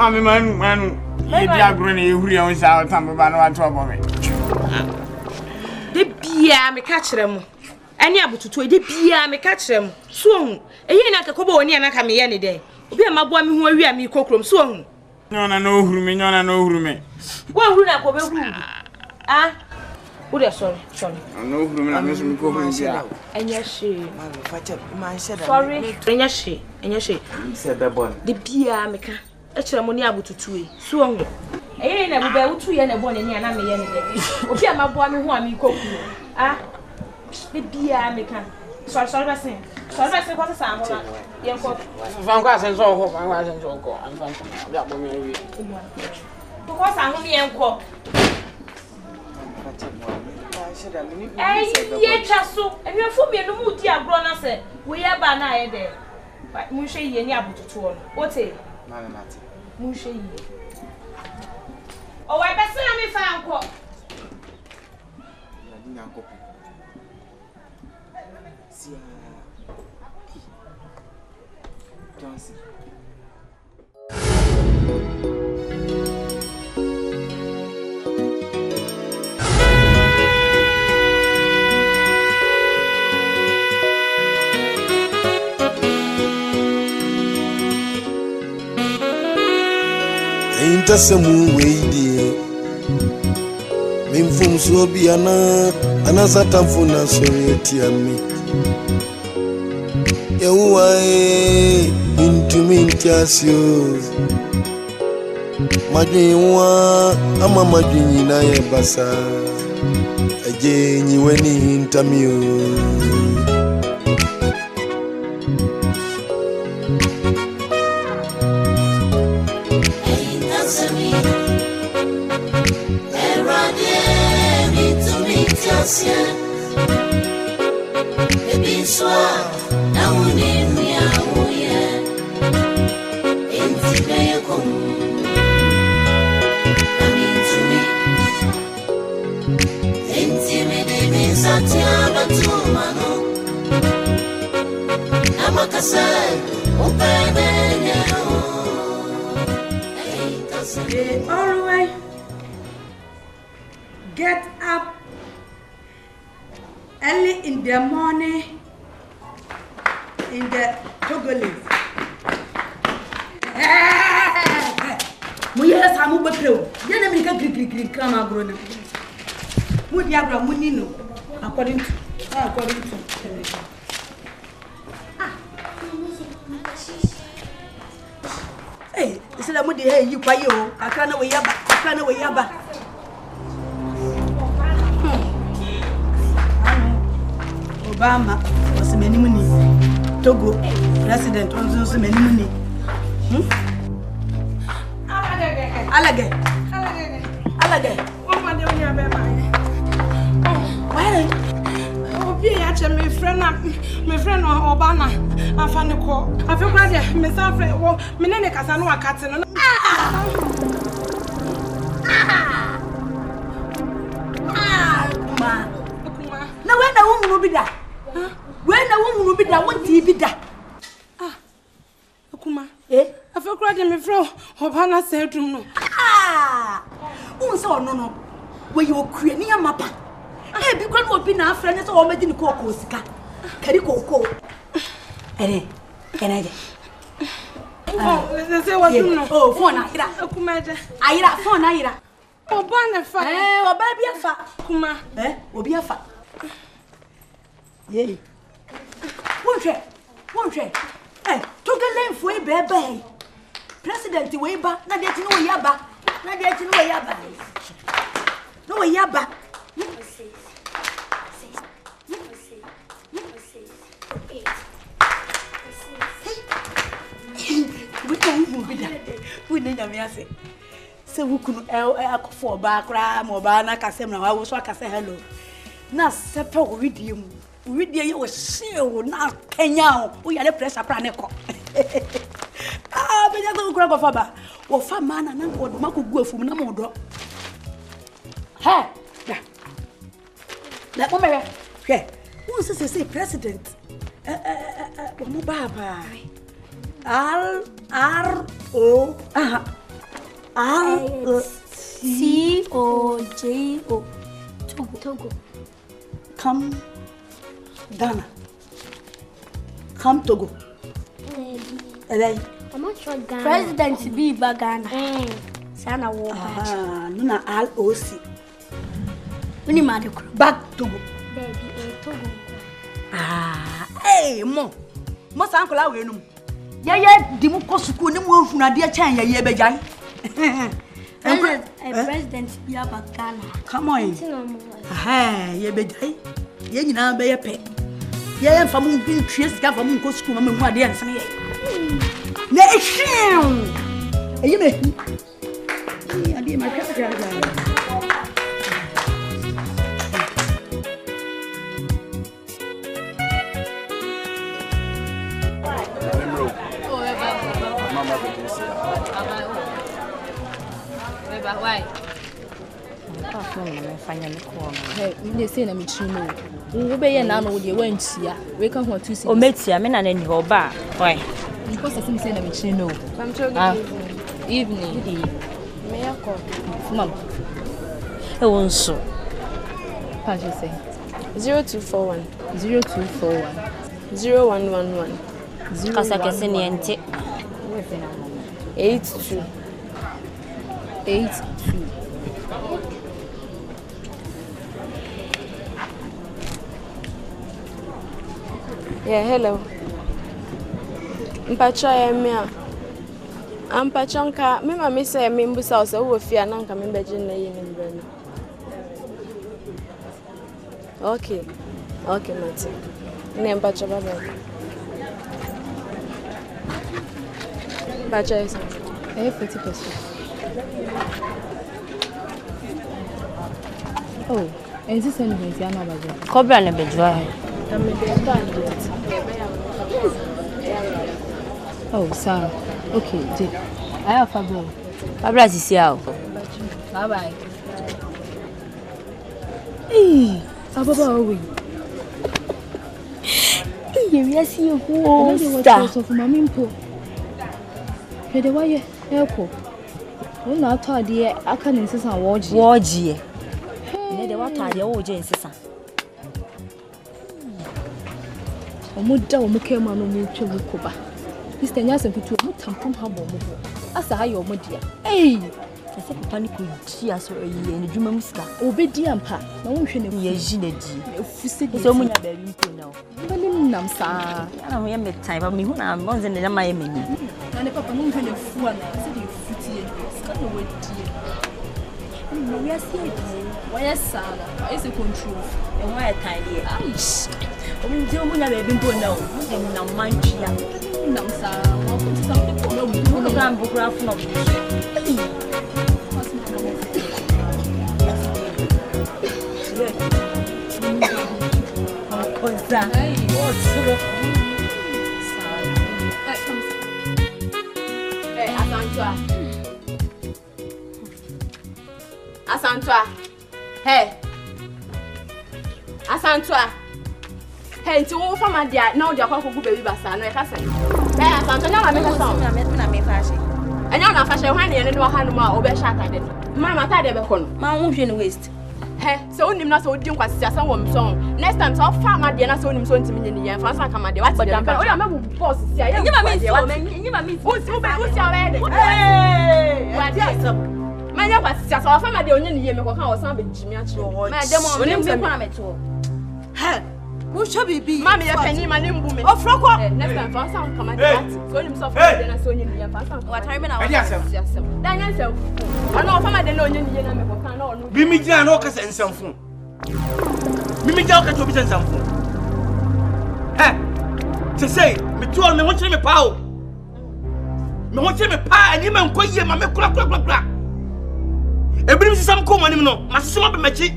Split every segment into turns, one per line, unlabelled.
Mami Manu. You are growing a real sound, Tambano, trouble me.
The beer me catch them. Any able to the beer me catch them. Soon. A year like a cobo near Nakami any day. Be a my boy who we are me cockrum soon.
No, no, room, no, no, room.
Well, who not go ah? Oh, sorry.
No room, I miss me go here.
And yes, she. Sorry, and yes, she.
Said the boy.
The beer maker. Actually, I'm only able to Twi. Swung. I ain't never be able to hear a bonnet and I'm a young day. Okay, my boy, who are me cooking. Ah, the beer maker. Sorry, I say what a sound. Young folk. Van Grass all hope I wasn't so cold. I'm from that woman. Because I'm only young cock. Hey, yes, so, and you're for me no mood, dear grown us. We are by night there. But Musha, you're able to turn. What's it? Musha. Oh, I bet I found cock.
Johnson.
Ahintasem weidie Fims obi anasatamfo na sori etiame Yewuae intumi ntiasio Madwenwa ama madwenyi na yebasa Ejenyi weni hintamio
Alright, get up early in the morning in the Togolese. Muyas hamu bakro. Yana mi ka gri kama grona. Mudi abra munino according to. Hey, this is the mudi hey you kwayo. Akana we yaba. Obama was many money. Togo president also many money. Alage. What man dey on why? Obi ya che me friend Obana afane ko. Afi kwa de me san friend wo me ne kasa no akate no. Ma. Na we na wo mu bi da. When a woman will be that one TV da. Ah, Akuma. I feel crowded me from Obana said to no. Ah, who saw no. Where you create near mappa. Eh, because we'll be now friends or making the cocoa. Carry cocoa. Eh, can I? Oh, let's say what you know. Oh, phone, Ira, phone, Ira. Obana fa. Eh, Obabia fa. Kuma. Obia fa. Yay. Won't you? Eh, took a lane for a baby. President, way back, not yet no yaba. No yaba. We don't move it. We need a mercy. So we could for background, Mobana, Cassam, I was like I say hello. Now, settle with you. We did you so now Kenya. We are the press apraneko. Ah, but just grab a faba. Or fam man and uncle Maku go from Namodo. Hey, that woman, yeah. Who says to say president? Baba. R-O. T-O-G-O. Togo. Come Ghana. Come Togo.
I'm not sure Ghana.
President Biba Ghana. Sana wo. Nuna ROC. Uni made back Togo.
Baby, Togo.
Hey, mo sankola we num. Ye di mu ko suku ni mu ofuna de chan ye bejai. President Biba Ghana. Come on. Ye bejai. Ye nyina be ye pe. Ye mfa mu ntwe sika fa mu ko suku ma mu ade ansan ye. Na ehim. Eyi me. Ade ma kra.
Why?
Hey, you say na me chino. We be here now no dey went here. We can want to see.
O metia me na na ni ho ba. Why?
Because I say na me chino.
I'm talking
evening.
Me yakọ.
Mom.
E won so.
How you say?
0241 0111 Kasa kese ni ente. 82 Yeah, hello. Mpacha ya mia. Ampacha nka me ma me say me mbusa o se wo fia na nka me beje na yi ni mbere. Okay, Mati. Ne mpacha baba. Mpacha is
40%. Oh, and this one is Yana Baja.
Cobra na bejwa.
Oh, sir. Okay, Jay. I have a go.
Fabra is here.
Bye. Hey, Ababa we.
Yes, you
go. Start of Mammy Po. Hey, the way airport. When I told you, I can insist on watching. Ne de wata de wo je nsesa omuda omukema no mu twa koba Mr. Nyasen fitu omutampam ha bo mo asa ha ye omudia kase papa ni ko ji aso eyi ne dwuma musika obedi ampa na wo hwe ne ye ji na di efusi de so munya ba bi mpo na o bani nam sa na ho ye metai ba mi hu na monze ne ma ye mani na ne papa no hwe ne fu na se de futie ska no wadi no we are see why sana is a control and why tiny aish omi je omunya be mpo na o na manchia nam sa wo ko something ko no program graph no Oza
Asante. Hey, nti wo fa ma dia na wo dia kwa kogu baby basa no e ka say. Hey, Asante na me ka say. Na me fa she. Anya na fa she hwan ne ne wo ha no ma o be sha atade no. Ma atade be ko no. Ma wo hwe no waste. Hey, so onim na so odi nkwasi asa wo mson. Next time so fa ma dia na so onim so ntimi nye ne yen fa sa ka ma dia. What dey am? O ya me boss si ya. Nyima me si o me nyima me. O si o be o si a we de. Hey! What dey up? Manya kwasi asa wa fa ma dia onye ne yen me ko kan o san be jimi a chi wo. Ma dem o onim se kwa me to. Hey! Who should be? Mammy, I can't even remember me. Oh, Frocko! Next time, for some command. So, himself, and I saw you in what time I was. Daniel, I know from the Lonian Yen. Mimi Janokas and some phone. Mimi Jalka to be some phone. Eh? To say, me told me what you me pow. Me what you me pa and him and Koya, my crack. A brim some common, no, my son be my cheek.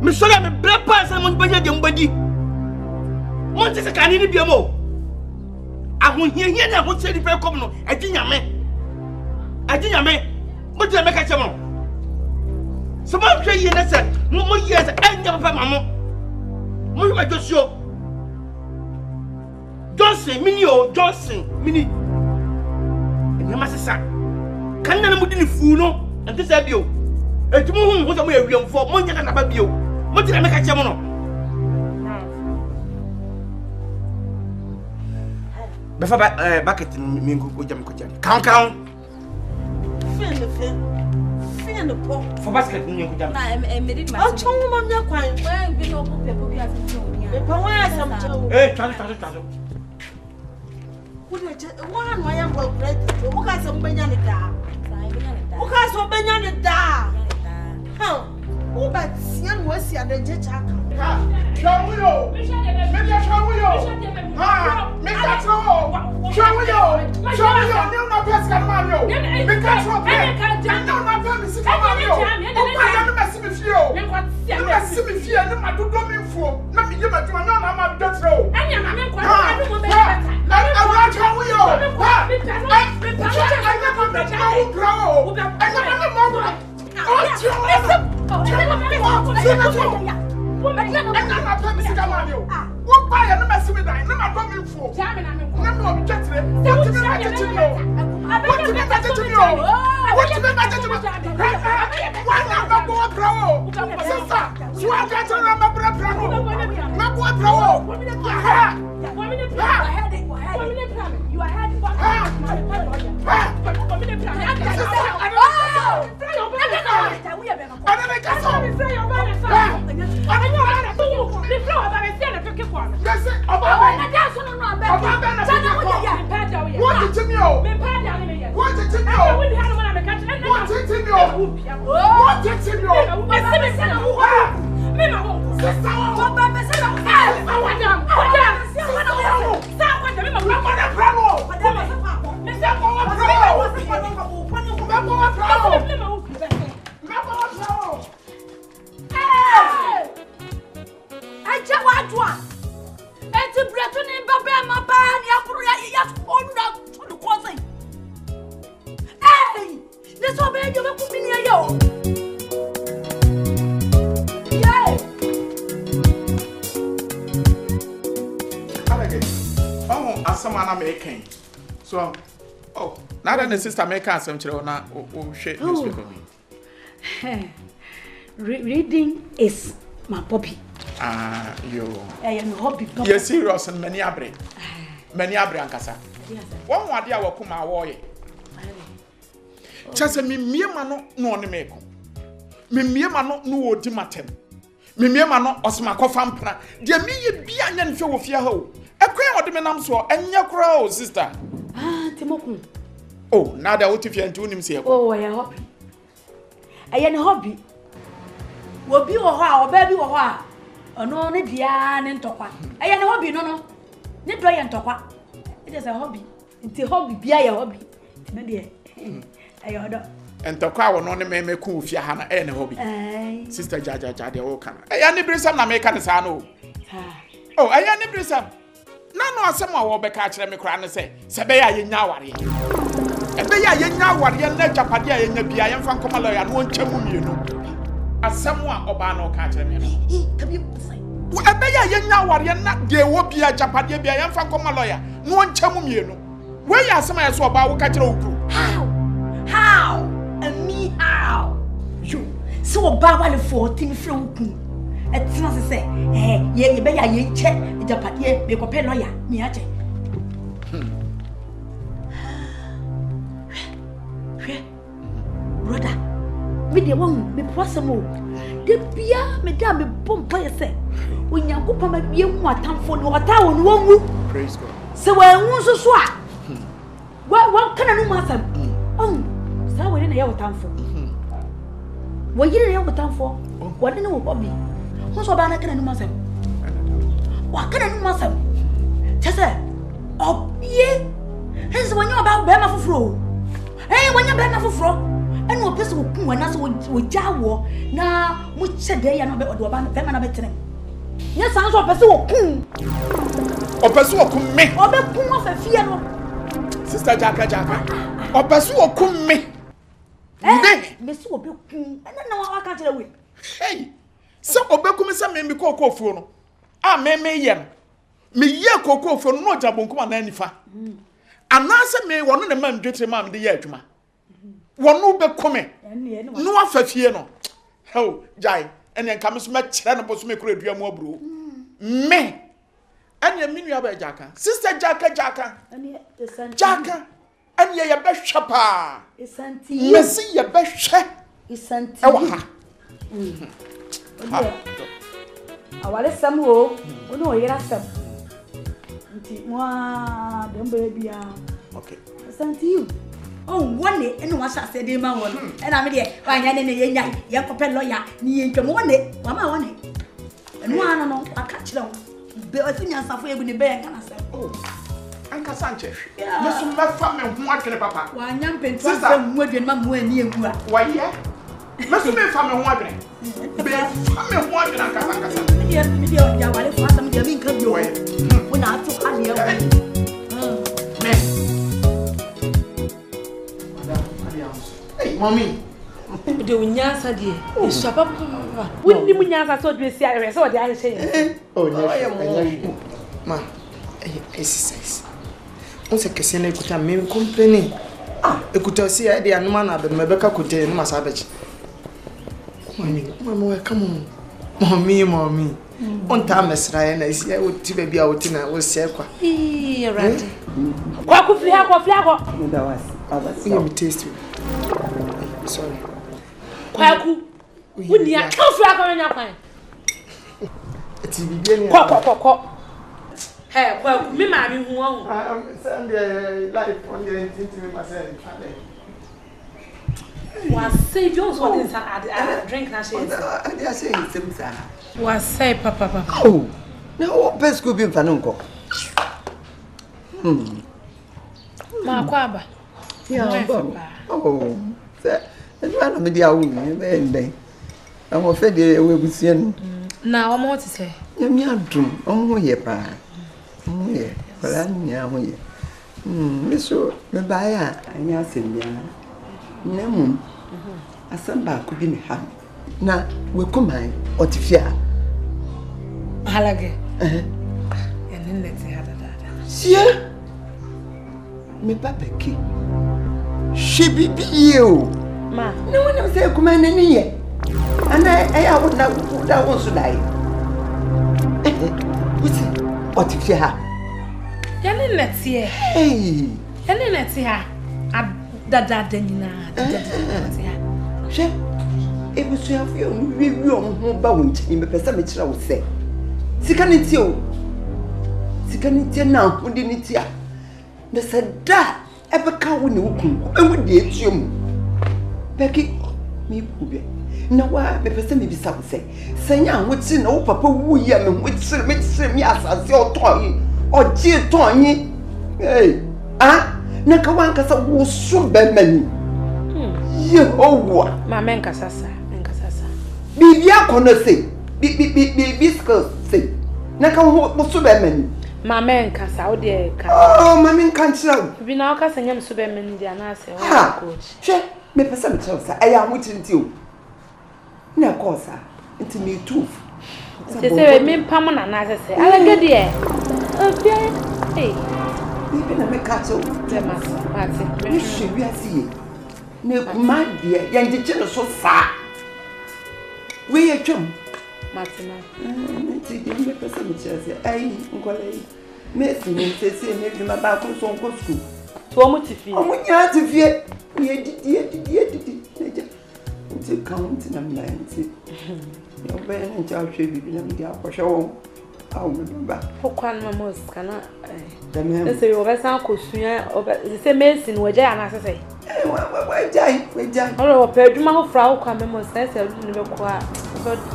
Me show me black pants and mon body dem body. Mon se kan ni bia mo. Ahonhia na ho che di pe kom no. Aginyame. Mo di me ka che mo. So mo hwe yi na se, mo yi se enya papa mamo. Mo yi ma Joshua. Johnson mini. Enya ma sesa.
Can na mu di ni fu no. Ante say bio. Etumu hu ho say mo awiamfo, mo nya na ba bio. Mo tira me ka che mo no. Befa bucket mi ko jam ko jam. Kan. Fin the pop. For basket mi ko jam.
Na me di ma.
O chon mo nya kwan.
Wa bi no ko pepo bi asem onia.
Me pa wa asam chawo.
Twazo.
One way I'm great. Who has some banana da? Who has some banana da? Huh? Who but young was here the judge?
Show you. Maybe I show you. Ha! Make that show. Show you. No, not best can man you. Make that show. No, not best can man you. I don't mess with you. You mess with you. No, I do not mean for. Not me, you might do not have that show. I want show you. What buy a number 7 9? No, I'm coming for. No, object. What to be matter to you? What to be matter to you? What to be matter to you? Why not go grow? Sister, so I got to remember bravo. Not go grow. You are head. So, now that the sister make us some children now, share newspaper me.
Reading is my hobby.
You.
I am a hobby.
You're serious and many abre ankasa. One more day I will come my way. Just me mano no ne meko. Me mano no odi matem. Me mano osma kofampna. Dia me ye bia nya nhwe wo fia ho. Ekwan odi me nam so enya kura o sister.
Timokun.
Oh, now that what if you unim say.
Oh, I hobby. I am hobby. Wo bi wo ho a, wo ba bi wo ho a. Ono ne dia ne ntokwa. I am hobby no. Ne do ye ntokwa. It is a hobby. It's a hobby bia ye hobby. Me de. I odo.
Ntokwa wo no ne me ku fia ha na e ne hobby. Sister jaja de wo kana. E ya ne brisam na me ka ne sa no. Oh, I am ne brisam. Na no asem a wo be ka kire me kra ne se be ya ye nya aware. Ebe ya ye nya aware na japade a ye nya bia ye mfa nkoma lawyer no nchemu mienu. Asem a oba na o ka kire me no. Ebe ya ye nya aware na de wo bia japade bia ye mfa nkoma lawyer no nchemu mienu. We ya asem a ye so oba wo ka kire okru.
How? And me how? You. So oba wale 14 from ku. It's not to say, ye be ya ye check japade be ko pe lawyer me ache. Brother, me de won me prosamo. De bia me da me bompa ye say. Onyankopa ma bia mu atamfo no wata won wonwu.
Praise God.
Se wa hu so a. Wa kana no masam. Oh, sa we na ye watamfo. Wo yire ye watamfo. Wo de na wo bobi. Ho so ba na kana no masam. Wa kana no masam. Chese. Obie. Hense wonyo ba be ma foforo. Wonyo be na foforo. Enu opese wo kun wana so wo jawo na mo chede ya no be odo ba na be tene. Nya san so opese wo kun.
Opese wo kun me.
Obe kun wo fa fie no.
Sister Jaka. Opese wo kun me.
Me so obe kun. Na wa ka kire we.
Hey. So obe kun me se me ko fuo no. Ah me ye no. Me ye kokko fuo no jabon kuma na nifa. Anase me wono ne man dwetre ma me de ye adwuma. Wonu be come. No afafie no. Hell, Jai. And then come so much chira no boso me kura dua mu abro. Me. And ye minu aba Jaka. Sister Jaka. Jaka. And ye be shapa.
Asante.
Messi ye be hwe.
Asante.
Ewa ha.
Awale sam wo. Ono oyira sam. Nti mwa dembe bia.
Okay.
Asante you. Oh, one day, and what's I said, man, and I'm here. Why, you copy lawyer, me and one day, Mamma, one day. And one, no, I catch them. But I think I'm suffering with the bear, and I said, oh,
Uncle Sanchez. Must my family want to papa.
Why, young pen, sister, would your mum when you were.
Why, yeah? Must my family wondering. Family wondering, Uncle Sanchez. Yes, me, dear, while if I'm getting come your way. When I took Ahintasem. Mommy,
do nyasa die. Is papa. When you nyasa so do see I so dey say.
Oh, no. Ma, exercise. On se kese na ekuta me complain. Ekuta si ya dey anuma na be mebeka kote no masabechi. Mama, come on. Mommy. On time mesra na isi ya oti be bia oti na wo se kwa.
Right. Kwaku flia.
That was. You taste it. Sorry.
Kwaku. Unia kafra kwa nya kwan.
TV bien.
Ko. Hey, Kwaku, me ma mi hu won.
Send the life on the into myself.
Was say Jones what is I drink na share.
I say Fims.
Was say papa.
Oh. Now best go be mfanonko.
Ma kwaba.
Yeah. Oh. Man, I'm the away. I'm offended away with you.
Now, I'm what to say.
I'm not drum. Oh, yeah, pa. Oh, yeah. But I'm here. Miss, me buyer, and yes, and ya. No, I sent back could be me ham. Now, we come mine or to fear.
Halage. And then let's have that.
See, me papa key. She be you.
Ma,
no one else say come in here. And I would not put that one to die. What if you have?
Yanni, let's see.
Hey,
Yanni, let's see her. That Denina.
She, it was your own bound in the percentage, I would say. Sikanitio now, who didn't it? They said that. Ever come when you come, and we did you. Becky, me, Booby. No, why, me person may be some say. Say, young, what's in old papa, woo, young, which makes him yes as your toy or dear Tony. Hey, Nakawankas a wool so bad many. Oh, what?
My man Casasa.
Be Yakona say, be biscuits say. Naka was so bad many.
My man Casa, oh dear.
Oh, my man can't tell.
We now cast a young Superman, the answer.
Coach. She, me person tells her, I am waiting to you. No, cause her, into me too.
They say, me, Pamon, and I say, I get dear. Hey,
even a castle,
Martin.
you should be a see. No, my dear, young the general so far. We are chum.
Martin,
me person tells her, I, Messi, say, make them about so go school.
To a motive.
Oh, we are to fear. We did. To count in a man. Your band and child should be in the upper show. I'll remember. For Quanamos cannot. They say, over Sanko, the same medicine, where Jan, as I say. Why die? Oh, Pedro Frau Quamamos says, I didn't know but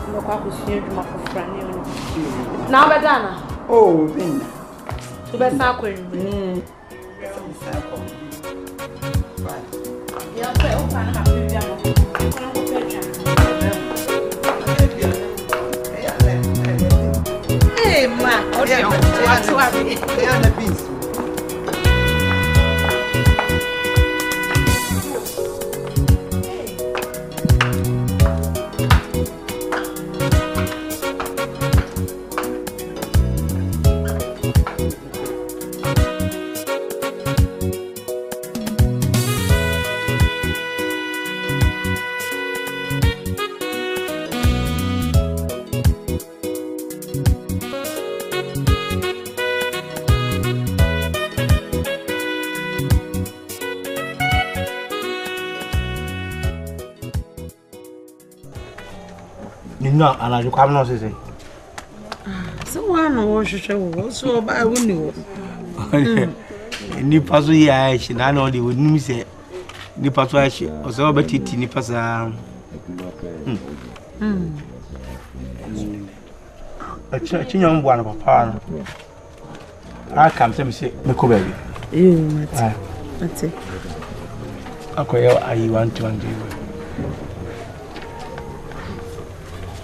no Kwaku near to my friend. Now, Badana. Oh, then. To be Sanko. Hey, ma,
No, and I come no say.
So one or show so by window.
Ni paso ya shi na no de wonu se ni paso ya shi o se obetiti ni pasa chinya mbo na papa no aka mse me se me ko baby mate akoyo I want to and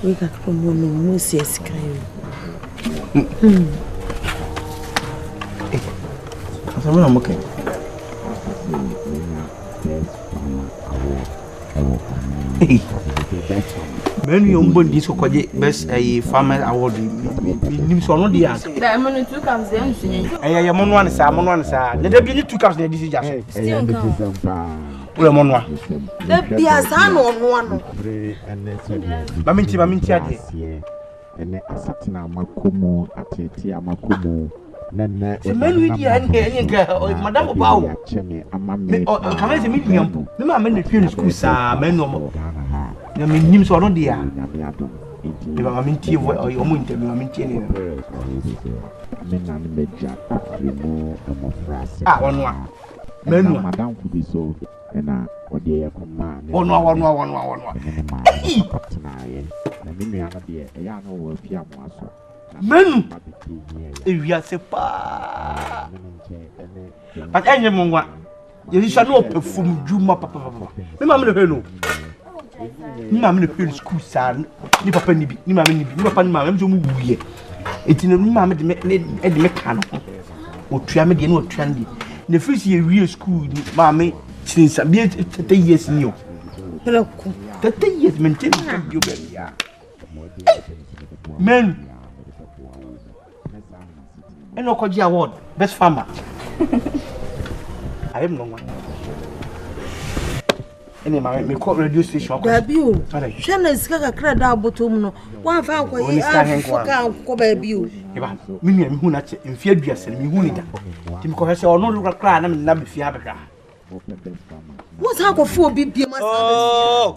we got from one no see escray
I'm okay. Men you mbon this kwaje best farmer award nim so no dia.
Da mo no 2 cups dey nsunye.
Ya mo no an sa na da bi ni 2 cups na dis ja so. Ule mo no.
Da bia sa no no.
Maminti ade.
Ene asatina makomo atete amakomo nene
menu di anye nka madam bawo kama se mi nyampo me ma me na school sa menu mo na me nim so no dia me ba me ntie o mo interview me ntie ni
me na me meja afrimo mo frase
wonu menu
madam ku bi so ena odi e koma
wonu
na me nua no de e ya no wo fia mo aso
menu ewia se pa but enye mo nwa ye sha no perfume juma papa me ma me le no ni ma me le pin school sa ni papa ni bi ni ma me ni bi ni papa ni ma me so mu wuye eti ni ma me de me ka no otua me de ni otua ndi na first ye wie school ni ma me chinsa bi 30 years ni o hello 30 years maintain ka bio be ya men and Okoji award best farmer. I am no one. Any me call radio station.
Baby, shana iska kakra da bottom no. Wan fa ko yi afuka ko baby o.
Eba, me hu na che mfi aduase me hu ni da. Ti me ko hese ono lu kakra na me na be fia bekra.
What ha ko fu obi bia ma
sa.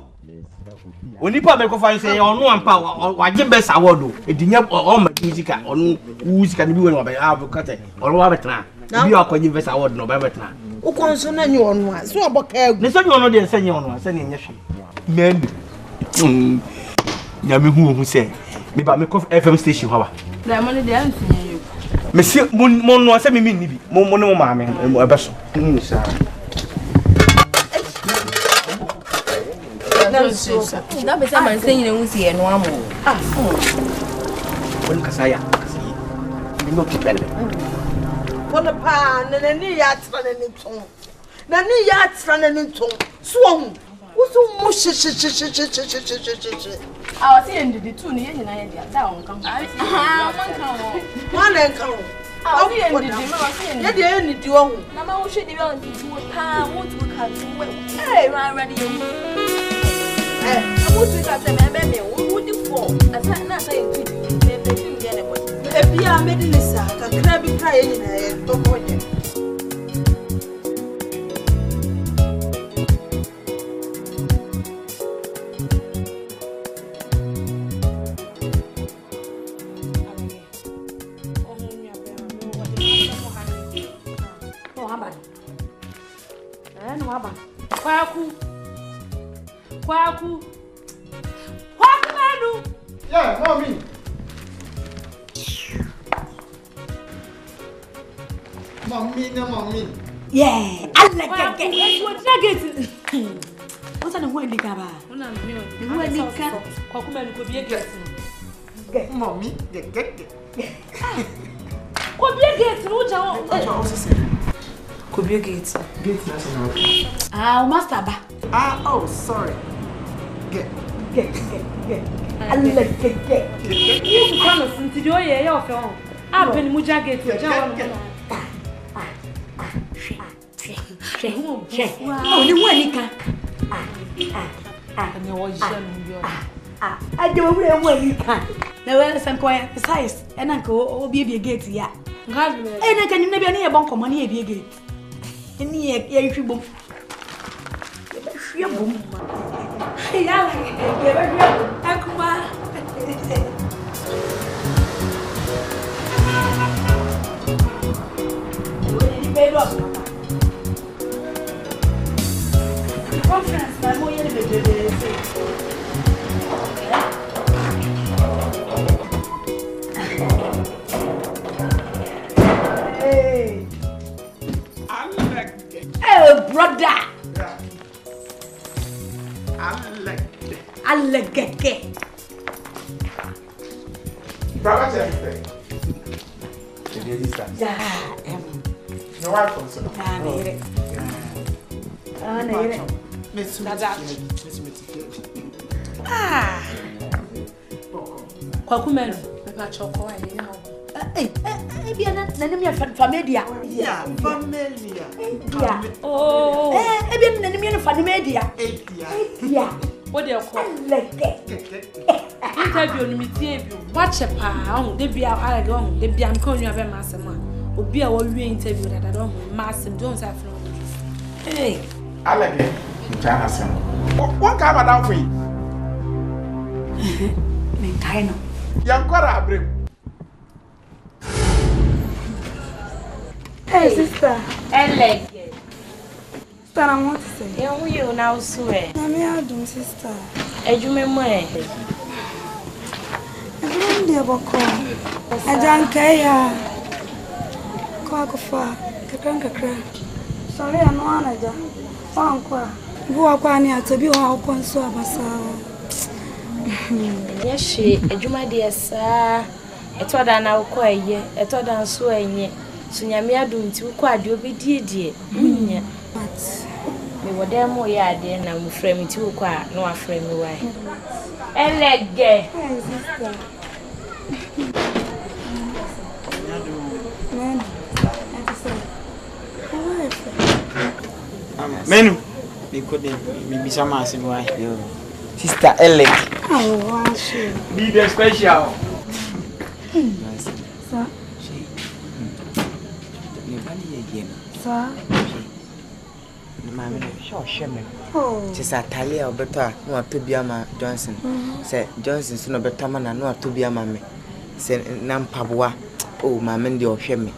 Onipa me ko fa say ono ampa waje best award o edinya o ma music ono music ni bi we no ba avocate ono wa betra bi akoji best award no ba betra
o konso na nyi ono a so oboka egu
ne so nyi ono de se nyi ono a se ne nya hwe men ya me hu se me ba me ko FM station ha ba
da mo ne de ansunye yo
me si mo no se me ni bi mo ne mo ma me e be so ni sa
da be say man say nyina wusi e no amo
won kasaya ni no kipele
wona pa na ni ya tra na ni ton na ni ya tra na ni ton so hu wusu mu shi
I see ndidi tu ni nyina ye dia da on kan man kan
wana kan
I see ndidi me wa see
ye dia ni di wo hu
na ma wo hwe di on di pa wo tu ka tu we eh ran ready I want to get them me would do for as na say to me perfume dey na body
e bia me di nisa kakra bi kra ye nyina ye to boje
Kwaku Manu.
Yeah, mommy. Mommy.
Yeah, I like that.
What nugget?
What's on the way likaba?
Una me.
The way likaba.
Kwaku Manu ko bi get.
Mommy, get.
Ko bi get no ja o.
What you say?
Ko bi gate.
Gate national.
Ah, o master ba.
Oh, sorry. Get.
I like that.
You come sinti do ye ye ofe on. Ah, ben mu ja gate o ja won.
Oh, ni wanika.
Ne wo jia no bi o.
Ade wo re wanika. Na we san ko ya size. E na nka obi ebie gate ya.
Ngal me.
E na ka nim na bia na ye bon komo na ye ebie gate. Ni ye hwibom. Ye hwibom. Ya la ye be hwibom. Akuma.
No wife also.
Kwaku Manu, me choko Ebiana nanim ya familia.
Yeah, familia.
Yeah. Oh. Ebiana nanim ya familia. Yeah. What they call like interview no metie bi. Watch pa on de bia ala de on de bia nko nwa be masema. Obi a wo wi interview da don masem don say from. Hey.
Ala de China sem. What ka ba down for you?
Me kai no.
Yankwara abrem.
Hey sister.
Elegant.
Sister, I want to say.
Yeah, who you now swear?
I'm here, do sister.
Ejume mo e.
I'm there boko. Ajanke ya. Kwaku fa. Kakra. Sorry, I'm no anaja. Wankwa. Buwa kwa ni atobi wa okonso abasa.
Yeshi, ejuma de sa. Eto da na ukọ eye, eto da nso enye. Sunyame adum nti ukọ ade obedie munya. Me wodemo ya ade na mu frame nti ukọ a no aframe wai. Elege.
Menu. Me couldn't be some massive why. Sister Elec.
Oh, wow,
Be the special.
Sir. Sir.
Mamma, sure, shame.
Oh.
Just a talia or better, no to be a man, Johnson. Say, Johnson's no better man, and no to be a mammy. Say, Nam Pabua. Oh, my men, you'll shame me.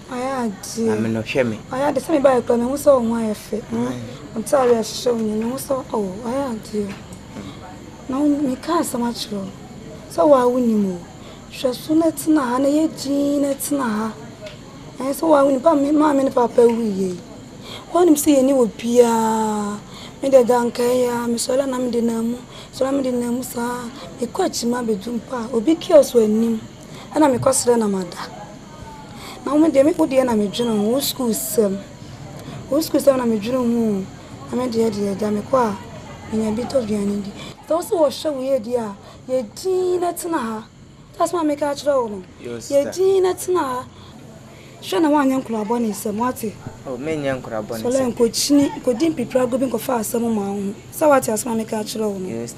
I had
no shame.
I had the same by a plan, who saw my fit. I'm sorry, I showed you, no, so, oh, I had you. No, me can't so much. So, why wouldn't you move? She's soon at now, and a jean at now. And so, I wouldn't put me, mamma, and papa, we. When you see any would be a made a dankaya, Miss Solanam dinamo, Solam dinamusa, a coach, my bedroom pa, or be killed when him, and I'm a coster and a mother. Now, when they make what the enemy journal, who school some, I'm a journal, I made the idea, Damaqua, in a bit of Yandy. Those who was show ye, dear, ye dean at Naha. That's my make out roll. Ye dean at Naha. Shana one young club on is some water.
Oh, many young crab on
so long couldn't be proud go far some amount. So what else my make out roll?
Yes,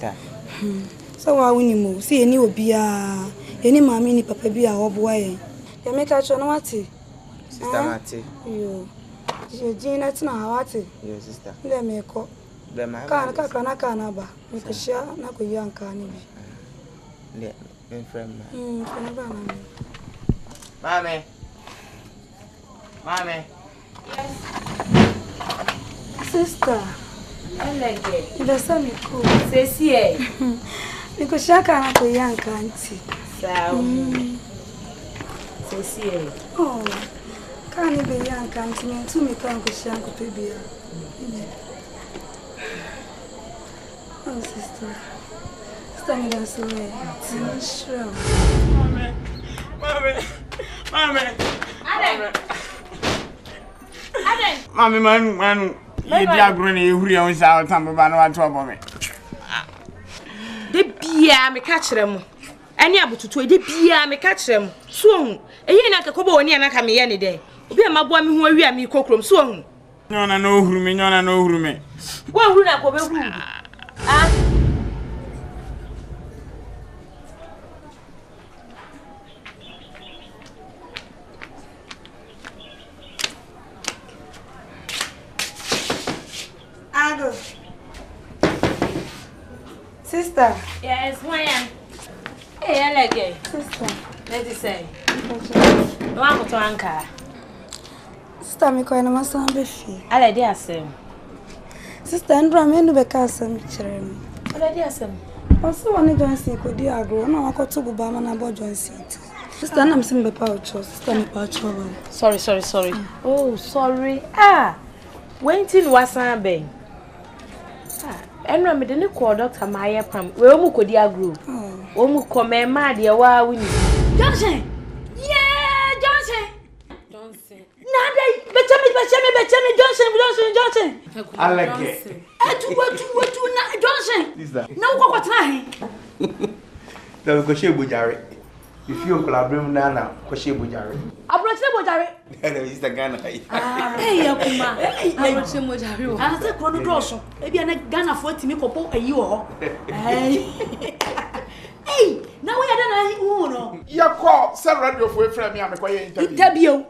so I win you see any will be any mammy, any papa be our boy. You make out your naughty.
Sister Matty.
You Jean at Naha,
yes, sister.
Let me call. Canaba, make a share, not a young carnival.
In friend, Mammy. Mammy.
Sister,
I like it.
There's some cool.
Says ye.
Because I can't go young, can't
Says ye.
Oh, can't be young, can't you? To me, can't go shank to be. Oh, sister. Stand us away. Sure.
Mammy, Manu, you diagram, you real out time about trouble me.
The beer me catch them. Any able to the beer me catch them. Soon, a year like a cobo near Nakami any day. Be a my boy who we are me cockrum soon.
No, no, room, no, room.
Well, who not go room? Ah.
Sister.
Yes, why am? Hey, I like it.
Sister.
Let it say. No, I'm to anchor.
Sister, me going to my son Biffy.
I like the Asem.
Sister, and Ramen be Cassim, Cherem.
I like the Asem.
Also, one Johnson could be a girl. No, I got to Bama about Johnson. Sister, I'm seeing the pouch. Sister, me pouch.
Sorry. Oh, sorry. Ah, waiting was a bang. Enra me de ne call Dr. Maya Pam. We omu kodi agro. Omu come mad ya wa wini.
Johnson. Yeah, Johnson. Nada, Johnson.
I like it.
Johnson. No, what time?
Now, Koshe Bujari. If you collaborate now, Koshe Bujari.
I brought the Bujari.
He's the Ghana.
Hey, Akuma. I brought the Bujari. I said, Chronodoso. Maybe I'm a Ghana for Timiko, a you all. Hey, now we are done.
You call several of your friends. I'm going to interview.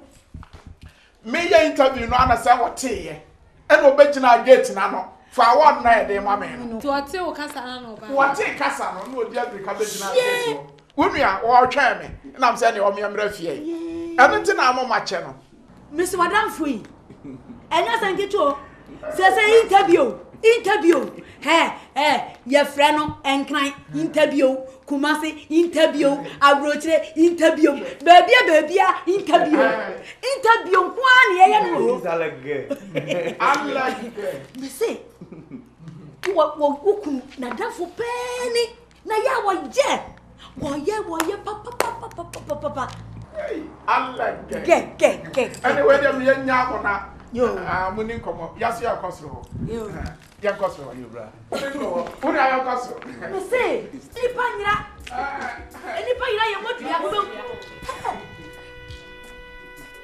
May I interview no understand what tea? And obejina gate nano. For one night, they mamma.
To a tail Casano.
What take Casano? No, dear, because we are all charming. And I'm sending on me a refugee. Everything I'm on my channel.
Miss Madame Free. And as I get to says interview. Hey, your friend and client interview. Kumasi interview, Abroche interview, baby, interview. Interview one year.
I like it.
Me say, what na for penny, na ya papa.
I like it.
Get.
Anyway, them young now. Yo, Munin come up. Yes, you are Cosro.
Yo,
young Cosro, you brother. What are your Cosro?
Me say, Slipanya. Anybody, you want to have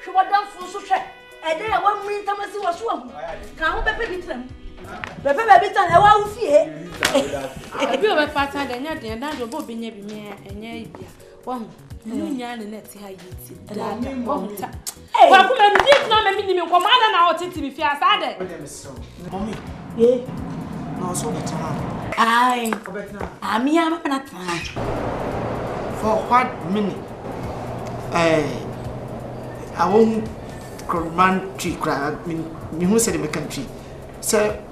she was done for so check. And then I want me to see what's wrong. Can't baby them. Baby, I want to see it. If you have a pattern, then you're the end of Bobby near me and yeah. One, you yarn and let's see how you see. Hey, Kwaku Manu did not make me come out and out to be fair.
Mommy, yeah, no, so much. I'm not for what minute? I won't command tree crab. Me who said in my country, sir,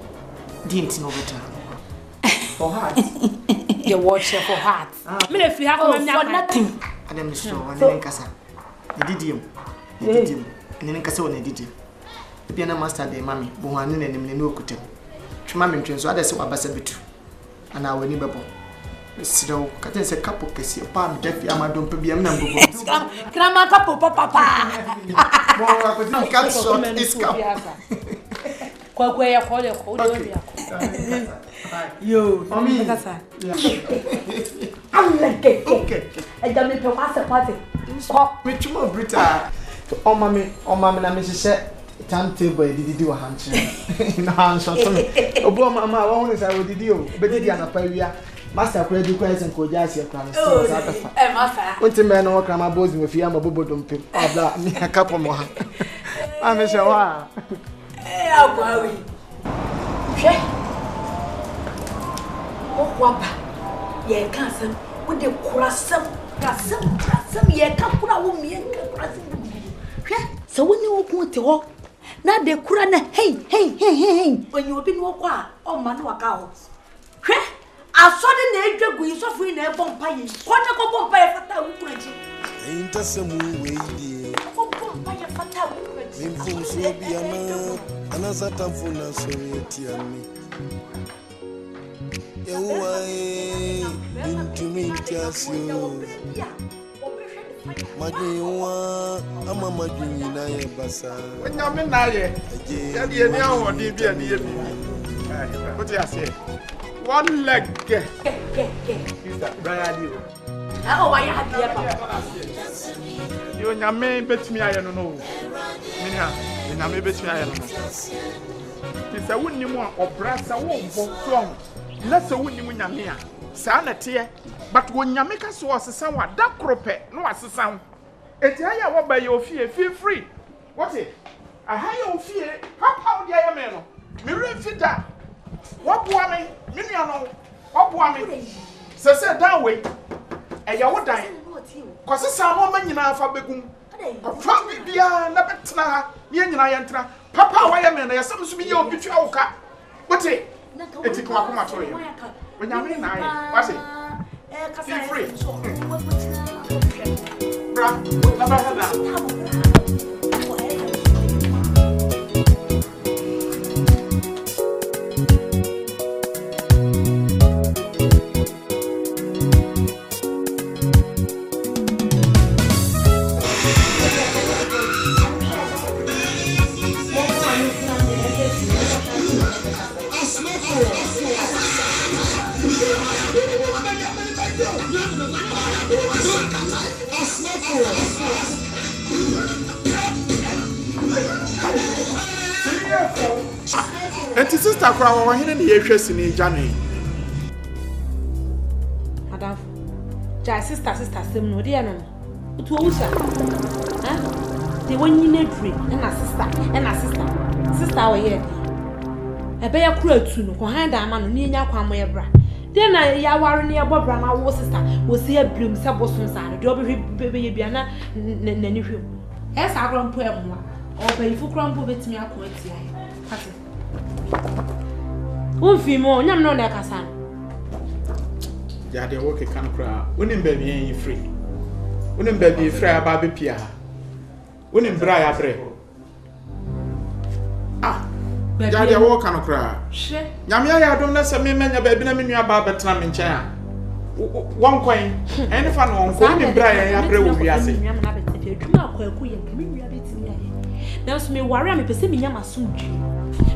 didn't know better. For heart,
you watch for heart. If you have for nothing,
I am sure. And then Cassa, the didium, and then Cassa on the didium. The piano master, the mammy, Bohanin and no could tell. Mammy trains, so that's what I said. And I will never go. So, Catens a couple case, your palm, deaf, Yamadon, be a number.
Grandma couple, papa.
Cat short is come.
Quaquay, call your you,
mommy, okay.
And then it was a party.
Which more Brita? Oh, mammy, I miss said. Timetable did do a hunch in a hand shot. Oh, Mamma, only I would do, but did Yaa Appiah, Master Credit Quest and Kojasia Crown. Went to man or Crama Boys with Yama Bobo Dumping. Oh, me a couple more. I'm a shower.
I'll worry. Oh, Wapa, ye cousin, with the croissant, ye can't put a woman. So when you want to walk, now the Kurana, hey, when you have been walk oh, Manuaka. I saw the name we suffering a vampire. What a vampire for that woman.
Ahintasem Films and Asante
one leg.
Oh, I had
you and your main bet me, I don't know. Minya, and I may bet me, I don't know. It's a winning one or brass, I won't go strong. Let's a winning when you're here. Sanity, but when you make us was a somewhat dark croppet, no as a sound. It's higher what by your fear, feel free. What's it? A higher fear, how the other man? Mirror fit that. What woman, Miniano, what woman? So say that way, and you would die. Cause it's a woman in our fabric. From the Nabatna, Yantra, Papa, why am I? There's some to be your picture. What's it? It's a Kwaku Manu. When you mean, what's it? Feel free. Bra, never had that. Enti sister kura wo hene ne yehwe sini jane.
Madam. Ja sister sem no de no. Otu owusa. The one you need free, and a sister. Sister, we here. A bear crew to no, behind a man near Yaquam bra. Then I war near Bob Rama, was sister, was here bloom, Sabosum side, baby Biana, Nenny. As I run poem, or pay for crumble with me, I quit. One female, I'm not like a son.
Yadi work a can cry, wouldn't baby free. Wouldn't baby free about Pia. Wouldn't bra abre. Jadi awo kan kra.
Hwe.
Nyame ya dom na se me menya ba bi na me nua ba betra me nchen a. Won kwan. Ene fa no won ko ni bra ya abre wo wiase.
Nyame na betra adwuma akwaku ye me nua betimi aye. Na so me ware a me pese me nyama sumdwi.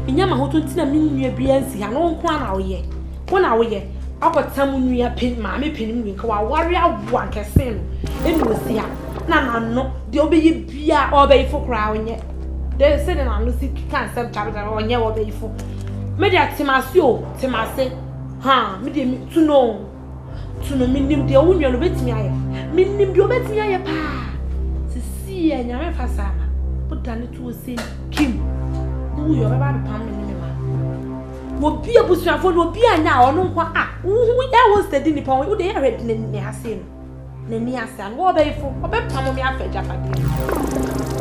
Me nyama hoto ntina me nua bia nsi ha no nko na wo ye. Ko na wo ye. Akotam nua pen ma me pen nua ka wa ware awo ankese no. Eni osi ha. Na no de obeyi bia obeyi fokra onye. They said in a Lucy cancer chapter on your way for Media Timasio, Timase, ha, medium to know minim the only one bet me. Minim you bet me, pa. To see and your fasama, but done it to say, Kim, who you about a pound minimum. Will be a bush for will be a now, no one. Who was the dinner point? Would they have read in the Hassin? Nenia san, what they for a bit time of me after Japan.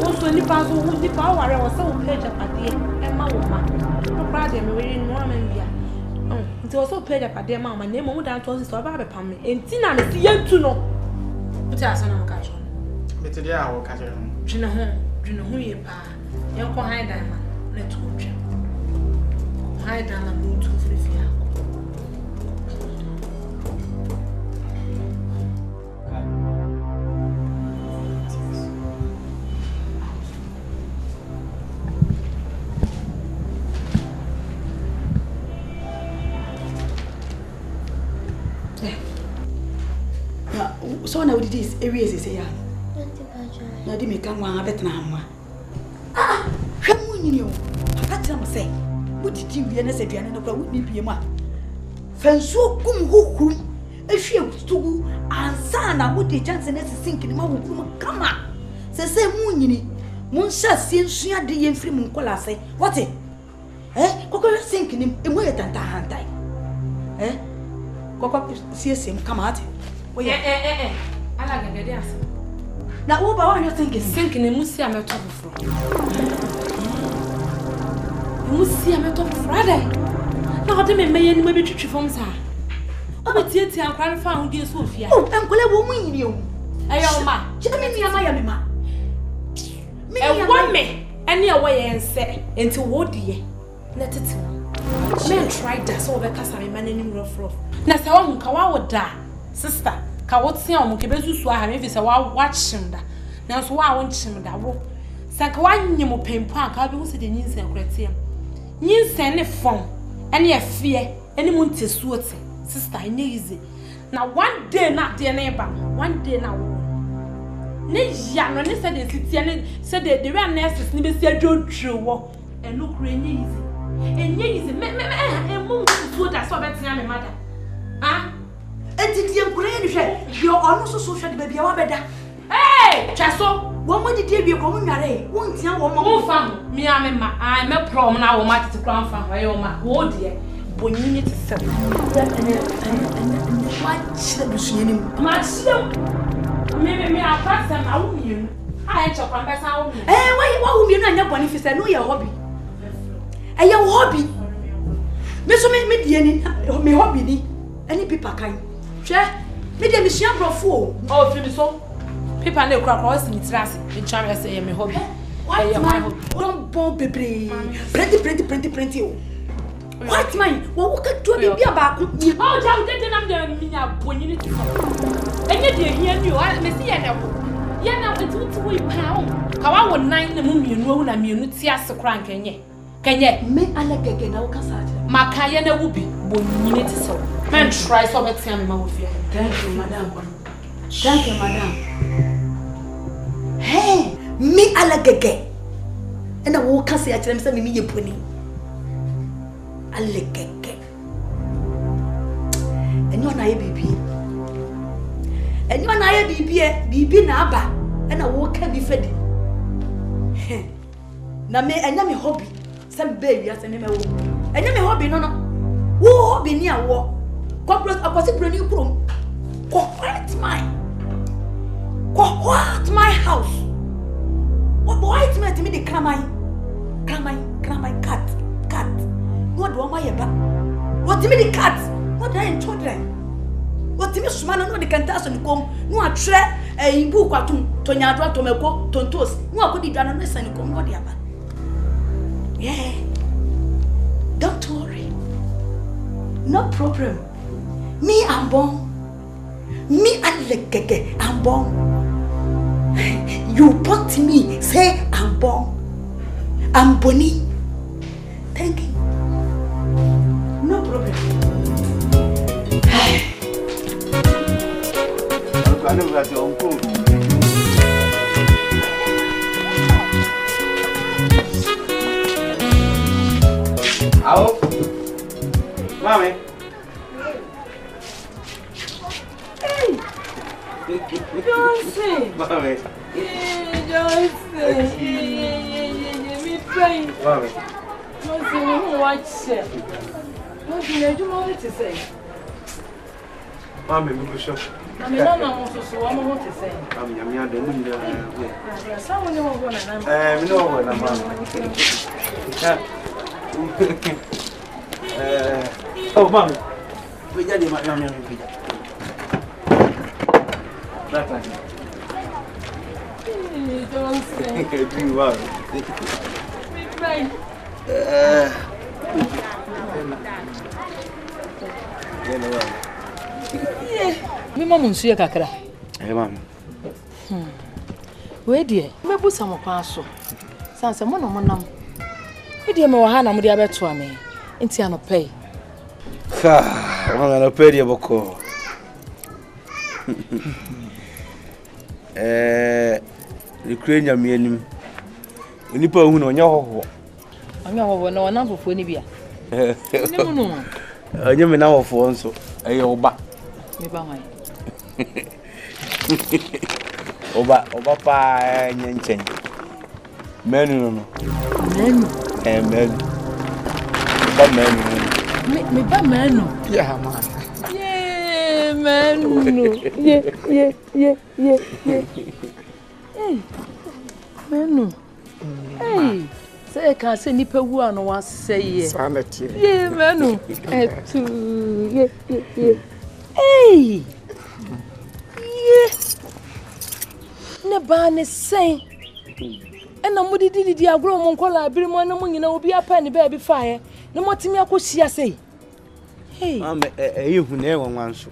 Also, the pass who the power was so pleasure at the end, Mamma. No problem, we in Normandie. Oh, it was so pleasure at the mamma, name more than told us about a pammy, and Tina is young to know. But I saw no catch on.
But today I will catch on.
Gina who you pa, young high diamond, let's go. High diamond, moon to 3 feet.
So now with this areas is here. Now they make one a better now. Come you. I can't tell say. What did you be say piano with me be ma? Fenso kum who if you to ansana would the Johnson is sinking my come on. Say moon Munsa sin the yen free muncola say what it? Coco sinking him in way than Tahantai. Coco sees him come at. I like a dance. Now, what about you thinking?
Sinking in Musia Metal from Musia Metal Friday. Now, they may any maybe to from Sa. Oh, but yet I'm quite found dear Sophia.
Oh, Uncle Woman, you.
I am ma.
Jimmy, I ma.
Me, one me, any away and say, into what dear. Let it men try that so because I'm managing rough. Now, so Kawa would die. Sister, ka what see on kebezu so ha me fi se wa watch him da. Na so wa won chim da wo. Sanka wa nyim pempo aka bi wo se de nyinsen krete am. Nyinsen ne fon, ene afie, ene mu ntesu ote. Sister, ine easy. Na one day na de na eba, one day na wo. Ne ya no ne se de titie ne se de we nurses ne be se adwodwo wo. Eno kro enye easy. Enye easy. Me emu ntesu da so betia me mother. Ah?
And did you agree? You're almost so social, baby.
Hey, Chasso,
what would you be going away? Won't you want
fun? Me, I'm a prom now, or matter to crown from my own. Oh, dear, when you need to sell and watch the machine. Maybe I'll pass them out. I ain't your compass out.
Eh, why you not your boniface? I know your hobby. And your hobby. Miss me, me hobby. Any people kind. Share, me dem is your bro.
Oh, Fims so. People no cross in trust. The chamber say me hobby.
What man? Don't bomb baby. Plenty. What man? What can do be about? Oh,
down then I'm the mina bonini. And yet you hear you, I me see ya now it's we pound. Kawa won 9 the moon you know na me no tia se kran kenye.
Me alagege na ukasa.
Makaya na wubi bonini ti so. Men try so better than my fear.
Thank you, madam. Hey, me alagege. And I will say I tell him me ye pony. alekeke enyo na ye bibi na aba na wo ka bi fedi na me enya me hobby sem baby ase me wo enya me hobby no wo hobby ni awo corporate akwasi broni krom ko what my house what boy it me the cramai cat what do my yeba what me the cat what I children what me sumana no the cantas on kom no atre ibu kwatum tonyadwa tomeko tontos no akodi dwana no san kom what yaba yeah don't worry no problem me I'm born me and lekeke I'm born you put me say I'm born I'm boni thank you no problem
I know that your uncle. Hello? Mommy?
Hey! Johnson!
Mommy?
Yeah, Johnson! Yeah, me pray.
Mommy?
Johnson, you watch it. Johnson, you want to say?
Mommy, we go shop.
I mean, no, so I'm going to say.
I'm doing it.
Someone you want to
we know what I'm oh, Mommy. We got my young that's right.
Don't say.
Do you want?
Me mama nsuye kakra.
Mama.
We die, me busa mo kwa so. Sanse mo no monam. We die me wo ha na mo dia beto ame. Enti anopai.
Wana anopai die boko. Ukraine mi anim. Onipa hu na onya hoho.
Onya hoho na ona fofo ni bia. Ni mu no.
Onya me na hoho nso. Eye oba.
Me ba hwan.
Oba pa nyenchen. Menu no.
Menu.
Menu. Ba menu.
Me ba menu.
Yeah man.
Yeah, menu. Yeah. Hey. Menu. Hey. Say can say nipa wu an wa say.
Sanity.
Yeah, menu. Etu. Yeah. Hey! Yeah! Ne ba ne sen. Ena mo didi agro mo nkola abiri mo na mo nyina obi apa ne ba bi faaye. Ne mo timi akohia sei. Hey!
Mama ehu na enwanwanso.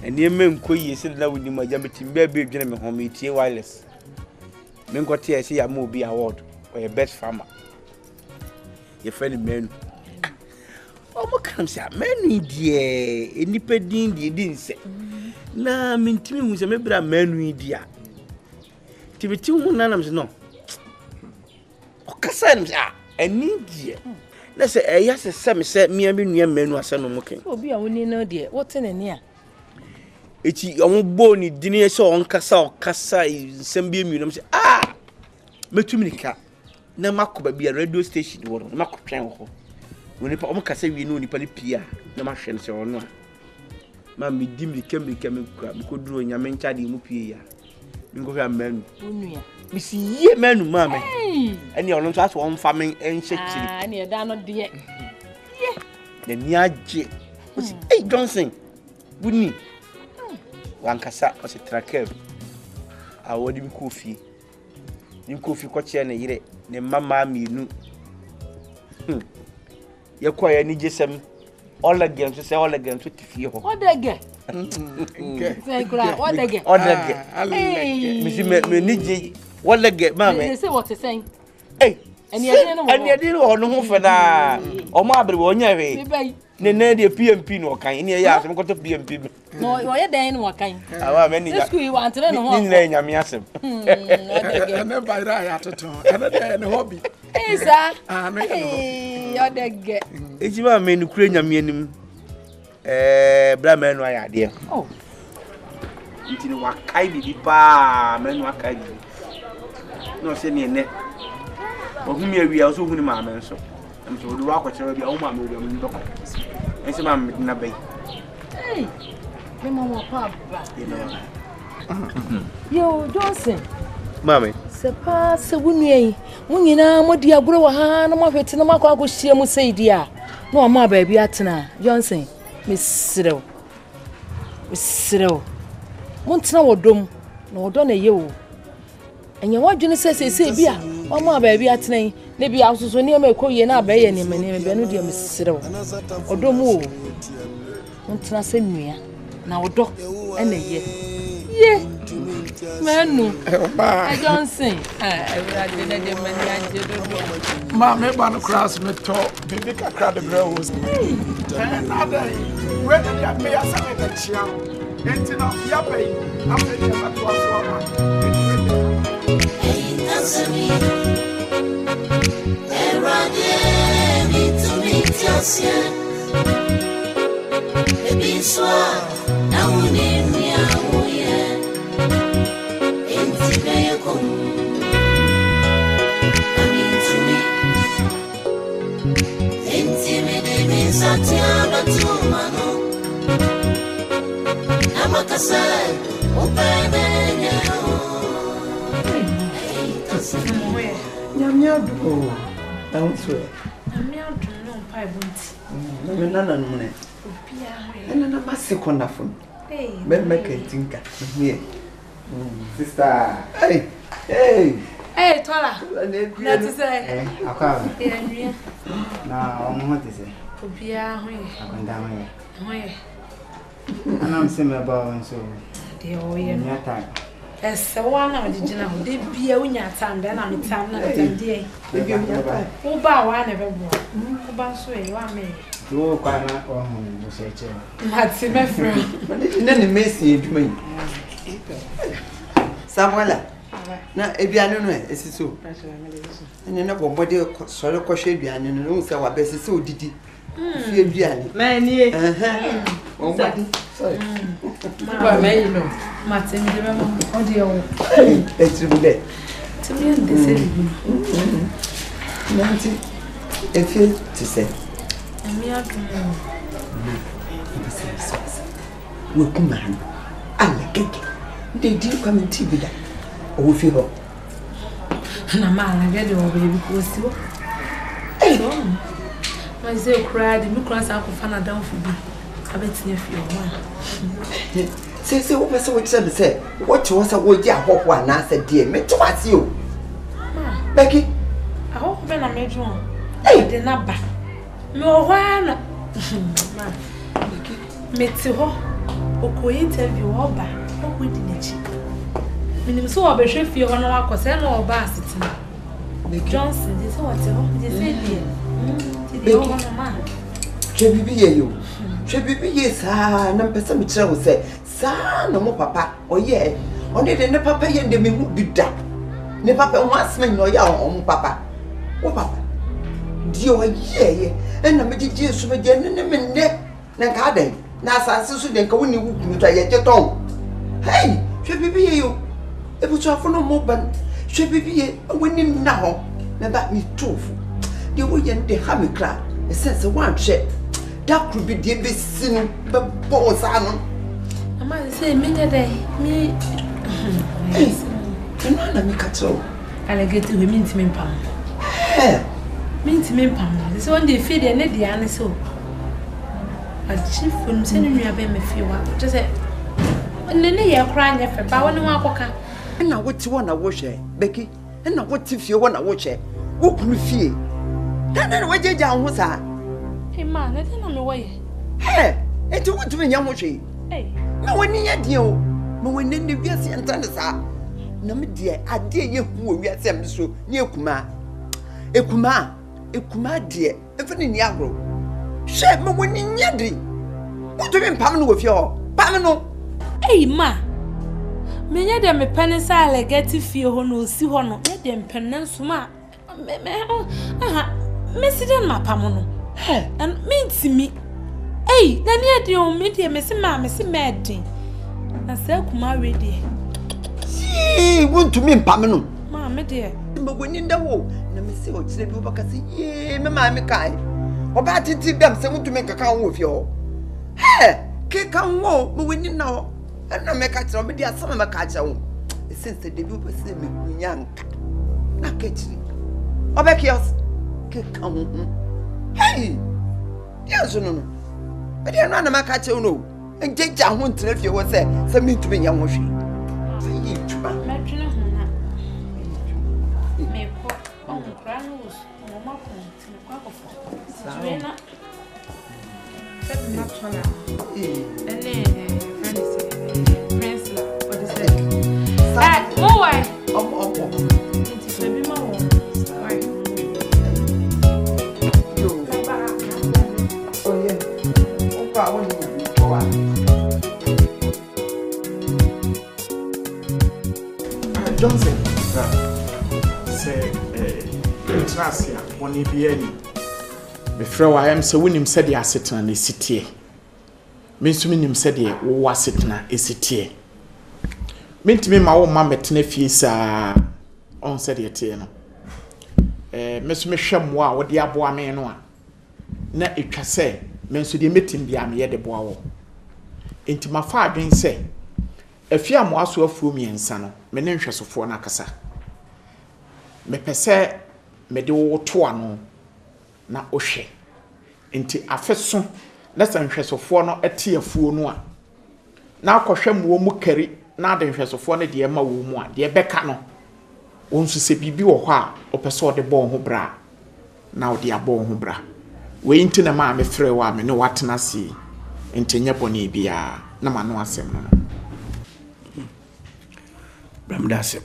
Eni emenko yi se na woni ma jameti ba bi dwene me home tie wireless. Me nkote ese ya ma obi award or best farmer. Ye friend menu. Omo kam se menu die enipa din die din se. Na mentimi hu se me bra menu dia. Tibeti hu na nam se no. Okasa nam se eni die. Na se eya se me se me abi nua menu ase no mo ken.
Obi a woni na die, wote ne ne a.
Echi omo bo ni dini se okasa nsem bi emu nam se metumi nika. Na makoba bi radio station wo no makotwen ho. Woni pa omo kasa wi no nipa ne pia na ma hwe nse ono a ma me di mi kemika me kwa me koduro nya me ncha de mu pie ya me ngo hwa manu
onua
me si ye manu ma me eni ono nso aso on fa me enhye chiri
ne da no de ye
ne ni age o si hey Johnson wuni wankasa o si tracker a wodi mi kofi ni kofi ko che na yire ne mama mienu ye kwa ya ni jesem olegen so say olegen to tifie ho
odege say kura odege
mi si me ni je olegen ma me
they say what you saying
hey
And you
didn't know for that. Or my brother, on your way. Nene de PMP no kind. Yeah, I'm going to PMP.
No, you're there what kind.
I many
you want to know.
Never by that at all. And a hobby.
Hey, sir. You're the get.
It's your man Ukrainian meaning. Blaman, my idea.
Oh,
you know what I did, pa, man, what I did. No, send me a net. But we also win my man, so. And so the walk will be all my movie. And so I'm in a bay.
Hey, Mamma, Papa. Yo, Johnson.
Mammy,
Sapa, Sabuni, when you know what dear bro, no more fit no more go see mu say dear. No more baby atna, Johnson, Miss Cyril. Miss Cyril. Montana or dom, no done a you. And you want you say, beer, one more baby atna. Maybe I was near me call you now, bay and my name, Benudia, Miss Cyril. Or don't move. Montana send me now, dog and a year. Yeah, Manu, I don't sing.
Mamma, one across me talk, baby, I cried the girls. Another, where did you pay us a child? Ain't enough, Yappy, after you have to
Hey, Tola. Let's say,
Now, what is it? I'm down here. And I'm similar about so. Dear, time.
As so one of the general, they be a winner time, then I'm in time, not a day. Who bow, I never won. Who bounce away, one may.
You quite not on the say,
That's my friend.
But then it may see to me. Samuela. Now, if you are no, it's so. And you know what body sort of crochet behind you know, so what best is so did it.
Many,
oh, sorry.
May you know, Martin, oh dear,
it's really
to me, this is
Nancy. If you to say, welcome, man. I like it. They do come and tea with that. Oh, if you hope.
And a man, I get your baby because you. My zeal cried, and you cross out of Fana down for me. I bet you if you want.
Say, what was what said? What was a word ya hope one answer, dear, me to ask you. Becky,
I hope when I made you. Hey, the number. No one. Met to her. Or interview all back. What would it? Meaning so I'll be sure if you're on our cousin or basket. Johnson, this is what they say here.
Should be you. Should be yes, number some child say, son, no more papa, or yeah, only the papa and the me would be that. Ne papa wants me no your own papa. Oh, papa. Dear, yeah, and I made it years from a gentleman neck, Nakade. Nasa so then go in you try your tongue. Hey, should be you. It was for no more, but should be a winning now. Never me truth. The way and the hammy crab, a sense of one check. That could be the best sin, but bones are no.
I might say, me, me.
And I make a so.
I'll get to him into me, Pam. Mean to me, Pam. This one they feed and let the answer so. A chief from sending me a baby few hours. Just say, and then they are crying if I want to walk.
And now what you want to watch, Becky? And now what if you want to watch it? What could you feel? Then what you down was I?
Hey, man, I don't know the way.
Hey, it's what to be young watching.
Hey,
no one near you. No one in the Vietnam Tanasa. No, dear, I dare you who we are so near Kuma. ekuma de efini ni agro she me woni nyade what do you pam no wofie ho pam no
ei ma menya de me pene sa legati fie ho no osi ho no e de mpenne nso ma me sidem ma pam no and me ntimi ei na ne de o me de me se ma edin na sa kuma ready
want to me pam no
ma me de
me woni nda wo na me se o kire bi obaka se ye me ma me kai oba titi dam se want to me kaka wo fie ho ke kan wo me woni na ho na me ka kire me de asama me ka kire wo since the debut be se me nyanka na ke kire oba kios ke kan wo hey yes no e de na me ka kire wo no enjeja ho ntre fie wo se me ntumi nya wo hwe se yi tuma
me twene ho na me ko on granules mo ma ko tin kwa ko fo na na tona ene friends la what is that mo why nti fe bi ma wo why
yo oh yeah o pa woni ko wa
Johnson say Tracia woni biani me frɛ wa am sɛ wonim sɛ de asetena na sitie me nso menim sɛ de wo asetena esitie me ntimi ma wo ma metena fie saa on sɛ de tie no me so me hwɛ mo a wo de aboa me no a na etwa sɛ me nso de metim bia me ye de boa wo enti ma fa adwen sɛ afia mo aso afuo miensa no me ne nhwɛsofo na akasa me pɛsɛ me de wo to ano na ohwɛ enti afeso na san nhwɛsofo no ɛte afuo no a na akɔhwɛ mo mu kari na de nhwɛsofo no de ma wo mu a de bɛka no wonso se bibi wɔ hɔ a opɛsɛ ɔde bɔ ho bra na ɔde abɔ ho bra we nti na ma me frɛ wa me ne watena si enti nya bɔne bia na ma no asɛm no
Bramdase.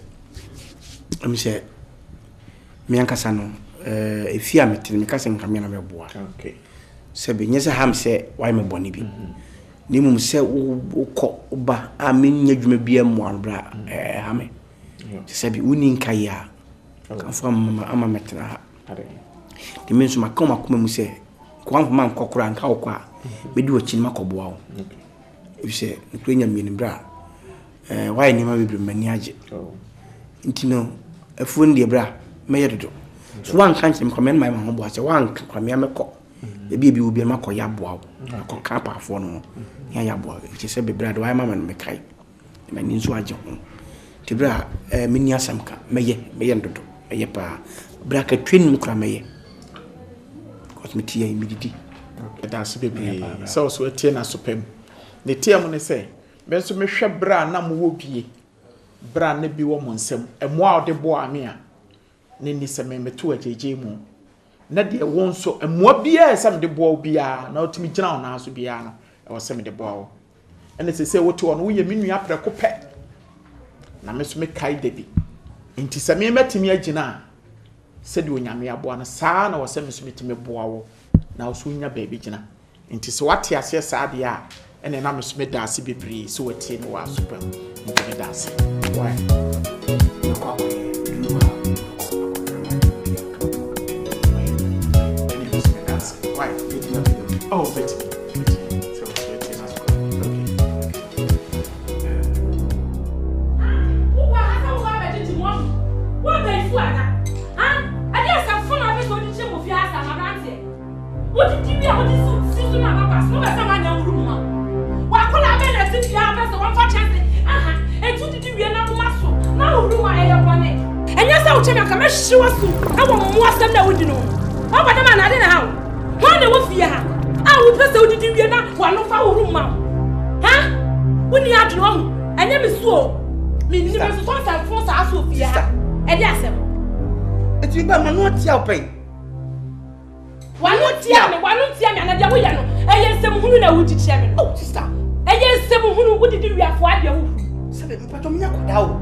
I'm say me ankasa no efia metin me kasa nka me na meboa.
Okay.
Se be nyese ham se why me boni bi. Ni mum se wo kɔ ba a me nya dwuma bia mo anbra ha me. Se be uni nka ya. Kan fo ama metina ha. Di men so makoma kuma mu se ko am ma nkokora nka wo kwa be di wachi makoboa wo. If se nkrenya me ni bra why ni ma bibiri mani age ntino afuon de bra meye dodo so wan kan chim comment my ho bo ase wan kwa me amekọ e bi obi makọ ya boa akọ ka pa afọ no ya boa che se bibira de why mama no me kai na ni nso age ho te bra me ni asam ka meye dodo meye pa bra ka twin kra meye cosmetic ya imididi
that's baby so tie na sopem ne tie mo ne se benso me hwe bra na mo wo bie bra na bi wo mo nsem emo a ode bo ame a ne ni se me meto ajeje mu na de won so emo bia esem de bo bia na otimi gina wo na so bia no e wo se me de bo wo ene se woto no wo ye menu apre ko pe na me so me kai de bi enti se me metimi agina se de onyame abo na saa na wo se me so metimi bo wo na wo so nya ba bi gina enti se wate ase saa de a ene na me so me dase bebre so watie no wa super me dase why oh but so watie na so okay
wa haka wa ba titi mo wa ba ifu ana ade asa fun na be so di chemo fi asa ma brante wo di bi a wo di su na ba pass no be sa ma nya wuru ma wa kula be na titi a be so wa fa chance e tu di wi na mo maso na wuru ma e ye bone enya sa wo chema ka me hyewa su e wo mo asem na wo di no o ba na ma na de na ha wo na wo fi ha wo pese wo di wi na wa no fa wuru ma ha wo ni adro ho enya me su o me ni me so sa fo sa so fi ha e di asem
e ti ba ma no tia open
wa no tia me na dia wo ya no e ye nsem hunu na wo di chia me
oh sister
e ye nsem hunu wo di wi afo ade wo
se be mpato me yakoda o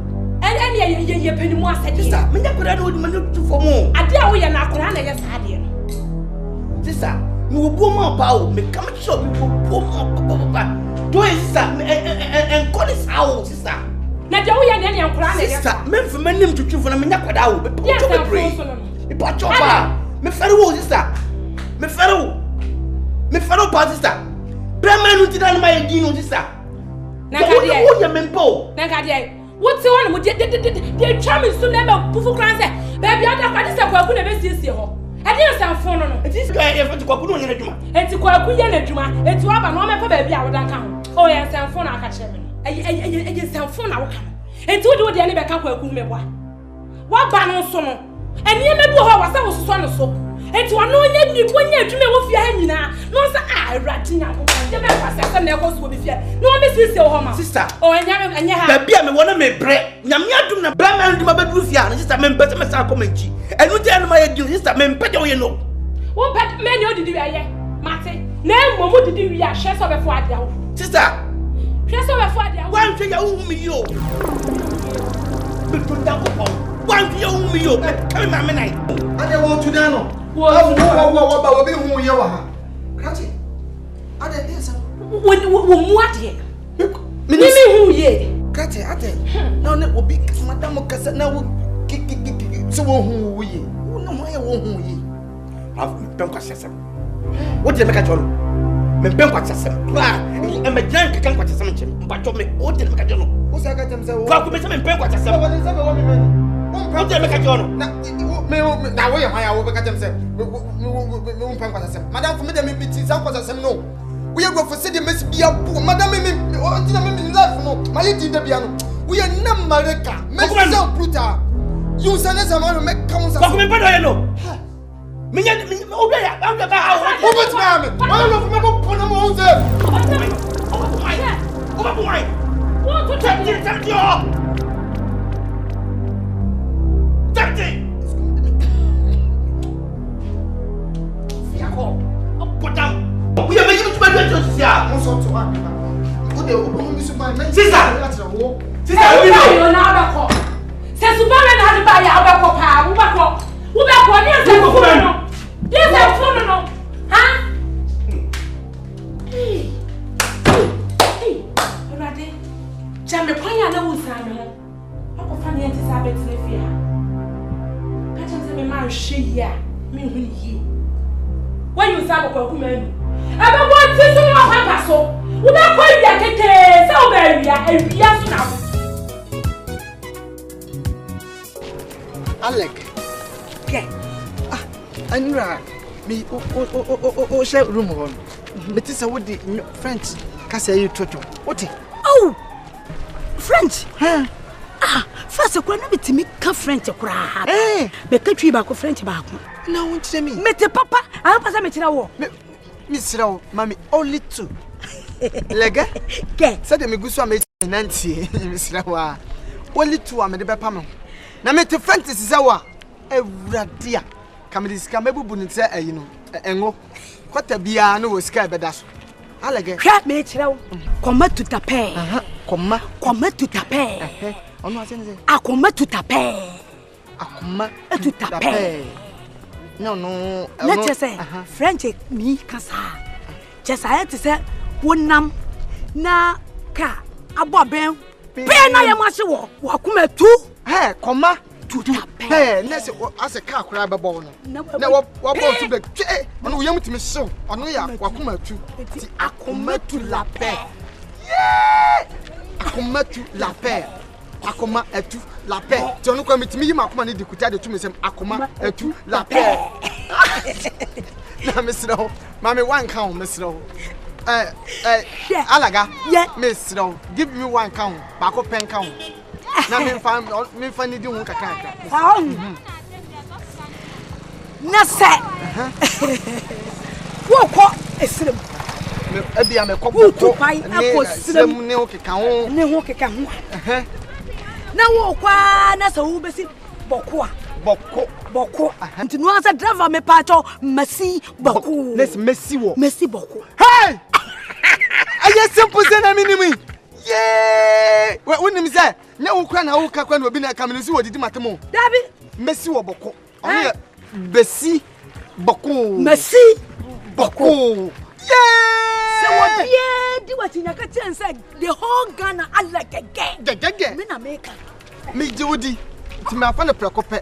ye penny more said,
Sister, me na kwada no di manu tu for mo.
Ade a wo ye na akora na ye saade no.
Sister, me wo bo mo pa o, me come show me bo mo papa. Do it, sister, and call this out, sister.
Na je wo ye na akora na ye.
Sister, me for me nim tutu for na me na kwada o.
Yes, I'm
me pa chopa. Me fere wo, sister. Me fere wo. Me fere pa, sister. Brema no ti na ma ye din no, sister.
Na ka dey.
Wo ye me mpo.
Na ka dey. What you want to de charm is so never pufu kran say baby ada kwade se Kwaku na be siesie ho e dey san fon no
it is guy e fati Kwaku no nya na dwuma
enti Kwaku ye na dwuma enti wa ba no me fa baby a wodan ka ho o ye san fon aka kire me no e san fon na wo ka no enti wo de ne be ka Kwaku me boa wa ba no so no eni me bi ho wa sa wo so no so enti wa no nya ni ko nya adwuma wo fia ha nyina no sa awrati nya ko je me kwa se na ko so bi fia no me siesie ho ma
sister
o anya ha
baby a me wona me bre nyame adum na bra man dum abadu fia na sister me mpese me sa komanchi enu te anu ma ye di sister me mpede wo ye no
wo pet me ni odidi wi aye mate na momo didi wi a hwe so be fo ade awo
sister
hwe so be fo ade awo
wan hwe ya hu mi yo bitu da ko wan hwe ya hu mi yo kame ma me nai
ade wo tu dan no wo ba wo bi hu ye wa ha krati ade dey sa
wo mu ade me hu ye
krati ade na ne obi madam kasa na wo so wo hu wo ye wo no ho ye wo hu ye
pen kwa sesem wo de me ka jolo me pen kwa sesem kla e me jan ka kan kwa sesem chem mpacho me wo de me ka jolo
wo sa ka jem se wo
Kwaku me se me pen kwa sesem
wo de se be wo me me
wo de me ka jolo
na na wo ye hwan ya wo be ka jem se wo pen kwa sesem madam for me de me biti san kwa sesem no we are go for say the mess bia bu madam me o tina me life no my di da bia no we are na mareka me se pluta you say na sama no me come sa
Kwaku me pedo ye no me nya o be ya am da ba ha
o be tina me o no for me go pon mo o se
o ba bu mai
wo to
tati yo tati fiako o podam we are making too much to see
mo so to one o de o mo mi so ba me
sister
we know na ba ko se su ba na de ba ya ba ko pa wo ba ko ni se ko no ni se ko no ha Rade jame kwanya na wo sa me ho ako fa ni enti sa betire fi ha ka jam se me ma hwe ya me hu ni yi when you say Kwaku Manu ebe bo ti so mo pa so wo ba ko ya keke se o ba ewia so na wo
Alec ke anura mi o share room on but is what the French ka say you toto what
oh French first ko na bitimi ka French kura be ka twi ba ko French ba ko
na won tire mi
mete papa a pasa me tira wo
mi sira wo mami only two lega
ke
say de me gusu am nanti mi sira wa only two am de be pa me na mete French say wa ewuradia kamedi sika mebubu ni say ayi no engo kwata bia no wo sika be da so alege
hwa me tira wo koma tutape koma tutape
ono ase ni say
akoma tutape
akoma
tutape
no
na chese French mi kasa chese it say wonam na ka aboben pe na ye ma se wo akoma tu
koma
tutape
na se ase ka akora bebo no na wo bo to be ono yam timi sew ono ya akoma tu ti akoma tu la paix akoma tu la paix akoma etu la paix ti onu kwa mitimi yima akoma ni dikuta de tu me sem akoma etu la paix na mesro mami one count mesro alaga mesro give me one count ba ko pen count na me fa ni di hu kakaka
na se wo ko esrem
ebia me ko boko ne o keka ho
na wo kwa na so wo besi boko nti no asa driver me pa cho mesi boko
let's mesi wo
mesi boko
hey aye simple say na minimi Yeah! When him say, no ukra na uka kwa no bi na kamene si wodidi matemo.
Dabi,
Messi wo boko. Ono besi boko.
Messi
boko. Yeah!
So what yeah, di what nyaka chen say the whole Ghana alagege.
Gege.
Me na make.
Me jodi. Ti me afa na prekope.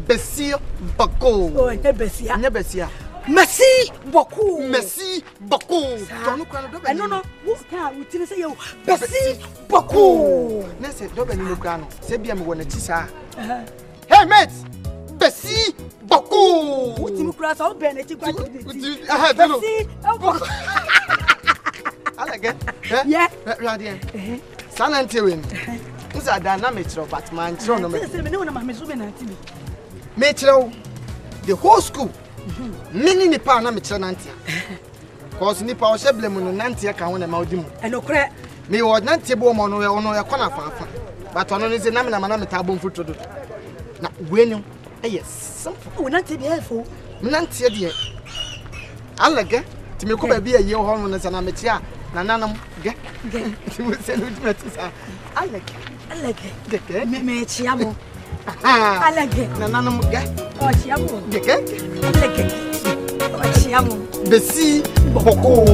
Besi boko.
Oh, e besia.
Nya besia.
Messi boko.
Messi boko. Don't ukra no do be.
No. Who can we tell say you Messi boko.
Na say do be ni ukra no. Se bia me wo na chi sa. Hey mate. Besi boko.
Uti ukra sa o be na chi kwa.
Besi boko. Alage.
Yeah.
Radio. Sana ntewe. Uza da na me chiro but man chiro no me.
Say me no na me so be na tibi.
Me chiro the whole school. Mini nipa na me chiro nantia. Cause nipa o sheble mu no nantia ka ho na ma odi mu.
Enokre.
Me wo nantia bo mo no ye kona fafa. But ono ni se na me na ma na me ta bom futo do. Na we no. Yes. Simple.
We nantia dey fo.
Me nantia dey. Alage. Ti me ko ba bi aye ho no na me chia na nanam ge. Ti mo se no ti sa. Alage.
Me chia mo.
Alage. Na nanam ge.
O chia mo.
Ge.
Alage. O chia mo.
Besi boko.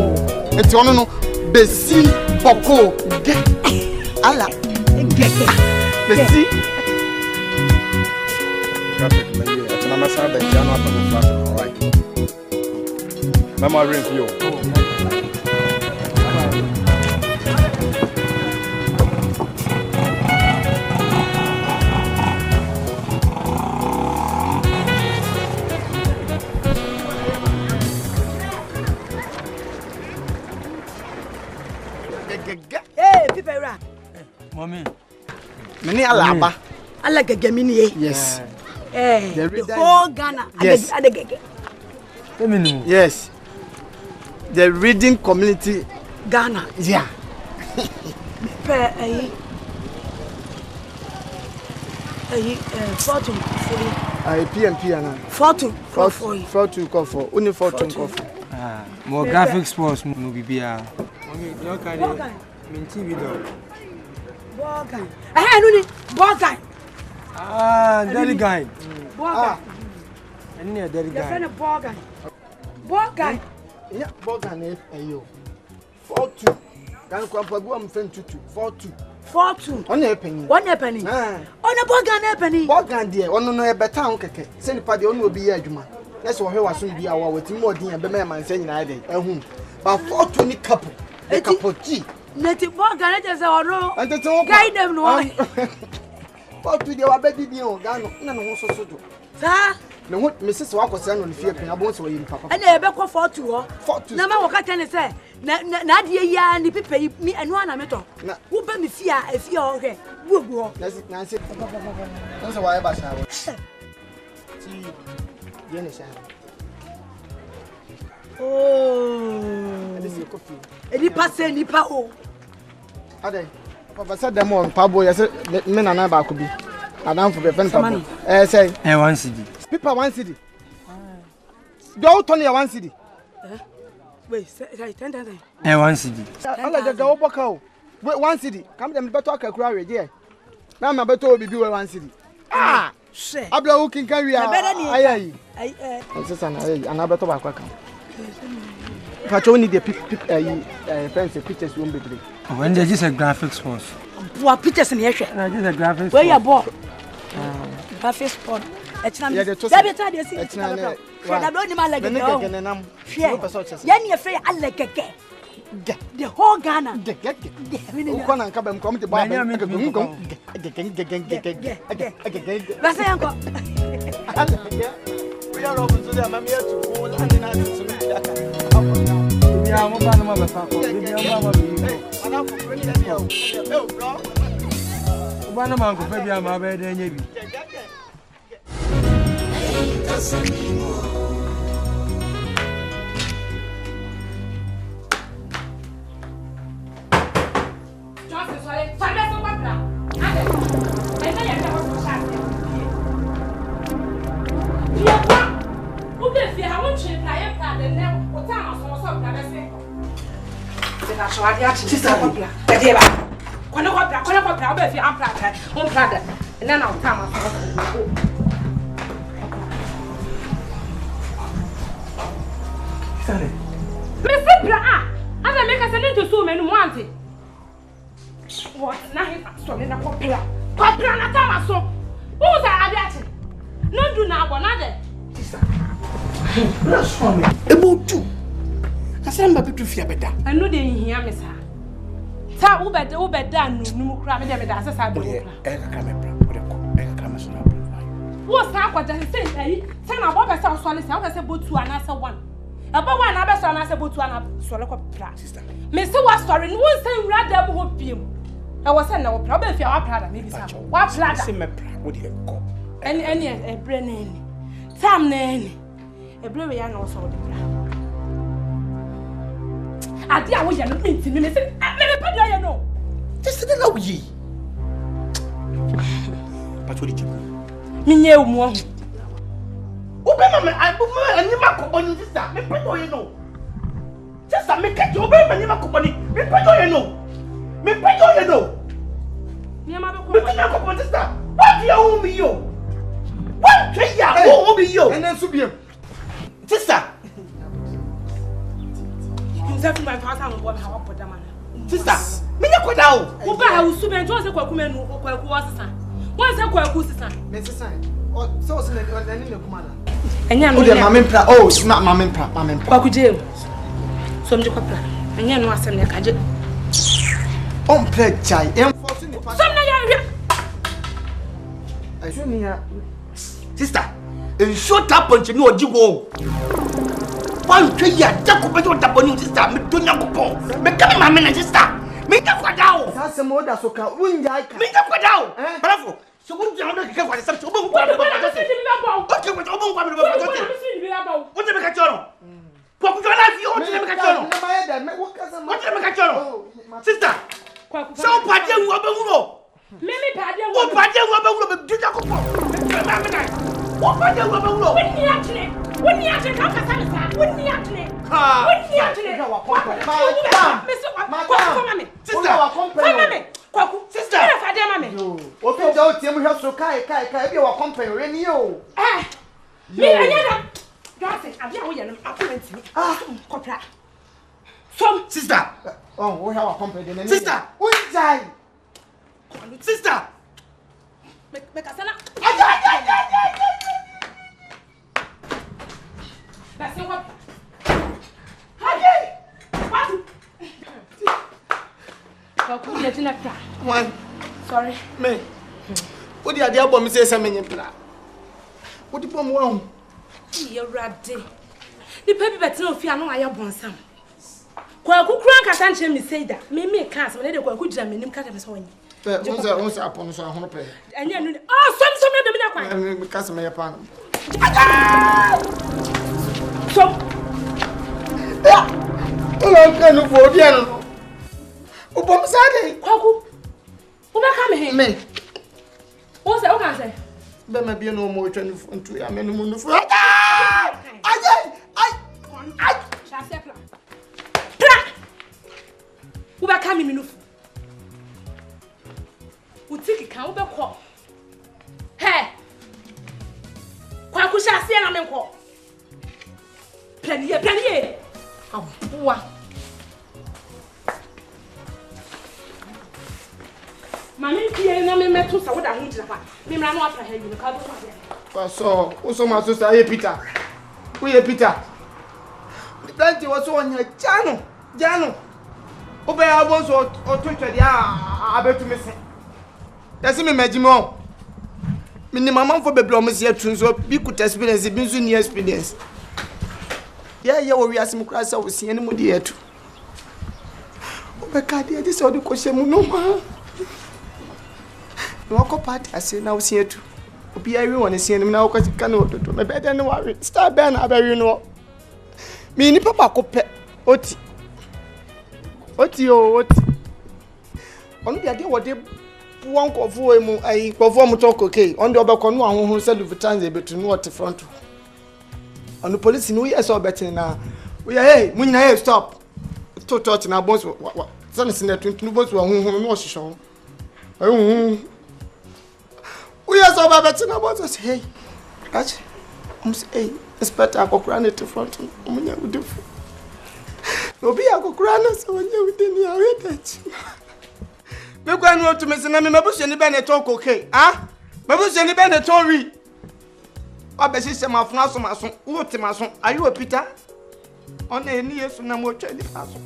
Eti ono no besi boko. Ge. Ala.
Ge.
Besi.
Traffic man here. It's not my bad. You're not going to traffic, all right? Mama ring for you.
Hey, people ra.
Mommy.
Mini alaba.
Alagege mini.
Yes.
The whole Ghana.
Yes.
Alagege.
Yes. The reading community
Ghana.
Yeah.
Fortune.
PM na.
Fortune.
Fortune coffee. Only fortune coffee.
More graphic sports movie bia. Mommy, you carry min TV do.
Bogan. No ni Bogan.
Daddy guy.
Bogan.
And near daddy guy.
Your friend Bogan. Bogan.
Yeah, Bogan ayo. 42. Kan kwa pagu am friend tutu. 42. On e penny. On e penny. On e Bogan e penny. Bogan de ono no e beta on keke. Se nipa de ono obi ye adwuma. Na se wo hwe waso bi awa wati mo odin be me man se nyina de. Ehun. Ba 42 ni couple. E couple G. Neti Bogan e je ono. Guide them no. 42 de wa be di o Gano. Na no ho so do. Sa me ho Mrs. Wakose no fie pen abon se wo yim papa. E na e be ko 42 ho. 42. Na ma wo ka tene se na de ya ni pipe mi enu ana meto. Wo be mi fie a fie ho hwe. Buogu ho. Na se. Na se wa e ba sha wo. Ti ye ne sha. Oh. Edi coffee. Edi passe ni pa o. Ade. Papa said them on Pabo, yes, men and I back could be. I don't for the friend. Say,
1 cedi.
People 1 cedi. Don't turn your 1 cedi.
Wait, say 10.
1 cedi.
I like the go back out. Wait, 1 cedi. Come them better talk a crowd, yeah. Now my better will be 1 cedi. Ah, shit. Abla who can carry a aye. And I better back. If I told you the pictures won't be big.
When they just a graphics sports.
What pictures in here?
Just a graphics.
Where you bought? Graphics sport. It's not.
Yeah, it's not.
The whole Ghana.
Yeah, I'm going to my papa. One man could be my bed and you.
Kwana kwa obe fi amplata. On plata. And then I'll tell my
Sorry.
Mr. Bra, as I make a send to so many wanted. What? Now he's sorry, na kopla. Kopla na tama so. Who's that? No do now, another.
Bless for me. About two. I said, I'm happy to fear better.
I know they hear me, sir. Sa ube dan no kra me dem da sesa do kra.
E ka kra me bra. E ka kra me so na.
Wo sa kwaja say eh say na bo be say so le say wo say botu ana say one. E bo one na be so na say botu ana so le ko pra. Sister. Me say what story no say wura da bo hopiem. E wo say na wo pra be fi wa pra da me bi sa. Wa pra da.
Say me pra wo de ko.
Any e bre na ni. Tam na ni. E bre we ya na wo so de pra. Adi a wo ya no minti me say me pa do ya no.
Just the law ye. But what did you do?
Minye umu ahu.
Ube mama anima koponi sister. Me pedo ye no. Sister me keje ube anima koponi. Me pedo ye no. Me pedo ye no.
Me ma be ko.
Me tina koponi sister. What you owe me yo? What you owe me yo?
And then subiem.
Sister.
Himself my father and what how put man.
Sister. Me ya kwada o.
Wo ba ha usu ben to se Kwaku Manu Kwaku wasesa. Won se Kwaku sisa.
Me sisa. O so se na ni na kuma na.
Enya no.
O de mama mpra. Oh, na mama mpra.
Kwaku je. So mje kwapra. Enya no asem na kaje.
On mpra chai. Enforce ni pa.
So na ya hwe.
Ajo ni ya.
Sister. In short up on you ojigo. One three ya jacob do daboni sister. Me do nyakopo. Me kame mama na sister. Me ka kwada o.
Sa se mo da so ka unja ka.
Me ka kwada o. Bravo. So won jam do ka kwada so obo kwa me ba. Okay, but obo kwa me ba. What me ka choro? Kwaku jona fi o te me ka choro.
Na ma ya da me wo ka sa ma.
What me ka choro? Sister.
Kwaku.
So pade wu obewuro.
Me pade wu.
O pade wu obewuro be do jacopo. Me mama na. O pade wu obewuro.
Woni atene ka kasa me sa. Woni atene.
Ha.
Woni atene.
Wa kompa.
Ma
sister.
Wa kompa.
Kwaku.
Sister.
Me fa de ma me.
O fi da o tie mu hwe so kai e bi wa kompa re ni o.
Me anya da. Don't abi a wo ye no appointment me. Kopra. Som
Sister.
Oh, wo ha wa kompa de ni.
Sister.
Unjai.
Sister.
Me kasa na. That's what. Hey! What? Kwaku ye tina pra.
One.
Sorry.
Me. What the idea about me say me nyempla. What the bomb won?
You rade. The baby betin ofi anu aye bonsam. Kwaku kran kasa nche me say that. Me cast me dey Kwaku gira me nim kasa me so onyi.
Once upon so hono pay.
Anya no. Oh, some me na kwan.
Me cast me pan.
So.
Ya. Hello, can you for bien? O bom sade.
Kwaku. O be ka me he.
Me.
O say o kan say.
Be ma bien no mo twa ntu ya me no mu nfu. Ai.
Chase plan. Plan. O be ka me minufu. O tiki kan o be ko. He. Kwaku chase na me ko. Planie. Aboa. Mami pie na me meto sa woda ho gira fa. Me mra no apra ha yi ka bo kwa.
So, o so ma so sa ye Peter. Wo ye Peter. Plenty was on your Jano. O be abo so o to twede abetu me se. Yesi me magimo. Me ni mama fo bebre o me se atun so bi ku experience bi nso ni experience. Yeah, we are some class of seeing any mudi etu. Obekadi, this is all the question. No, ma. No, party. I say now, see it. Obi, everyone is seeing him now because you cannot do it. My bed and worry. Start Ben, I bury you know. Me, Papa, cope. Oti. On the idea what they won't go for him. I perform talk okay. On the other corner, who said the times able to know what the front. On the police, no, yes, or better now. We are, hey, stop. To touch now, boss. Sane sine tuntun bo so ahun no ohihyo. Ahun. We are so bad to know say hey. Ach. Say hey, inspector akokura na to front. Omunya we do. Obi akokura na so onya we dey ni awe that. Me kwa no to me se na me mabusu ni be na to okay. Ah? Mabusu ni be na to wi. Obesi se mafuna so maso. Wo te maso. Are you a Peter? On any yesu na mo twa ni maso.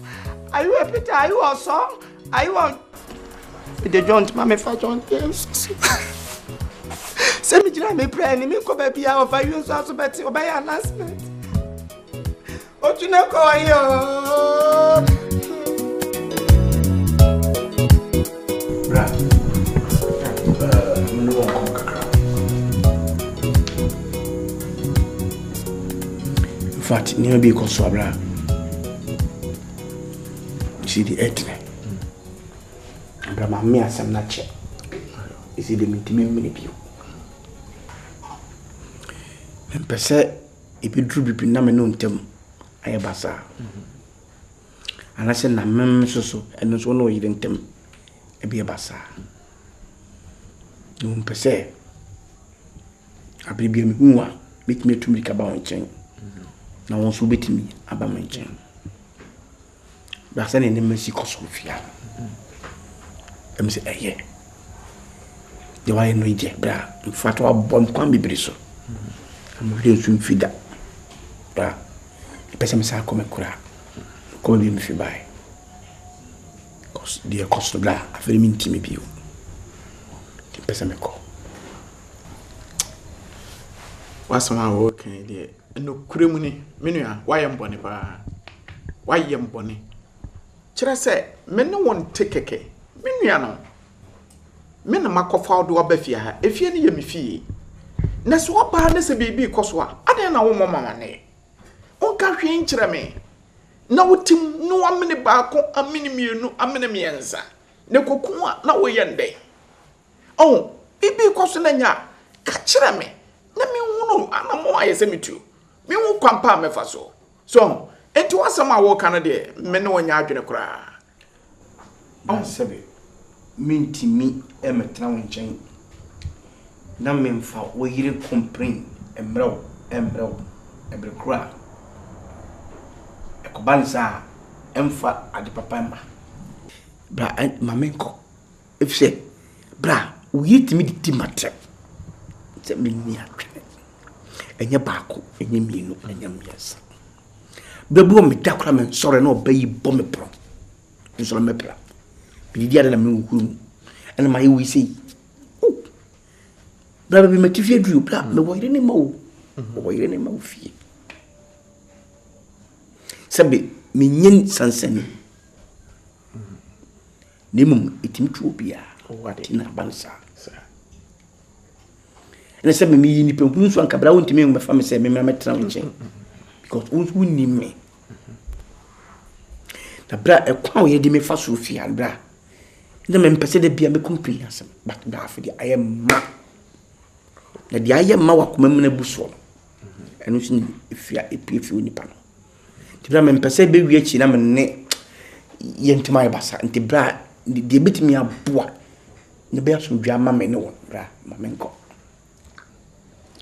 Are you a Peter? Are you a son? Are you on? The John, Mamma for John. Send me to me pray and me come back here of you so better obey announcement. Oh, you know, go here.
In fact, never be consolable. See the etne. Grandma me asem na che. Is it the mini bio? Mpese ibidru bibi na me no ntem ayebasa. Anase na mem soso eno so no yire ntem ebi ebasa. No mpese abribi me hu a betimi atumi ka ba won chen. Na won so betimi aba man chen. Ba se ne mesi kosofia. Em se eye. De wa no ije bra mfato abom kwan bibiri so. Am really soon fida. Bra. Pesa me sa come kura. Come bi me fi bai. Cause the cost bra afere mi ntimi bio. Ti pesa me ko. Wasama wo kan de no kuremu ni menua wayɛ mbɔne pa. Wayɛ mbɔne. Kyerɛ sɛ me ne won tekeke. Menua no. Me na makofa do abafia ha. Efie ne yɛ me fie. Na so ba na se bibi koso a ade na wo mama ne onka hwe nkyere me na wotim no amene baako amene mienu amene mienza ne koku a na wo yende oh bibi koso na nya ka kyere me na me hunu anamo ayese mitu me hu kwampa mefa so enti wasama wo kana de me ne wonya adwene kora on sebe mintimi emetra wo nchen na memfa wo yire complain emrew ebrekura ekobanza emfa ade papa ma bra mamenko efse bra wo yitimi di matre se menni atwe enye baako enye mienu enye miasa bebu me dakura men sore na obayi bo me pro nsoro me pra bidi ade na me huru ena ma yi sei bra be matifie dru bra me wo yire ne ma wo yire ne ma wo fie sabe me nyen sansani nemum etimi tu obia wati na bansa ene sabe me yini pe hunsu anka bra wontimi me fa me se me metra nchen because unsu ni me na bra ekwa wo ye de me fa so fie bra nda me mpese de bia me complain asem but bra afidi ayema na dia ye ma wakoma mena buso eno sin efia epifi onipa no tibra me mpese be wi achi na me ne ye ntima ye basa nti bra de betimi aboa ne be aso dwa ma me ne won bra ma me nko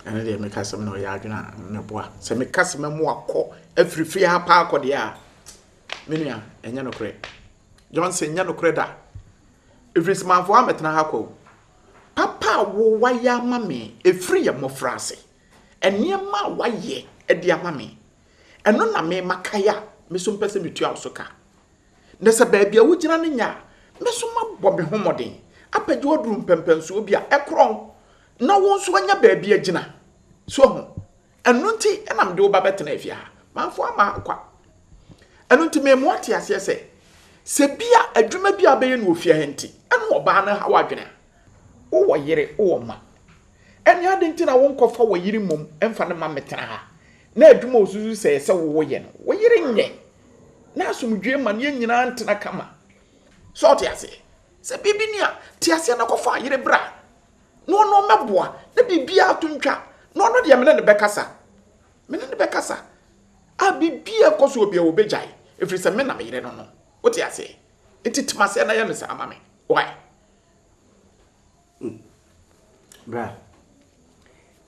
ana de me kasem no ya adwena ne boa se me kasem mo akọ afrifri ha pa akọ de a menua enya no kre Johnson enya no kre da every man for ametna ha ko papa wo waya mame efri ya mofrase eniema waye edi amame eno na me makaya me so mpese metu asoka na se baabia wo gina ne nya me so mabɔ me homoden apagye oduru mpempenso obi a ekron na wo so anya baabia gina so ho eno nti enam de wo babetena afia manfo ama akwa eno nti me mo ate ase se bia adwuma bia beye no ofia henti eno oba na ha wadwene wo yire wo ma eni ade nti na wo nkofa wo yire mom emfa ne ma metena ha na adwuma osusu se wo ye no wo yire nye na asomdwe ma ne nyina ntena kama so ɔte ase se bibi ni a te ase na kofa yire bra no meboa na bibia atontwa no de me ne bekasa a bibia koso obi obejai efiri se me na me yire no ɔte ase Timase na ye no sa amame. Why?
Bra.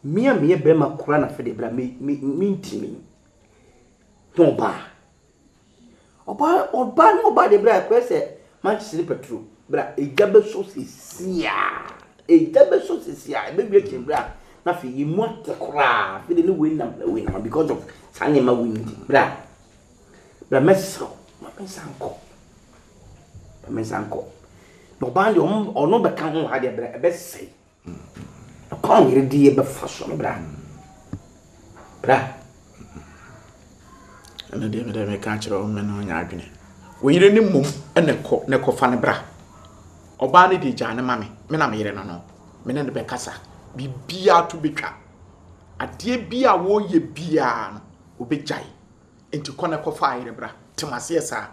Me be ma kura na fede bra me ntimi. Tomba. Oba de bra kwese Manchester petrol. Bra ejabe so sisia. Ejabe so sisia. E be kin bra. Na fi yimu atekura. Fede no win na because of sanyema win. Bra. Bra meso. Mesanko. No band ono be kan ho ade bra e be sei. Kon yire die be faso no bra. Bra.
Ana de me kan kire o me no nya adwene. Wo yire ni mum ne ko fa ne bra. Oba ne di gya ne mame. Me na me yire no. Me ne be kasa. Bibia to betwa. Ade bia wo ye bia no obejai. Enti kone ko fa yire bra. Timase esa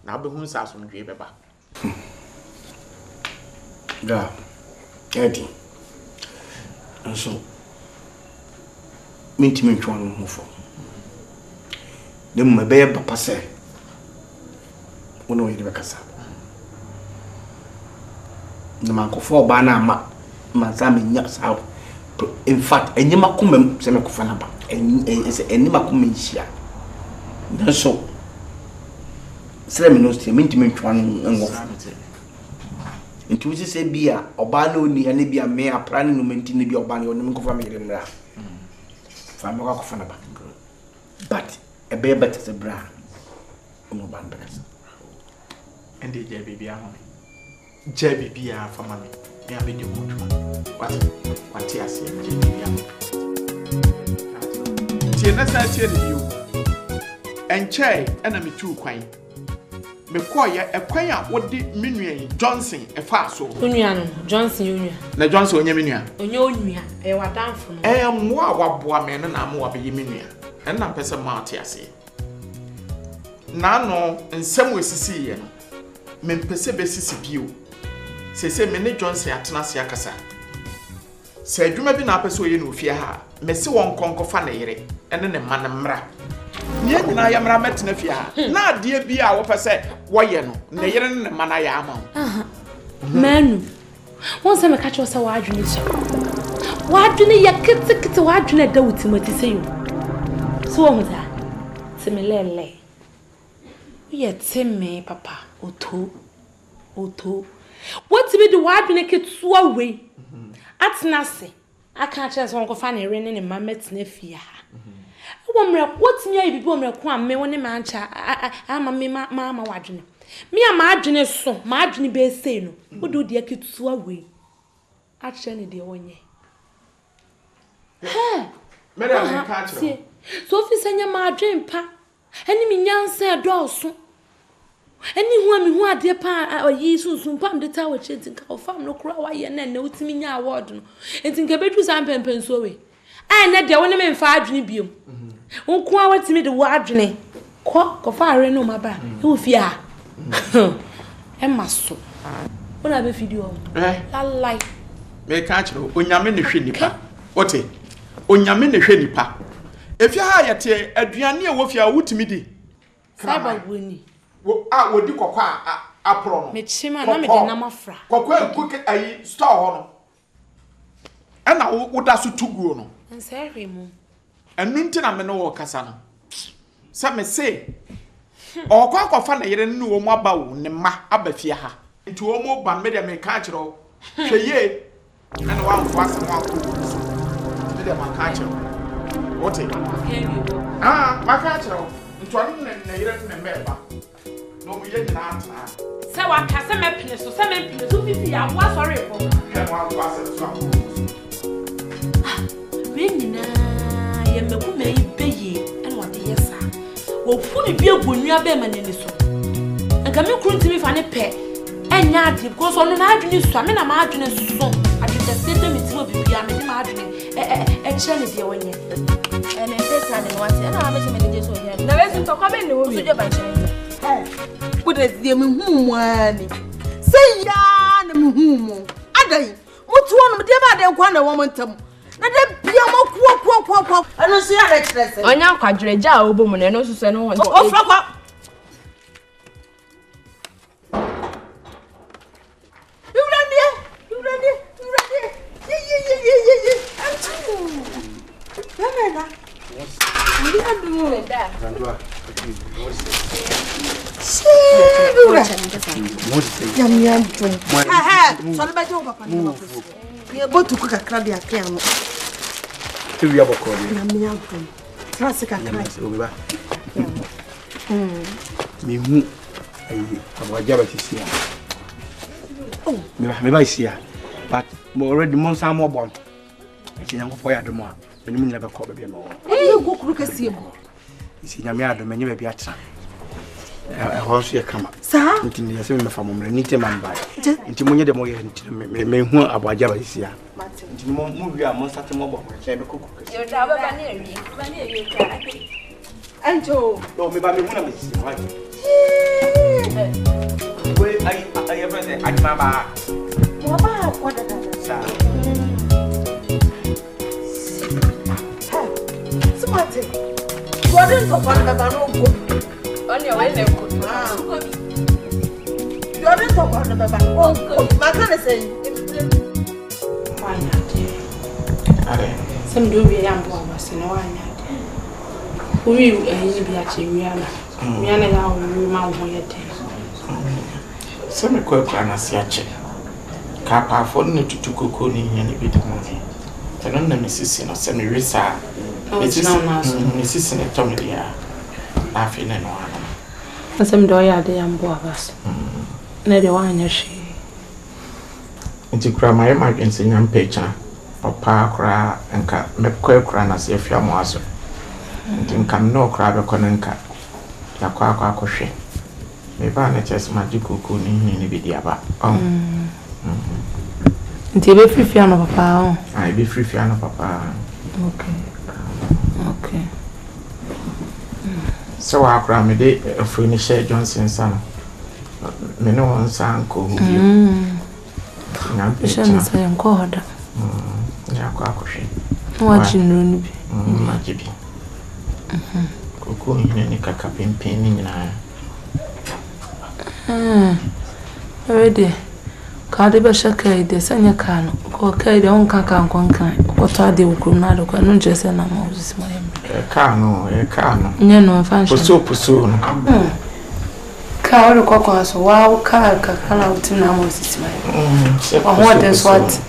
na obehu nsa so ndwe beba.
Da. Edi. Anso. Mintimi ntwa no hofo. Dem mebe papa se. Wono yire bekasa. Na makofo ba na ma za me nya sa. In fact, enyima kumem se me kofa na ba. Enyima kumem hia. Anso. Sere me no se mintimi ntwa no ngofo. Nti wusi se bia oba na oni ha ne bia me apra ne no menti ne bia oba ne onim kofa me yire mra. Fa me ko kofa na ba. But a be better se bra. No ban better.
And the baby ahome. JB bia for mama. Me have the mutual. What you say JB bia. Tie na sa tie ne you. Enche na me tu kwan. Me koye ekwan a wodi menua Johnson e fa so.
Onua no Johnson onua.
Na Johnson onye menua.
Onye onua e wadanfo no.
Mo a waboa me no na mo wabe menua. Na pese ma tie ase. Na no nsem wesisi ye no. Me pese be sisi bio. Se me ne Johnson atena se akasa. Se adwuma bi na pese oye no ofie ha. Me se won konkofa na yere. Ene ne ma na mra. Nye nyina ya mra metena fie ha. Na ade bi a wo pese woye no. Na yere ne ma na ya ama.
Manu. Won se me ka cho se wa adwene so. Wa adwene ya kitikiti wa adwene da wutimati se yo. So wo da. Se me lele. Ye teme papa oto. What be the wadwene ketua we? Atna se. Aka chance won ko fa na ere ne ma metena fie ha. Wo mre what nya bibi wo mre ko amme woni ma ancha ama me ma wadwene. Me ama adwene so, ma adwene be sei no. Wo do de ketua we. A che ne de wonye.
Me da me ka che.
So fi senya ma adwene pa. Eni mi nyansa edoso. Eni hu ami hu ade pa oyi sunsun pam de ta wo chenti ka ofam no kura wa ye na na utimi nya award no. Enti nka bedu san pempen so we. Ai na de woni me mfa adwene biom. Nko a watimi de wo adwene. Ko fa are no maba. E wo fi a. E maso. Ona be video. Lalai.
Me ka chiro onyame ne hwe nipa. Ote. Onyame ne hwe nipa. Efia ha yete aduane e wo fi a wutimi di.
Cyber woni.
Wo di kokwa apro no.
Me chima na me de na mafra.
Kokwa cook ayi store ho no. Ana wo da so tuguo no.
Nsehwe mu.
Enu nti na me no wo kasa no. Sa me say. Okwa kofa na yere no wo mu aba wo ne ma abafia ha. Nti wo mu ba me de me ka kiro. Hweye. Ana wa mfa asem wa ko. Me de ma ka kiro. Wote. Ma ka kiro. Ntwanu na yere no me ba. No mu ye nyina ata.
Se wa ka se me pene so fifi ya wa sorry for.
Ke wa kwa se so.
We nyina ye meku me ibeye ene wa de yesa. Wo funi bi egwonua be manene so. Nka me kru ntimi fa ne pe. Enya ade because ono na adwene so me na ma adwene so. Adwene se de me ti wo bibia me de ma adwene e kire ne de wonye.
Ene pesa de wati ana wa me de so ya. Na we sim to kwa me ne wo wi. So je ban chere.
Put the money. Say ya na muhumu. Adai. Mutu onu de ba de kwa na wo montam. Na de bia mo kwa. Ano so ya na kire se.
Onya kwadwere ja a obomu na no so se no ho.
Ofra kwa. na. Ndi adu.
Adwoa.
Ura.
Yam.
So le ba jo papa na. Ye botu ku kakra de akya no.
Twi abokori.
Yam. Trust kakra.
Obiba. Me hu ai abajaba tisia. Oh, me ba isia. But already monsa mo bon. Isi nyango fo ya demo a. Me nyina be ko be no.
Go kuru kase go.
Isi nyame adom me nyebe bia tra. House ye kama.
Sa?
Nti ni yase me fa mo mre ni tema mba. Nti munye de mo ye nti me hu abajaba isia. Nti mo wi a monsa te mo bon. Che be kuku kase.
Yo da ba ni ewi. Ba ni ewi ka.
Anjo.
No, me ba me hu na me isia. Why? We I ever say Admama.
Mama kwa da.
Sa.
Smart. Gordon papa na ba no go.
On your way go.
Gordon papa na ba no go. Ma kan say. Wanya.
Are.
Some do be am bo abase no wanya. Uri eyi bi a che wiana. Wiana ya o ma ho yete.
Se me kwa na se ache. Ka pa fo ne tutu koko ni nya ne bi de mo. Teno na mesisi no se me resa. Mesisi ne to me dia. Afi ne no ana.
Asem do ya de am bo abase. Na de wanya shi.
Nti kura my emergency nyam pecha. Papa kura enka me kwa na se afia mo aso. Nti nka no kura be kono nka. Ya kwa akohwe. Me ba na chese magikuku ni bi dia ba.
Nti be free no papa.
Ai be free no papa.
Okay.
So wa akra me de free ni share Johnson san. Me no won san ko hu. Na be
Shana say enko hoda.
Ya kwa akohwe.
Wa chinru ni bi.
Ma jibi. Koko ni kaka pempen ni nyina.
Already. Kade ba shaka ide sanya kanu. Ko kai da on kaka konkan. Ko to de ukuru na do ko no jese na ma uzisi mo yem.
Kanu.
Nye no function.
Pusu no.
Ka ori ko ko so wa ka kaka na uti na ma uzisi mo yem. What is what?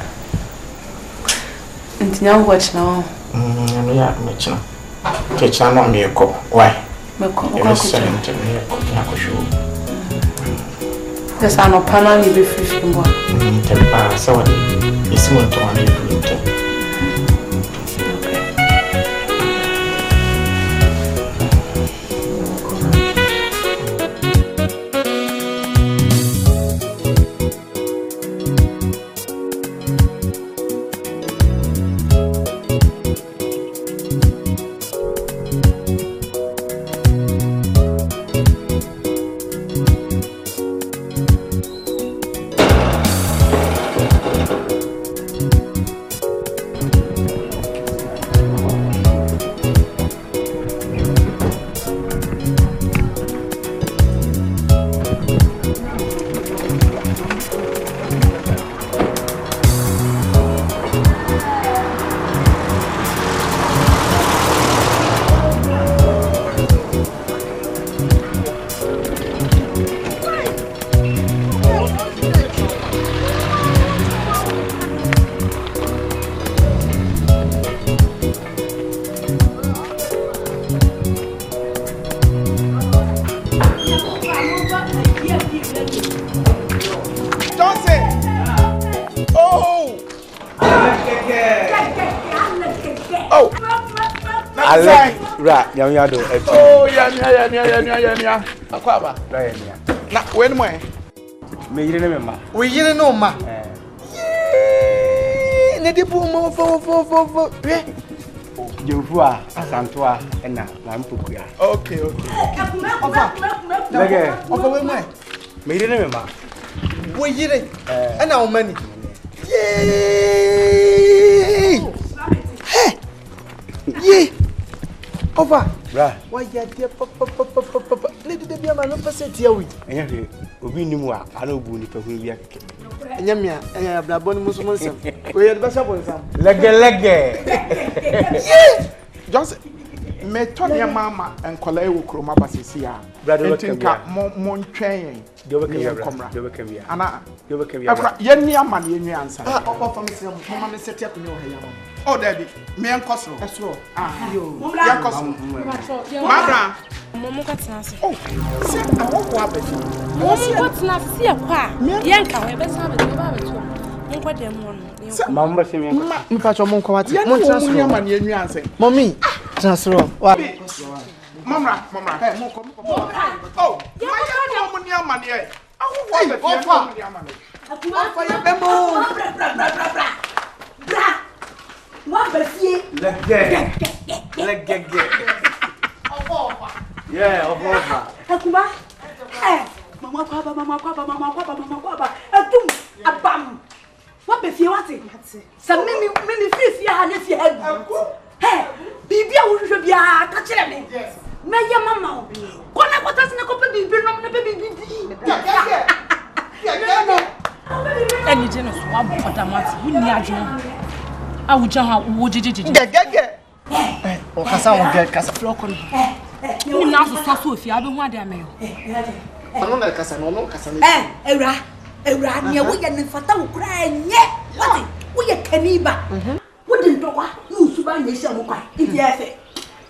Ntinya watch na.
No ya me china. Kecha no me ko. Why?
Me ko
ko ko show.
Yes, I know panel you be free from what?
Tempa, so it's more to one.
Right, young yado.
Oh, yeah. Akwaba. Na, when mo?
Me yire ne ma.
We yire no ma. Ne de bu mo fo.
Jevua, Asante ena na mpokua.
Okay.
Lege.
Ofa we mo.
Me yire ne ma.
We yire. Ena o mani. Ye. Ofa.
Bra.
Why ya dia papa. Lady de bia ma no pese tia wi.
Enya hwe obi nimu a ana obu ni pahu bi akeke.
Enya mia, enya bla boni muso mo nsem. We ya be sa bo nsam.
Lege.
Just me Tony mama and Kola will chroma basisia. Brother, tinka mon train. They will come here. Anna, you will come here. Yenny money in your answer. Oh, from Mama set up in your hair. Oh, Daddy, me and Cosmo. That's all. Ah, you. Mama.
Momo katnase.
Oh, say I won't go up with you.
Momo katnase see a kwa. Yanka we be sabe be ba beto. Monko dem won.
Mama se me yanka.
Mfa cho monko wate.
Mon transfer your money in your answer.
Mommy, transfer. Wa.
Mama. Hey, monko. Oh, you are money your money. I won't go with you. Money.
For your bembo. Bra. What be fie?
Let get. Yeah, of course.
Akuma. Mama kwaba. Adum abam. What be fie what? Some me fie ha na fie head. Hey, bibia wo hwe bia ka kire me. Yes. Me ye mama. Kona kwata se ne ko pe bibi no na pe bibi. Eni je no so abota mati. Wuni adwo. Awuja ha wo jejeje.
Gege. O kasa wo get kasa
floko no. Ni na so so ofia be hu ade ameyo.
Ano na kasa no kasa ni.
Ewra ne wo ye ne fata wo kura enye. What? Wo ye kaniba. Wo de ndokwa na usuba nye hia mo kwa. Idi efe.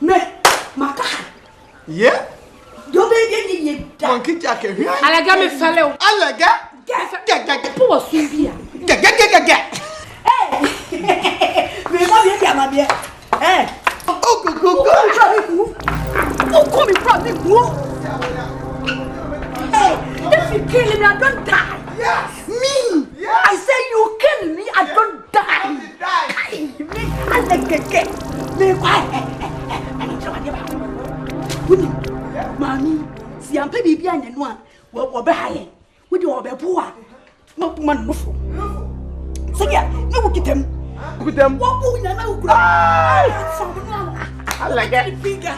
Me maka.
Yeah?
Do be ye da.
Monkey jack here.
Alaga me fale o.
Alaga?
Gege. Po wo sumbia.
Gege.
Me ma be dia ma be.
Go.
Oh, come me from the woo. Hey, if you kill me, I don't die.
Yes.
Me. Yes. I say you kill me, I don't die. Me, I like it. Me, why? Mommy, see, I'm baby behind and one. What behind? What do you be poor? No man, no. So, yeah, no, get them.
With them,
what will you know?
I like it. Get.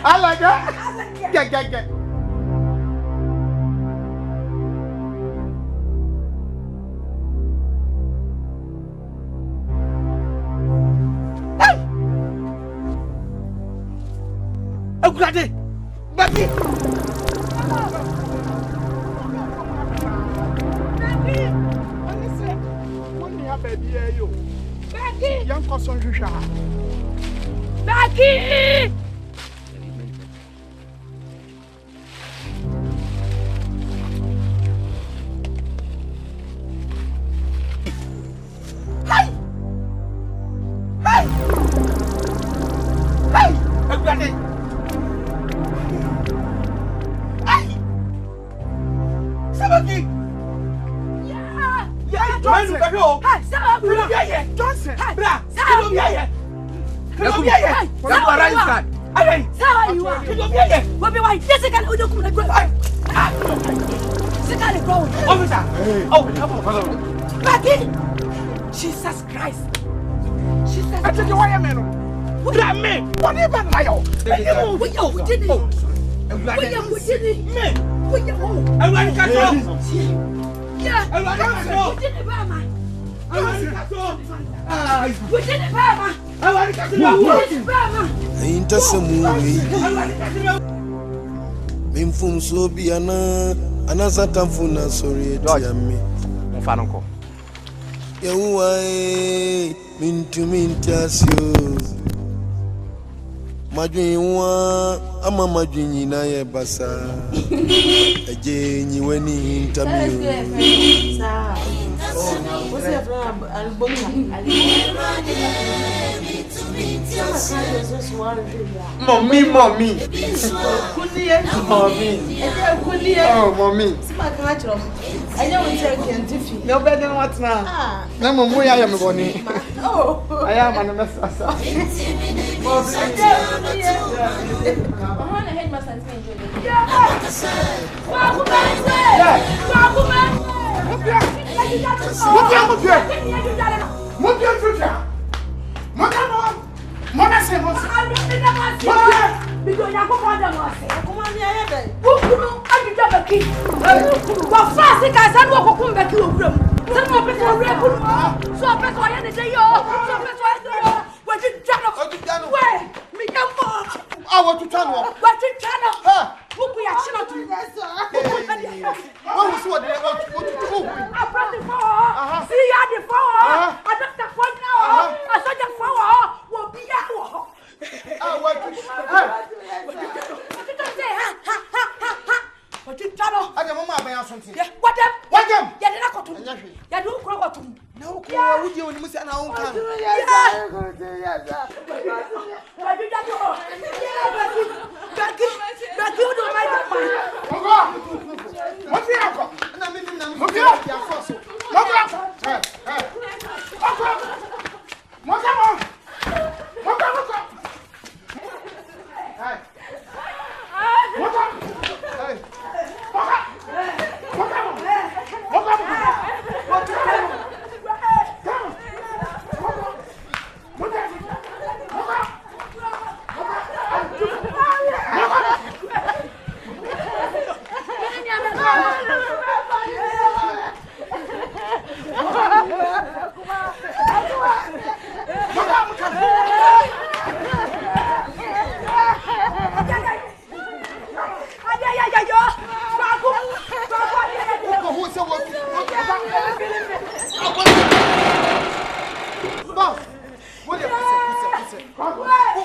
Oh, Gladys! Baby!
Young cousin,
Becky! Jesus Christ!
I tell you why I'm in. What do you mean? What do you mean, Lyle?
We did it.
Ahintasem Mimfum so biana anasata mfuna sorry etiame
mfano ko
Yewai mintiasio Majinwa ama majinyi na ye basa Eje nyiweni intamio
Mommy.
Mommy.
Oh, mommy.
I know we take Kentucky.
No better than what's now. No, Mom, I am bonny. Oh, I am an assassin.
I want to head my son's name.
Ah, what to channel?
What to channel? Who we are channel to?
What was what to do?
I brought the phone. See ya the phone. I got the phone now. I saw the phone. Will be out.
What
you channel?
I don't know about something.
What them?
What them?
Yeah, they're not got to. Yeah, do grow to.
No, would you miss an own can?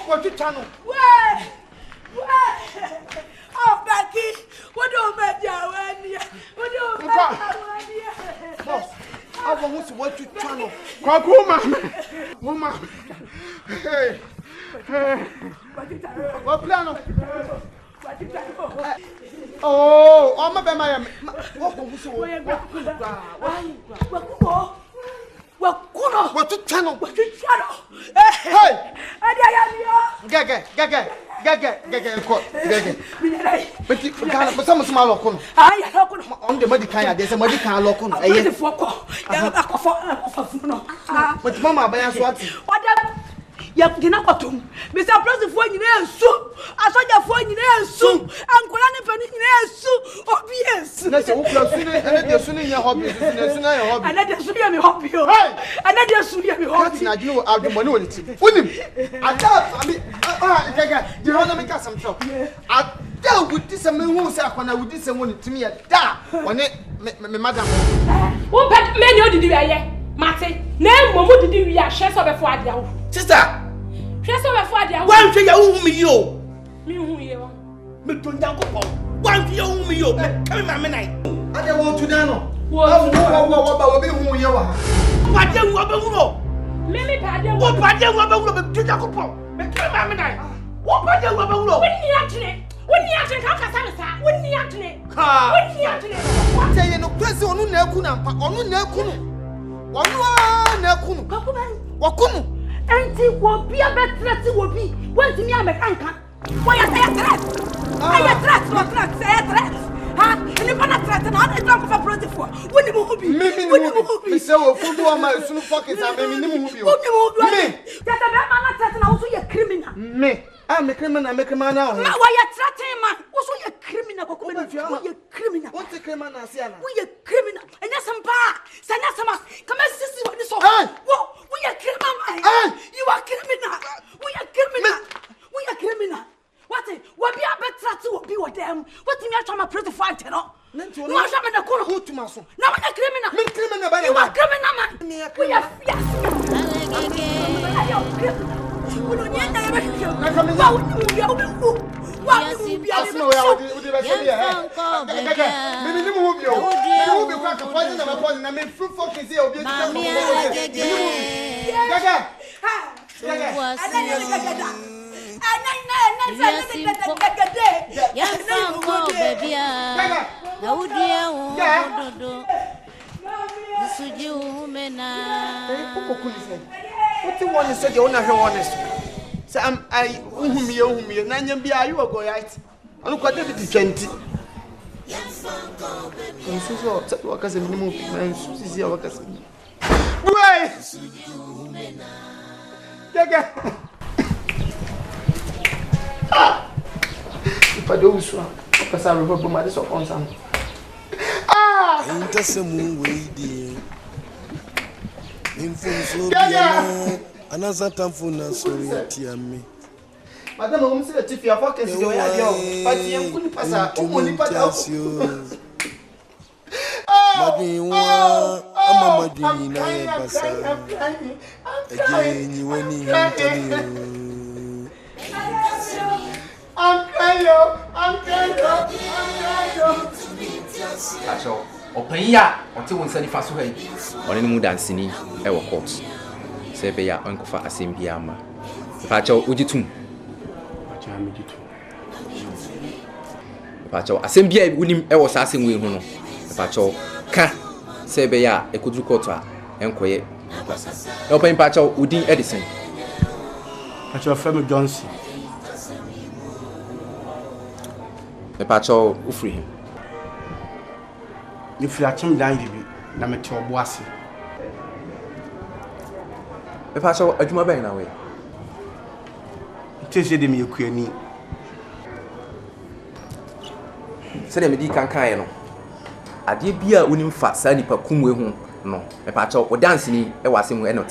What you channel?
Oh, Becky, what do you
Boss, I want to what you channel.
Kwaku Manu. Hey.
What plan? Oh, I'm a bema. What you channel? Hey! Gaga. But you can't put some small local. On the medical, there's a medical local. But Mamma, by us what?
Ya dina kwatum Mr. President for nyina nsu asoja for nyina nsu ankola ne pani nyina nsu obvious
na se wo kula sunu ene de sunu nya hobby sunu na ya hobby
ana de sunu ya mi hobby o ana de sunu ya mi hobby
na jinu adumoni woni ti unim ada ami gaga di hono me ka sam shop ada wudi se me hu se akwana wudi se woni timi ya da woni me madam
wo pet me ni odidi ye mate na momu didi wi a hwe so be fo ade awo
sister
hwe so be fo ade awo
wan hwe ya hu mi yo
mi hu ye wo
me to nyankopon wan hwe ya hu mi yo me kame ma me nai
ade wo tu dan no
wo
ba wo be hu ye wa
wa de wo be hu no
me pa de
wo pa de wo be hu no me to nyankopon me kame ma me nai wo pa de wo be hu no
woni atene ka kasa me sa woni atene
say ye no kwese onu na aku na mpa onu na aku no onu na aku no wakunu
enti wo bia betrati wo bi wanti mi amekanka wo ya say threat ay threat no threat say threat ha ni bana threat na ade drop for project for woni mo hobi
me say wo fudu o ma sunu pocket am me ni mo hobi o me
tata be ma na threat na wo so ye criminal
me me criminal na
wo ya threat man wo so ye criminal ko wo ye criminal
what the criminal na say na
wo ye criminal enya sampa sanya sama kama sisi woni so wo we are criminal. You are criminal. We are criminal. What? What be a better to be with them? What me try my pretty fight, no? No, I'm not going to to my son. No, I'm a criminal. You are criminal, man. We are
what you want to say? You want to hear honest? Say I umie na nyam bia you go right. Anu kwa David 20. Nsuso tatu wakase minimu na nsusi ya wakase. Wai! Gaga. Ipado uswa. Okasa robo ma de so konsan.
Ahintasem weidi. Info so bia. Anasa tamfuna so tiami.
Madam, I'm saying if you are focusing on your party, I'm going to pass out. Oh, money, but I'm
Openya, until we send it fast away. On any mood and sinning, our courts. Say, be your uncle for a same piama. Pacho, would you too? Pacho, a same beer with him, I was asking with him. Pacho, can say, be ya, a good recorder, and quiet. Open Pacho, Woody Edison.
Pacho, Family Johnson.
The Pacho, who free him.
If you are chum down, you be Namato Boissy.
The Pacho, a Juma Bay away.
Tis you me, Queenie.
Say, me can kind. I did be a winning fat, Sandy Pakumwe. No, a Pacho, or dancing, I was in when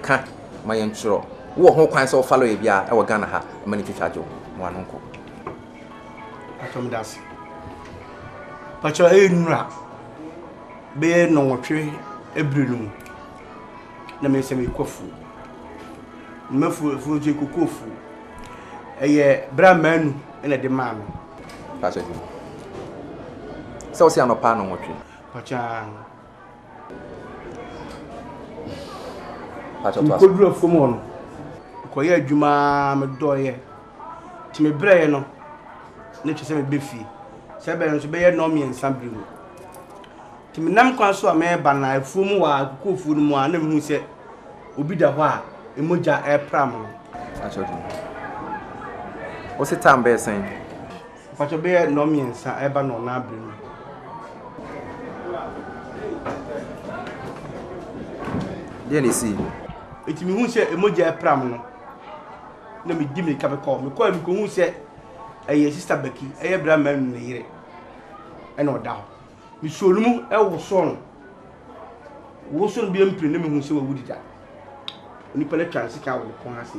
can't my intro. What whole kinds of follow if ya, our Ghana have money to charge you, one uncle.
I come das. Pacho, I ain't be no tree, a brunum. Na me se me kofu. Me fu je kofu. Eye bra manu na de man.
Pacho. So see no pa no tree.
Pacha.
Pacho to.
Ko duro fo mo no. Ko ye adwuma me doye. Ti me breye no. Na tse me befi. Se be no so be ye no me ensemble. Ti me nam kwan so a me ba na afumu wa kofu no mu a na me hu se obi da ho a emoja e pram no.
Pacho. What's the time be saying?
Pacho be no me ensa e ba no na abre no.
Then you see.
It me hu se emoja e pram no. Na me di me ka be call. Me call me ko hu se eye sister Becky, eye bra man no yire. E no da. Me solumu e wo so no. Wo so no bi empire na me hu se wo wudida. Onipa na twan sika wo kon ase.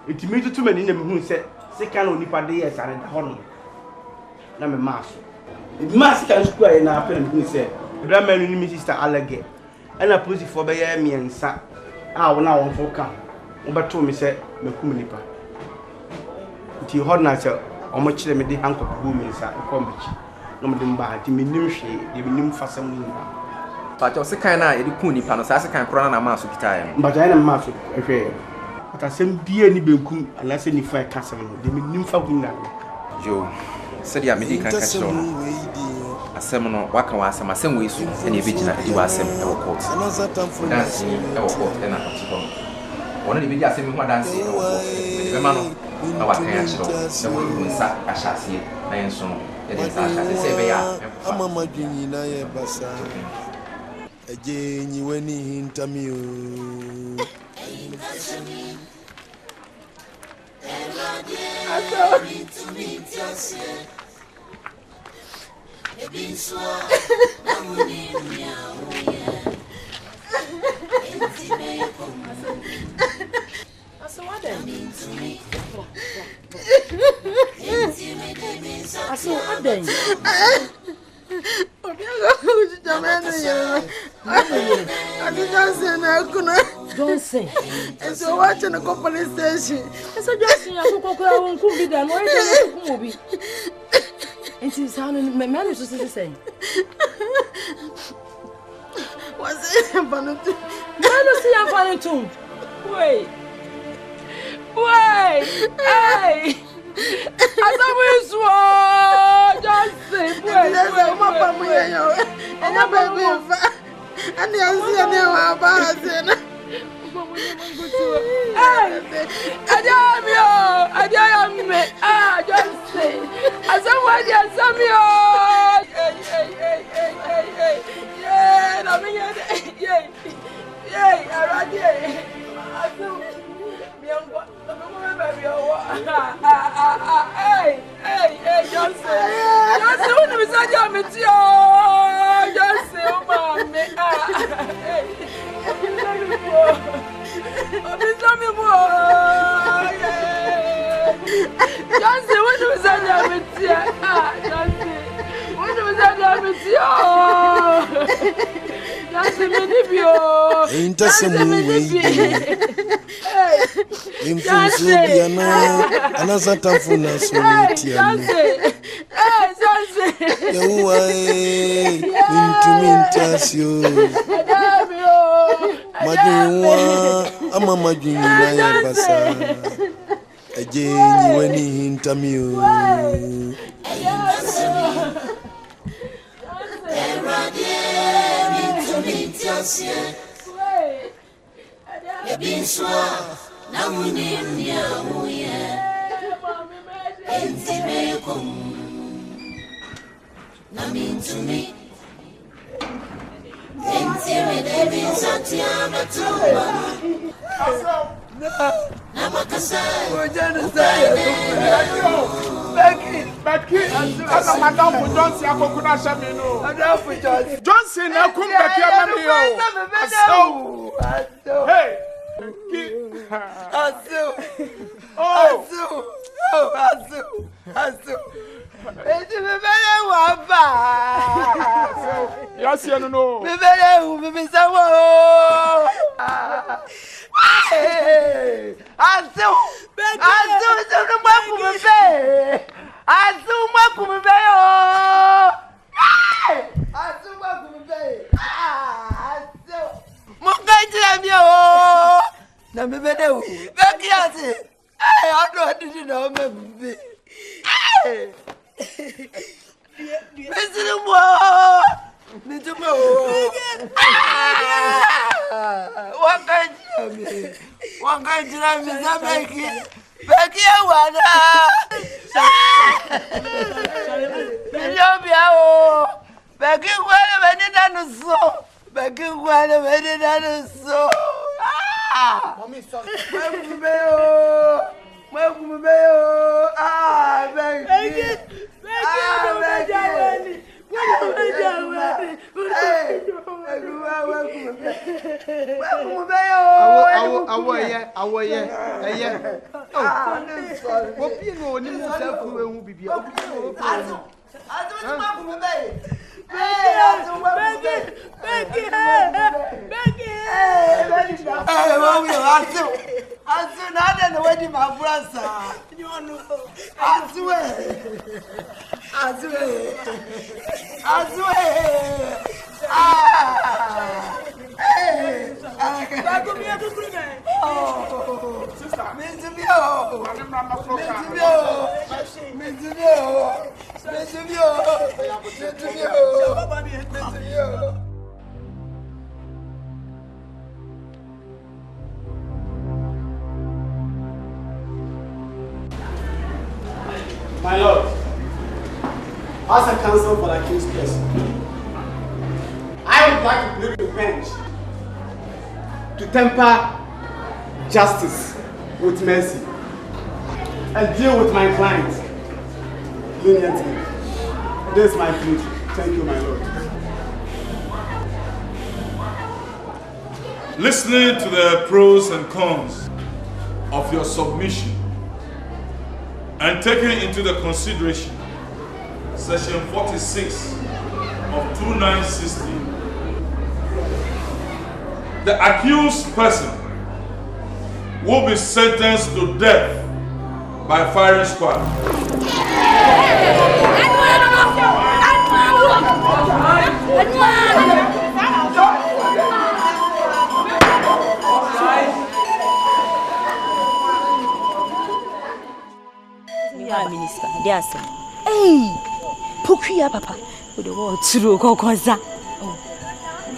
It me to many na me hu se sika na onipa de yes are da ho no. Na me maso. It mas kan square na apel me hu se bra man no mi sister Alege. Ana police for be ya miensa. Ah wo na won fo kan. Wo beto me se mekum nipa. Ti ho na se o mo kire me de hankop bu mi nsa e ko mbachi. No me de mba ti me nim hwe, de me nim fasam ni mba.
Pacho se kan na e de kun nipa no sa se kan kro na ma so kita ya.
Mba ja na ma so hwe. Ata sem bia ni benkum ala se ni fa ka sem no de me nim fa kun na.
Jo. Se dia me di kan ka chiro no. Asem no waka wa asem asem we su e na e begina e wa asem e wo court. Dance e wo court e na ka chiro. Wona de be di asem hu dance e wo court. De be ma no na wa kan ya chiro. Se wo hu nsa ahyasie na yenso no. E de nsa ahyasie se be ya.
Mama dwinyi na ye basa. Eje nyi weni hintami o.
Johnson. And so watching the police station. And so Johnson, I could be done. Why is it movie? And she's sounding my man is the same. What's it? Man, see, I'm funny too. Wait. Hey. I thought we saw Johnson. Wait, my family, and your baby. And the answer about it. Just say, as somebody has some Johnson, what was that? Johnson, what was that? Johnson,
Ahintasem Johnson, I come back here, hey. Yes, you know.
My lord, as a counsel for the king's case, I would like to plead with the bench to temper justice with mercy and deal with my client leniently. This is my plea. Thank you, my lord.
Listening to the pros and cons of your submission and taking into the consideration section 46 of 2960, the accused person will be sentenced to death by firing squad.
Minister, dear sir. Hey, Pukuya papa. With the word true Kokoza. Oh,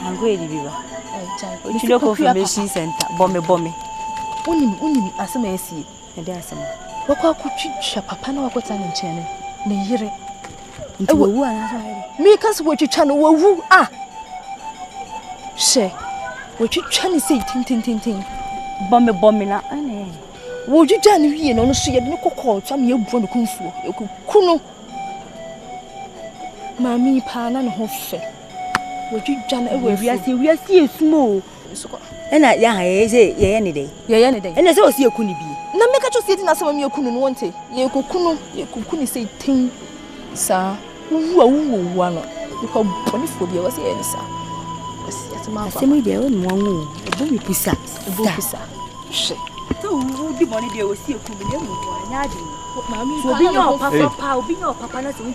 I'm going to be you know, confirmation center. Bombe. Unim, as a mercy, and there's some. What could you papa no what I'm in channel? Near make us what you channel woo ah. Say, what you channel say, ting. Bombe na ane. Would you done here no see no call some you born kung fu? You could kuno. Mammy pan and hoffe. Would you done away? We are see small. ena ya ha ye ne dey ena se o si ekunu bi na meka cho si di na se me ekunu no wonte ye kokunu say tin sa wu ano because boni phobia was ye ni sa asemi de o nwanwu obo mi pisa she to wu di money de o si ekunu ne mu anya ade mami so obi nyo papa na se wu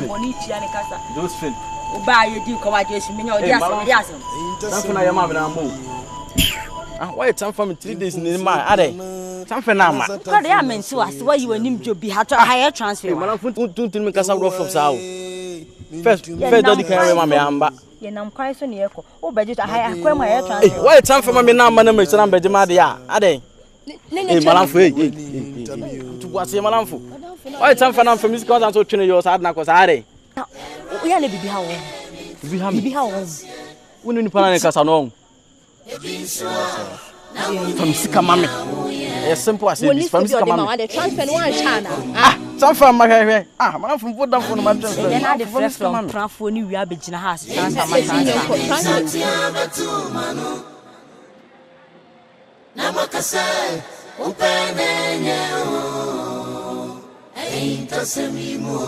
money tia ne kasa Josephine oba ye di ko wa je me nya o di asem
Something I am having a move. Why it's time for me 3 days in my are something now, man.
What I meant to ask why you were named Joby had to hire transfer.
Man, I'm going to make us out of South. First, the carry my amba.
Yen am cry so near. Oh, budget I hire Aquapem transfer.
Why it's time for me now, man, and I'm Bedimadia. Are they? Malamfu, to what's your Malamfu? Why it's time for me because I'm so training yours hard now, because are they?
We are be how. Be how.
When you put on a casanong. From Sikamami. As simple as it is from Sikamami.
Transfer one channel.
Some from my hair. Man, from put down for my just.
Then I the first from Trafoni, we are Bejina house.
Namakase, upenenye o, Ahintasem imo.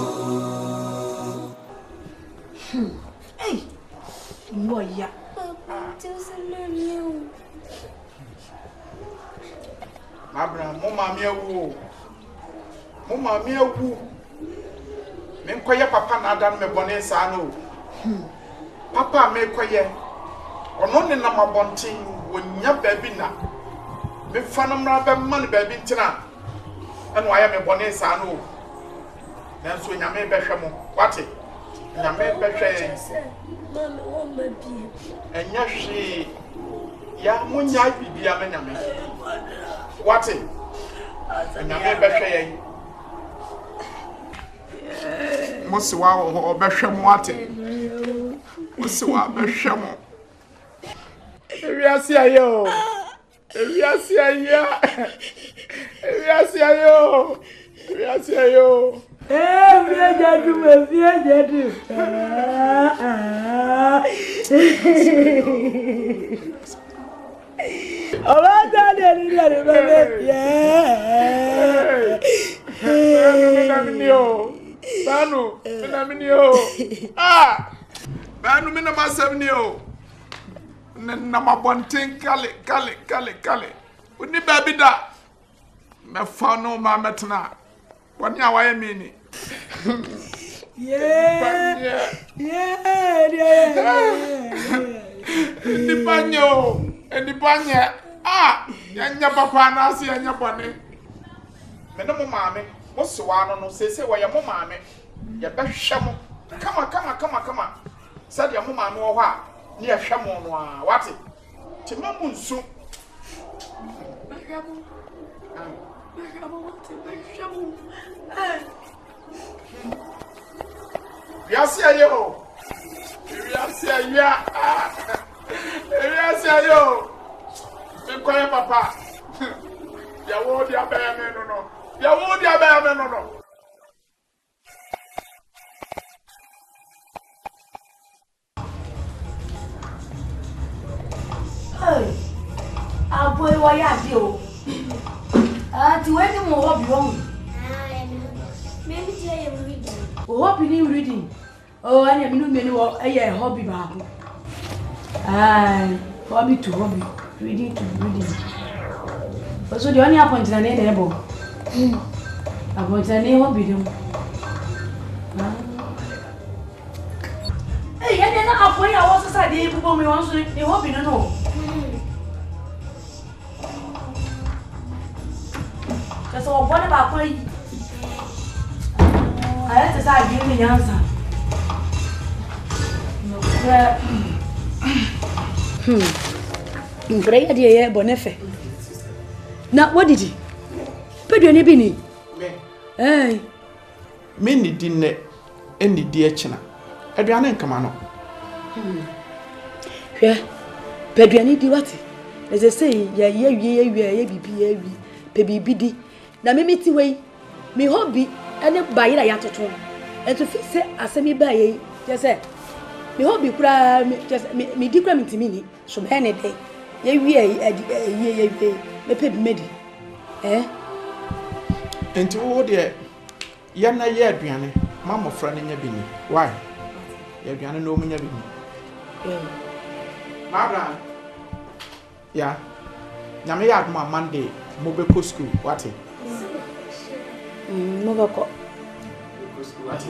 Hey, moya.
Abra, mo mami awu. Me nkoye papa na ada me bone sa no. Papa me koye. Ono ne na mabontin wonya baabi na. Me fa no mra be man baabi ntina. Eno aya me bone sa no. Nanso nyame behwe mo. Wate? Nyame behwe.
Mama, won baby.
Enya hwe ya munya bibia me nyame. Wate? Nyame behwe yen. Mosiwa ho behwe mo wate. Mosiwa behwe mo. Ewiase ayo. Ewiase ayo. Ewiase ayo. Ewiase ayo.
Viajadu.
Banu, Banu, mina masabnio. Nama bonting kale. Uni baby da. Me fano ma metna. Wani awaye mini. Yeah. Ndipanyo. Yanya papa na asi yanya bone. Me no mo maame. Mo siwa no sese wo ye mo maame. Ye behwe mo. Kama. Said ya mo maame wo ho a, ne ye hwe mo no a. Wate? Ti mamu nsu. Yes, yo. Enquire papa. Ya wo dia be no.
Hey. Aboy wa ya de o. Ti we ni mo hobby won.
Maybe I am reading.
Hobby ni reading. Oh, and you know me wo eh hobby ba ko. Hobby to hobby. Reading to reading. So the only appoint na ne ebo. Appoint na ne hobby dem. Eh, ya na appoint ya wo so sa de bubo me won so ne hobby no. So what about play? I have to start giving me answer. Great idea, Bonefe. Now, what did he? Put your nibini. Hey,
Mini dinner any dear china. Adriana come on.
Yeah, Pedriani di what? As I say, yeah, baby. Na me meti wey me hobby ene bayi na yatoto and to fix say asemi bayi just say me hobby kura me just me di kura me ntimi ni so be ne dey me pay medi.
Enti wo de ye na ye aduane mama fra na nya bini. Why? Ye aduane no mu nya bini. Madam. Yeah. Na me yard ma Monday mo be ko school. What?
Mo ba ko.
Ko school what?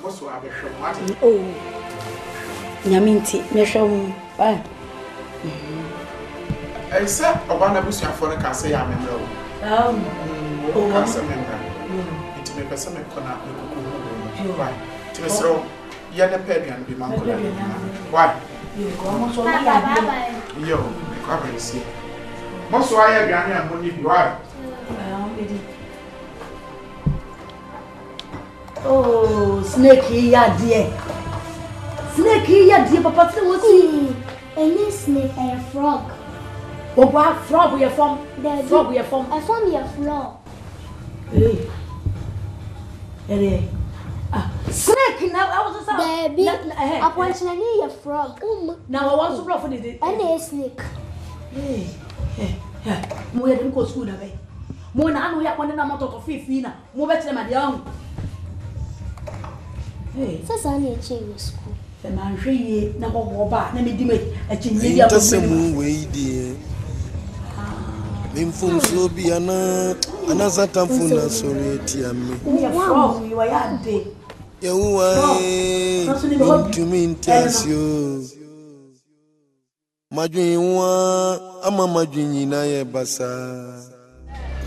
Mo so abe hwe what?
Oh. Nyaminti me hwe ba.
Say Obana Busia for the Casa Yamero. Casa member. It may be some corner. Why? To Miss Row, Yana Pedian be my Why? Yo, cover see. Most wire Ghana when you are.
Oh, snaky, ya dear. Snaky, ya dear, Papa, was he?
Any snake and a frog.
Oh, what frog we are from? Frog we are from.
I found your frog.
Hey. Hey. Snake now. I was a
baby. I want to need a frog.
Now I want to rough it.
And a snake.
Hey. More than go school away. More than we are one amount of 15. More better than my young. Hey.
Says I need to change school.
The man really never go back. Let me do it. A change.
Ahintasem way dear. Mimfum so be another time for na sorry tiame.
Wow, you are yande.
You are to me intensio. Madwinwa ama madwinyi na ye basa.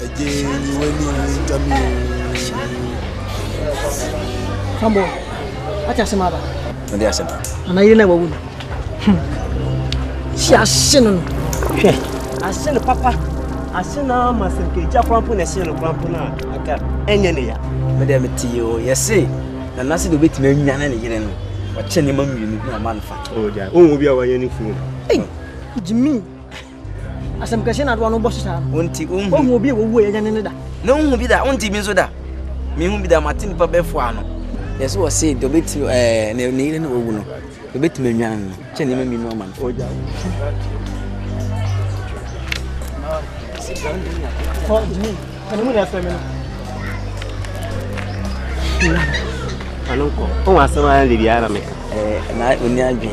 Eje ni wani tami.
Kambo. Acha sema ba.
Ndi asema.
Ana yire na wawu. Si aseno. Hwe. Aseno papa. Asena masenke jakrampo na se no krampo na aka enye ne ya
me de metio yesi na nase do betime nwana ne yire no wa che ne mamwinu na manfa
o ja o obi a wa yani fu
eh jimi asem ka se na do no bo sisa
wonti
o obi e wo ya ne da
na hu bi da wonti mi so da mi hu bi da matini pa be fo ano yesi wo se do beti ne yire no wo no do betime nwana no che ne mamwinu na manfa o ja
oh, Jimmy, can you ask me?
I don't know. Oh, I saw my lady. I make
na only agbe.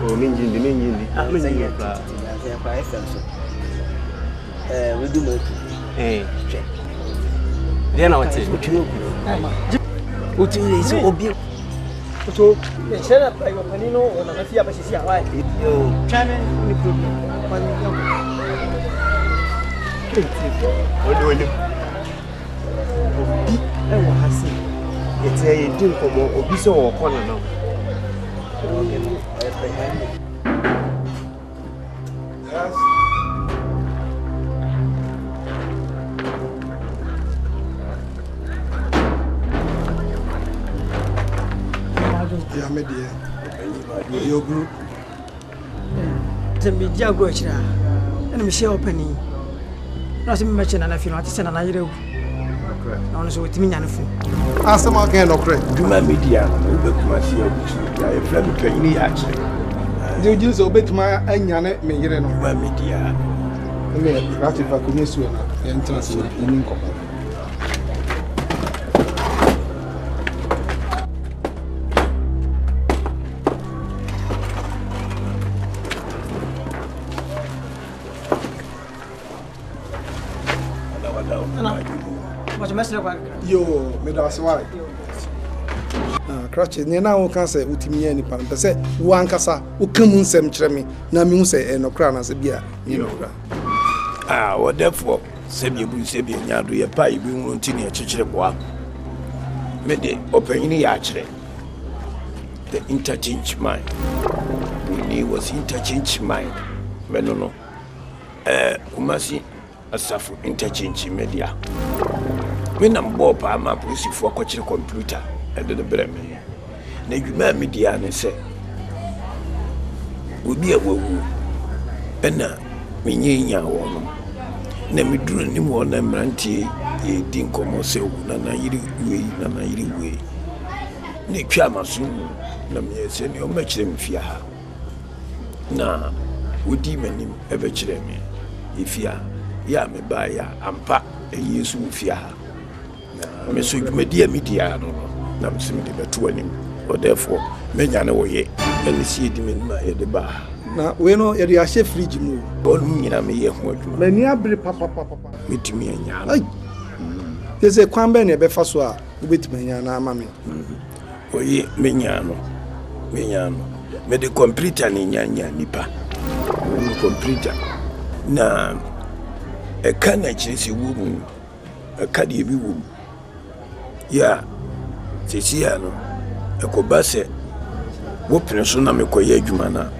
Oh, minjindi. Ah, minjindi.
We do more.
Check. Then I would say,
what you is obi.
So, the channel by Panino or the Mafia Basia, right? You channel any problem.
What do you do? I want to see. It's a deal for more Obiso or corner now.
Your group.
The media go chira. And me share opening. Not me mention and I feel not to send an idea. No, so with me and fool.
Asante Akan Ghanaian.
Do my media. We be come see you. I friend to any action.
Do you so bet my anyane me yire no.
My media.
Me ratify kunyesu na entrance ni nko. Yo, me da swai. Crutch ne na wo kan say utimi ya nipa mpe say wo ankasa wo kamu nsem kire me na me hu say no kra na say bia ni no kra.
Ah, what therefore say be bu say be nya do ye pa ibi hu ntini e kikire boa. Me de openini ya kire. The interchange mind. We was interchange mind. Me no. Kumasi asafu interchange media. When I'm Bob, I'm a police for coaching computer and the Bremen. Now you met media and say, will be a woo. And now, we need ya one. Now we do any more than Ranty, ye didn't come or say, Nana, you way. ne twa maso na me se ne o ma kire me fia ha na wodi manim ebe kire me ifia ya me ba ya ampa yesu fia ha na me so dwumadi media no na me se me de beto anim or therefore menya na wo ye ene si edi me ma ye de ba na we no ye de ahye fridge mu bolu nyina me ye ho adwuma mani abre papa metimi anya ai ese kwambe ne be fa so a ubetimi anya na ama me oye menya no me de computer ni nyanya nipa me computer na e kana chisi wu e kadi bi wu ya tisia no e ko base wo prenso na me koye adwuma na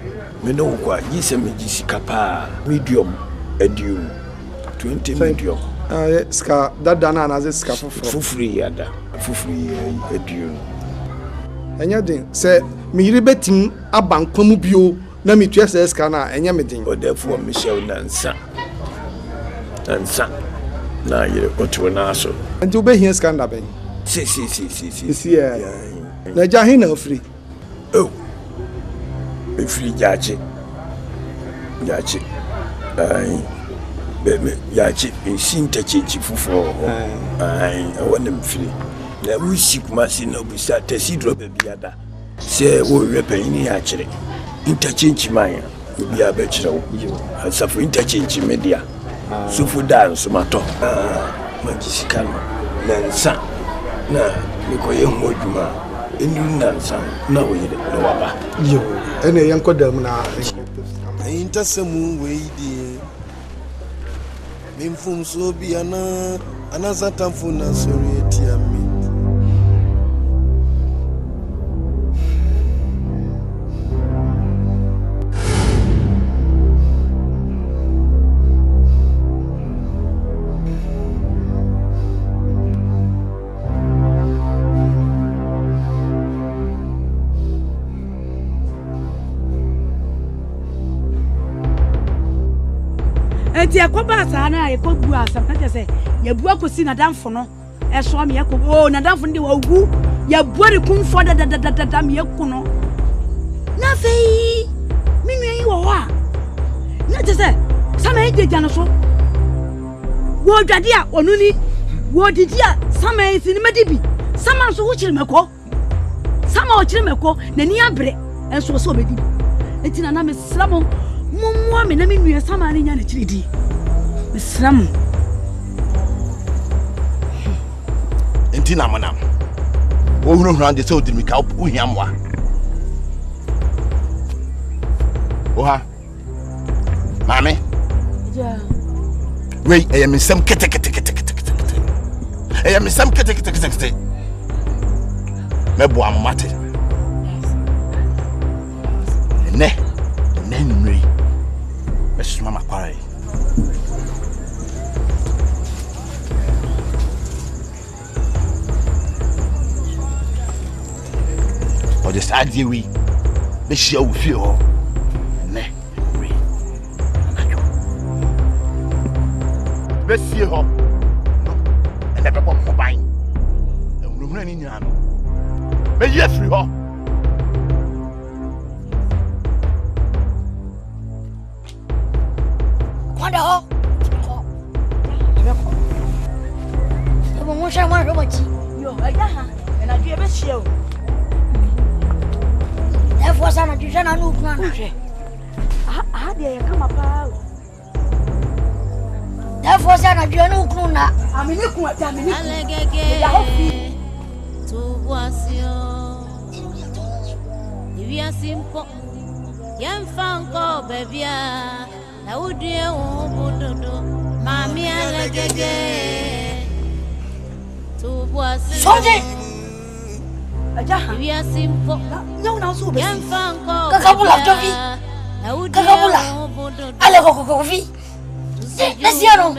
me no kwa gise me gisika pa medium edium 20 medium ska dada na na ska fufuri yada fufuri edium enya den se me yiri betim abankwamu bio na me tuese ska na enya me den odefo me shew nansa na yiri otu na so nti obehia ska nda ben si na jahi na free oh be free jache ai be me jache sinta chichi fufo ai wonam free na wusi kuma si na busa tasidro be biada se wo repeni ya kire interchange man obi abekire wo asafo interchange media sufu dance mato majisika na nsa na mikoye moduma endu nansa na oyire no waba yo ene yankodam na
Ahintasem weidi mimfum so biana anazatamfu na sorieti ami
enti akoba sana yekobu asam ka se ya bua kosi na danfo no eso me yakobo na danfo ndi wa gu ya buare kumfo da me yakuno na fei minu yi wo wa na te se sama ejeja no so wo dwade a onuni wo didi a sama esi ni medibi sama so wo kire meko sama wo kire meko na ni abre enso so obedi enti na me slamo mumwa me na me nua sama ni nya na kiridi Islam
enti na manam wo hunu hran se odimi ka wo hiamwa oha mame
ja
wei eyamisem kete eyamisem kete mebo amate ne nri mesuma makware or just idea we be share with you ne we anajo be see ho no and the people for buying e wura ni nyina no be ye free ho
kwanda ho ebo mo sha mo robochi
yo aja ha na due be share o
therefore sana due na no kuna
ah dia ya kama pa
therefore sana due no kuna
amini ku ata amini
alegege
ya hofi
to wasio ivia simple yamfanko bebia na udie wo bododo mami alegege to wasio
sonje
aja
ivia simple
nyaw na so be
yamfanko
kakabula tovi kakabula ale koko vi Nasiano.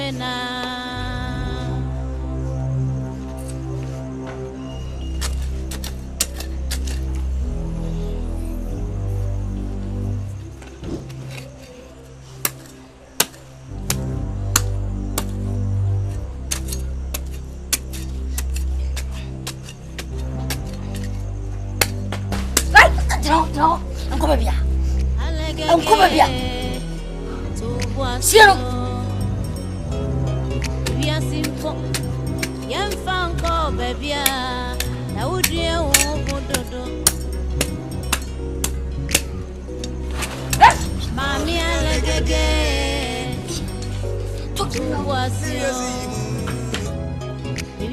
We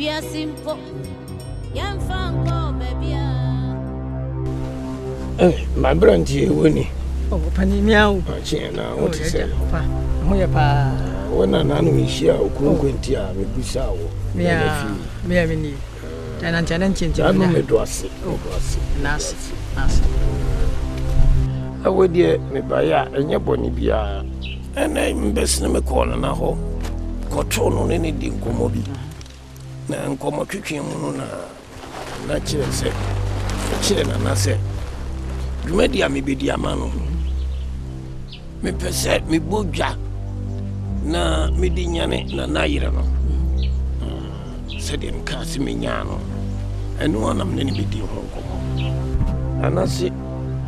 are simple. Young Fanko, baby.
My brand here, Winnie.
Oh, Penny Meow.
Now, what is it?
When
I know we share Quintia, we be sour.
Me, and change.
I know me do it.
Nas.
I would dear me by and your bonny beer, and I'm best in a corner now. Cotton on any dinkomobi. Now, come a cooking on a natural set. Children, and I said, you may dear me be dear man. Me percent me boja na me dinyane na naira no. Said him kasi me nyano. And one am nene be di honko. And I see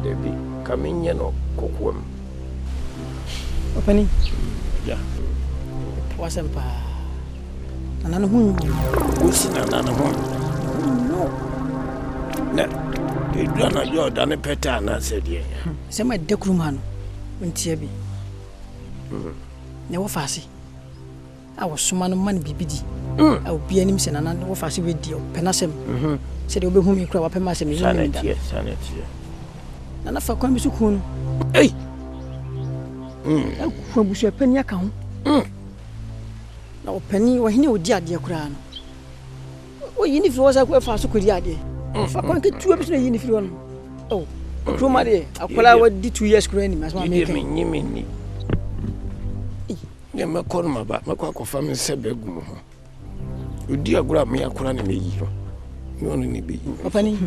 Debbie coming no kokwem.
Opani.
Yeah.
Wasn't pa. Anana hu.
Wusi na nana hu. No. Na. The drama yo dane peta na said ye.
Say my dekrumano. Ntiabi. Ne wo fase. I was sumano man bibidi. I will be anim senana wo fase we di penasem. Said obe hu mi kra Akuapem asem ni.
Sanity.
Nana fa kwa bisu kun.
Hey.
Kwa busu apani aka ho. Na opani wo hene odi ade kra no. O yini fi wo sa kwa fa so kodi ade. Fa kwa ke tu ebisu na yini fi wo no. Oh. Kromade akola wa di 2 years kra ni masma make.
Ni. Ya makon maba makwa ko fam sebe gumo ho. Odi agura me akora na meyi ho. No ni be.
Opani.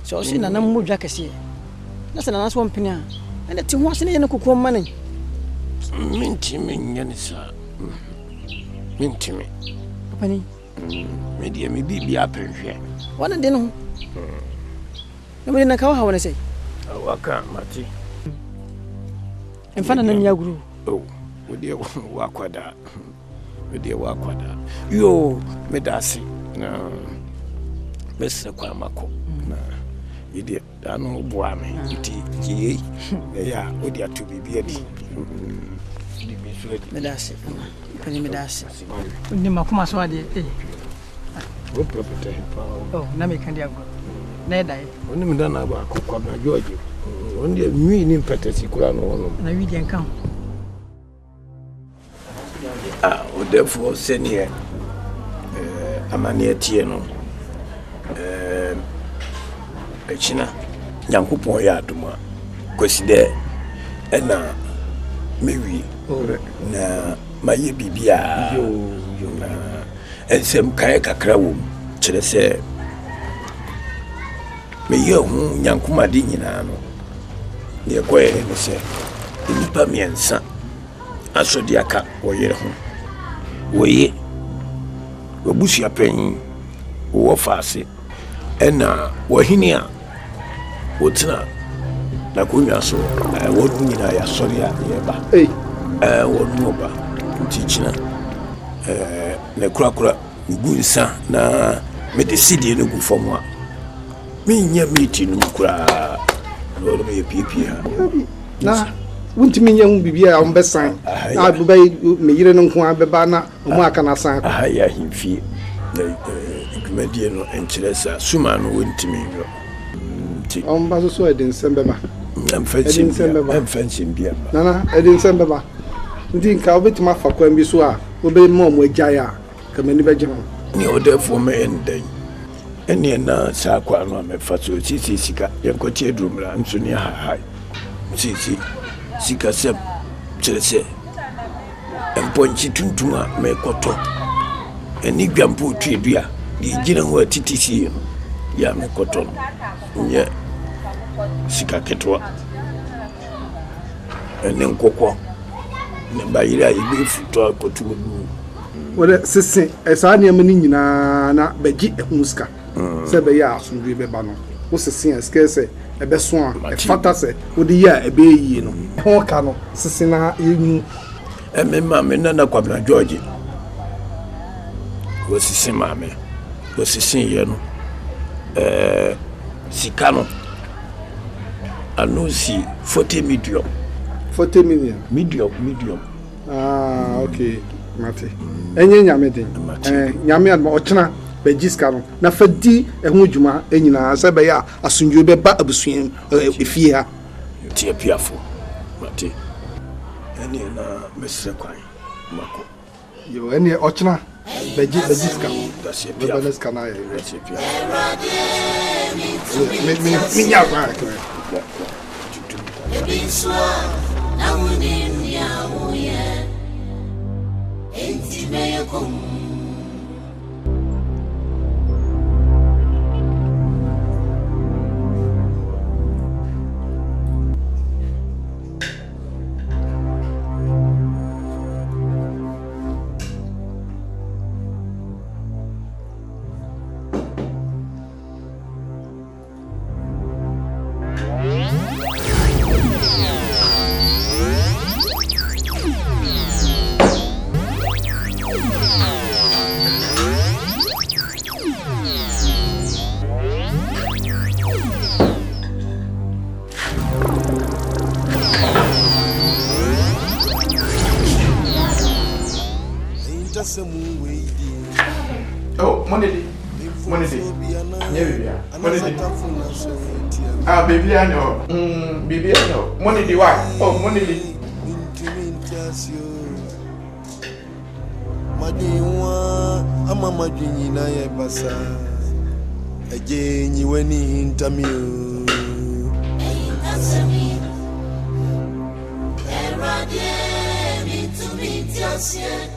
So si na mo dwa kase. Na se na so mpini a. Na ti ho ase ne kokko mane.
Mintimi nyane sa. Mintimi.
Opani.
Me dia me bibia penhwe.
Wana de no. Na na kawo hawo ne sei.
Waka mati.
Emfa na nya guru.
Oh, we wakwada. Yo, medasi. Na Mr. Kwamako. Na ide anu boa me iti kiye. Ya, odi atu bibia di.
Medasi. Pani medasi. Ni makuma so ade.
Go property pa.
Oh, na me kan dia go. Na dai.
Oni me dana ba Kwaku na George. Oni nwi ni mpetesi kura no wono.
Na wi dia kan.
Therefore senior amane tie no echina Nyankopon ya adoma kweside na mewi na maye bibia na ensem kai kakra wo kire se meye hu Nyankomade nyina no ne koye ne se nipa miensa asodi aka woyere ho woye wabusu apanyin wo faase ena wahini a wotina na kunwa so wonu nyina ya sori a yeba wonu oba ntichina na kura gunsa na medicine no gu fom a menya meti no kura lo me pipia
na wuntimi nya hu bibia a ombesan na dubai me yire no nko abeba na omo aka na san
ya himfie na kumedie no enchiresa suma no wuntimi yo ti
omba so edin sembeba
amfansim bia
nana edin sembeba ndi nka obetima fa kwan bi so a obe mo agya kamani beje ho
ni odefo me endai ene na sa kwa no me fa so titi sika yankoti edrumra nso ni ha titi sika sep chese emponchi tuntuma me koto eni gwampo twedua di gina ho atitisi ya me koto nye sika ketwa ene nkokwo ne bayira ibe futo koto du
wole sese esa ne amani nyina na bagi ehunska se be ya asundwe be ba no wo sese eskese ebe so a fata se wodi ya ebe yi no ho ka no sese na enyu
mama na Kwabena George wo sese mama wo sese ye no sikano anusi 40 million
Okay. Mate. Enye nyame den. Nyame adma ochena be giska no. Na fadi ehu djuma enyina se be ya asunju be ba abusuan efie ha.
Tie piafo. Mate. Ene na mesre kwan. Mako.
Yo ene ochena be giska.
That's your
piafo. Be ska na ya.
That's your piafo.
Me nya ba.
Na wuni ya wuye. Enti me kom.
Oh, money. Ah, baby, I know. Baby, I know. Money, the why? Oh, money.
Madiwa, amama jina ya basa. Ejenyi weni intamio.
Ahintasem. Eradie mitumitiasie.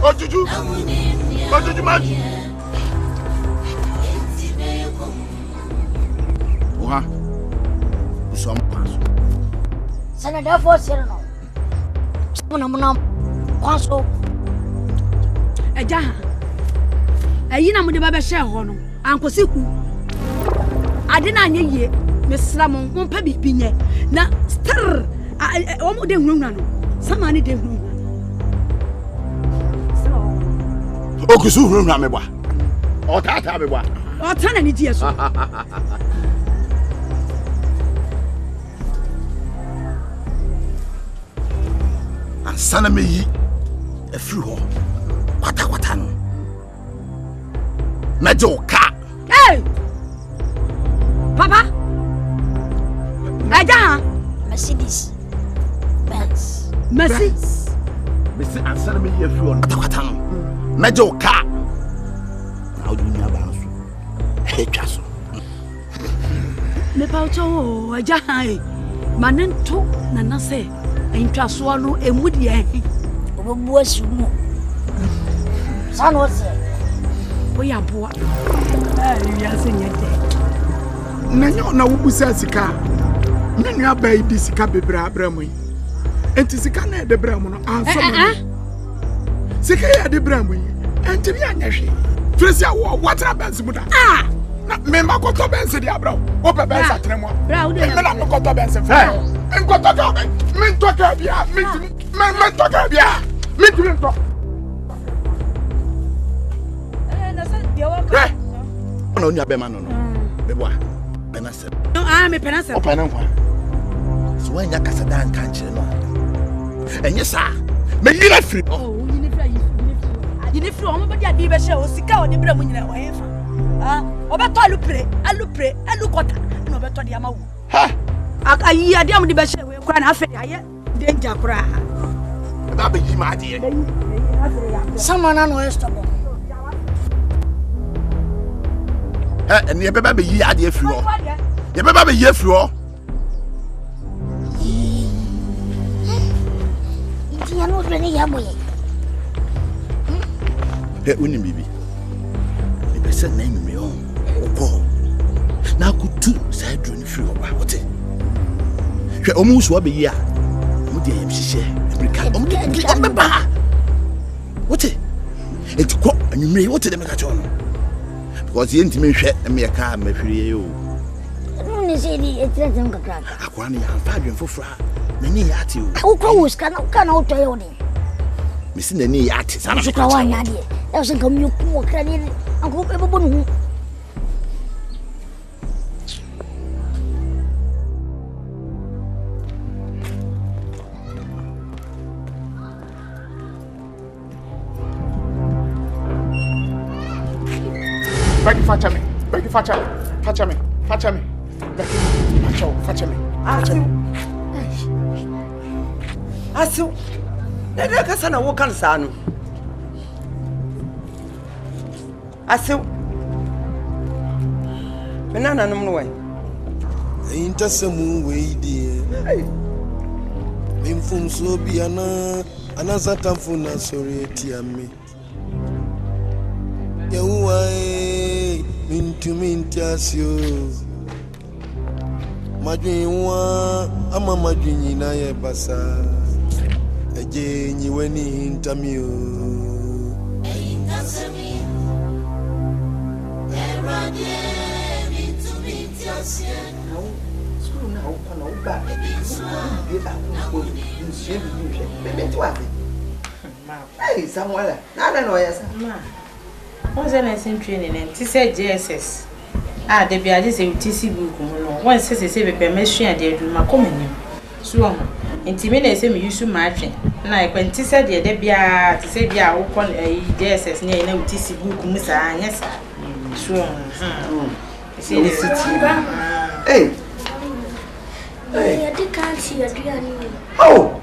Ojuju maji. Oha. Usom paso.
Sana defo sirno. Muna kwaso.
Eja. Eyi na mude ba be hye ho no. Ankosiku. Ade na anye yie. Mesra mo mpa bibi nye. Na stir. Omo de hunhunwa no. Sama ni de hunhunwa.
Okusu hunhunwa me bwa. Otata me bwa.
Otana ni die so.
Ansana me yi efiri ho. Kwata no. Mejo ka.
Hey! Papa. Aja.
Mercedes. Benz.
Merci.
Mesi ansana me yi efiri ho. Kwata no. Mejo ka. Na odu nya ba so. Hetwa so.
Me pa uto aja hai. Manento na na se. Entwa so no emudi eh.
Obobu asumu. Sano se.
Oya boa. Ya se nyete.
Nanyo na wubusa sika. Me nua bai di sika bebra abramu yi. Enti sika na de bramu no anso mo. Sika ya de bramu yi. Enti bi anyahwe. Fresia wo watra benzi mu da. Ah! Na me makoto benzi di abrawo. Wo pe benzi atremo.
Bra wo de.
Me na makoto benzi fa. Enkoto ka be. Me ntoka bia. Me ntoka bia. Me ntoka.
Na se dia wa ka.
Ona onya be ma no no. Beboa. Penase.
No, me penase.
O penanfa. So when ya kasa dan kan kire no. Enye sa. Me yira free.
Oh, yini free. Yini free o mo be dia di be hye o sika o de bra mu nyina o yefa. Ah, obeto alukota na obeto de amawu.
Ha!
Ayi ade am de be hye we kura na afa aye danger kura.
Ba be yi ma ade.
Someone no estabo.
And you better be ye at the floor. You better be ye floor.
You know, really, Yaboy.
Hey, Winnie, baby. The best name me on. Oh, now could two side doing free about it. She almost will be ya. What the she say? What it? It's quite and you may what to the Megatron. Because the intimate shit and me a car, my free you.
Only say it's a young crack.
I want to have 5 for fra. Many at you.
Who close cannot tell you.
Missing the knee at it. I'm
sure one idea. Doesn't come you poor credit. I hope everyone.
Beg facha me. Facha me.
Asu. Na de ka sana wo kan sa no. Asu. Menana no wai.
Ahintasem we die. Mimfum so biana anasatamfo na sori etia me. Yewai mintumi ntiasio. Madwinwa ama madwinyina ye basa. Eje nyiweni hintamio.
Ahintasem. Erade mintumi ntiasio.
School na ukona uba. Be ba ko nsie bi hwe. Bebe ti wa be. Hey Samuel. Na no yesa.
Ma. What's an essence training and to say JSS? Ah, the Biadi say TC book. One says they say the machine and they do my communion. So, intimate say me use to matching. Like when T said the Debia to say, Bia open a JSS near no TC book, Miss Agnes. So, see the city.
Hey,
I can't see a dear.
Oh,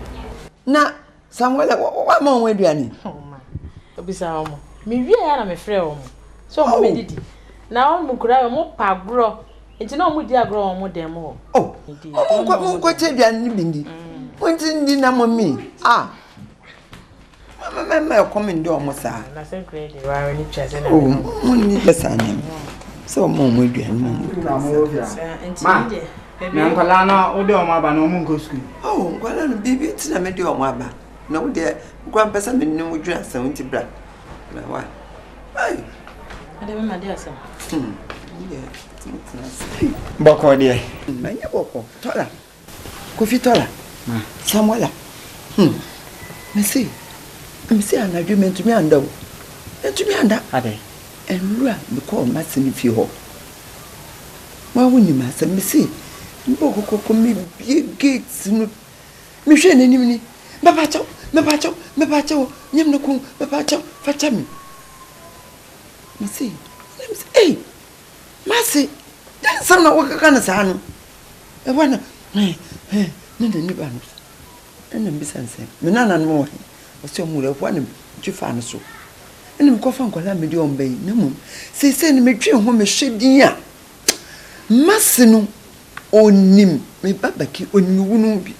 now, Samuel, what more we do?
Oh, my. Bizarre. Me wie ya na me frɛ wo. So mo me didi. Na wo mo kura mo pa agro. Enti na mo di agro wo mo dem wo.
Oh. Ko che bia ni bindi. Wonti ndi na mo mi. Ah. Mama come ndo mo sa.
Na se grade wa ni chase na.
Oh, mo ni pesa nyam. So mo dua ni mo.
Ma.
Na nkwala na wo de o ma ba na o mo nko school.
Oh, nkwala no bibi ti na me de o ma ba. Na wo de kwa pesa me ni mo dua sa wonti bra. Why? Hey.
I don't remember this.
Yeah.
Boko dia.
Manya boko. Tola. Kofi tola. Samuela. Mesi anadwume ntumi anda wo. Ntumi anda.
Ade.
Enura me call masini fi ho. Ma woni ma se mesi. Mboko kokko me bie gates no. Me hwe nanim ni. Me bacho. Nyem no ku me bacho. Facha me. Mesi. Hey. Masi. Dan sam na waka na sa no. E wana. Nenda ni ba no. Ena bisanse. Me nana no wo. O se mu re wana twifa no so. Ena me kofa nkwala me di omba yi na mum. Se ni me twi ho me hwedin a. Masi no onim me babaki oniwunu bi.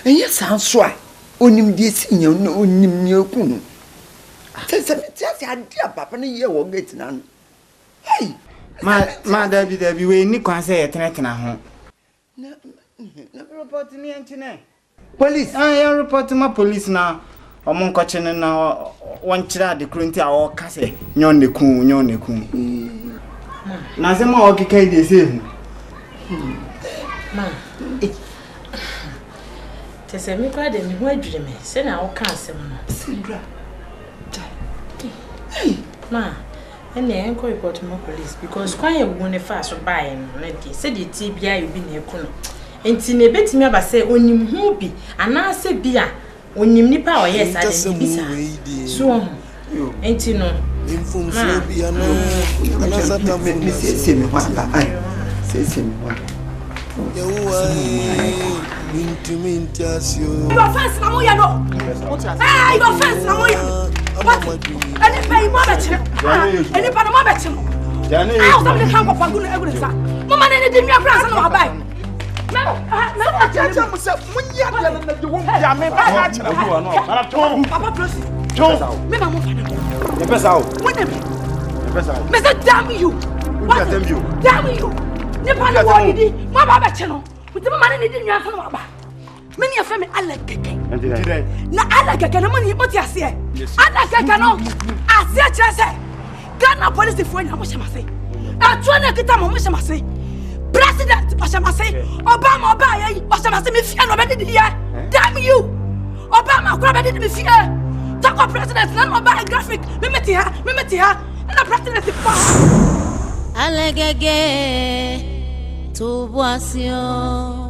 Enye san so a onim die sinya onim ni ekunu. Se me ti ade papa no ye wo gate na no. Hey.
Ma David we ni kwan say etena ho.
Na
report ni entine.
Police.
Ya report ma police na omo nkochene na won kira de krunti a o kase nyon ne ku. Na se ma o kika de se hu.
Ma. Tese mi kwa de mi ho adwire me. Se na o ka asem no.
Sindra.
Hey, ma. And I go report to police because quite a woman fast or buying. Said the TBI you be near Kuno. And Tina bet me about say on him who be, and I say beer on him nipa or yes, I didn't so. Ain't you know?
Films Africains.
Say me what say me what.
Your fence, Namoya, no. Ah, your fence, Namoya. What? And if I mother, and if I'm a mother, I'll have the camp of a good evidence. Mamma, and it didn't have a bag. Mr. Damn you! What? Damn you! Nepal, what did he? Mamma, channel. With the money didn't have a bag. Many of them are like kicking. Now, I like a cannon, but you say, I like a cannon. I say, Ghana police for how much I say. I try to get a moment, I say. President, what I say. Obama, what I say, me fear nobody here. Damn you! Obama, grab it, me fear. Talk of president, none of my graphic. Me met here, and the president is far.
Allegage to Boisson.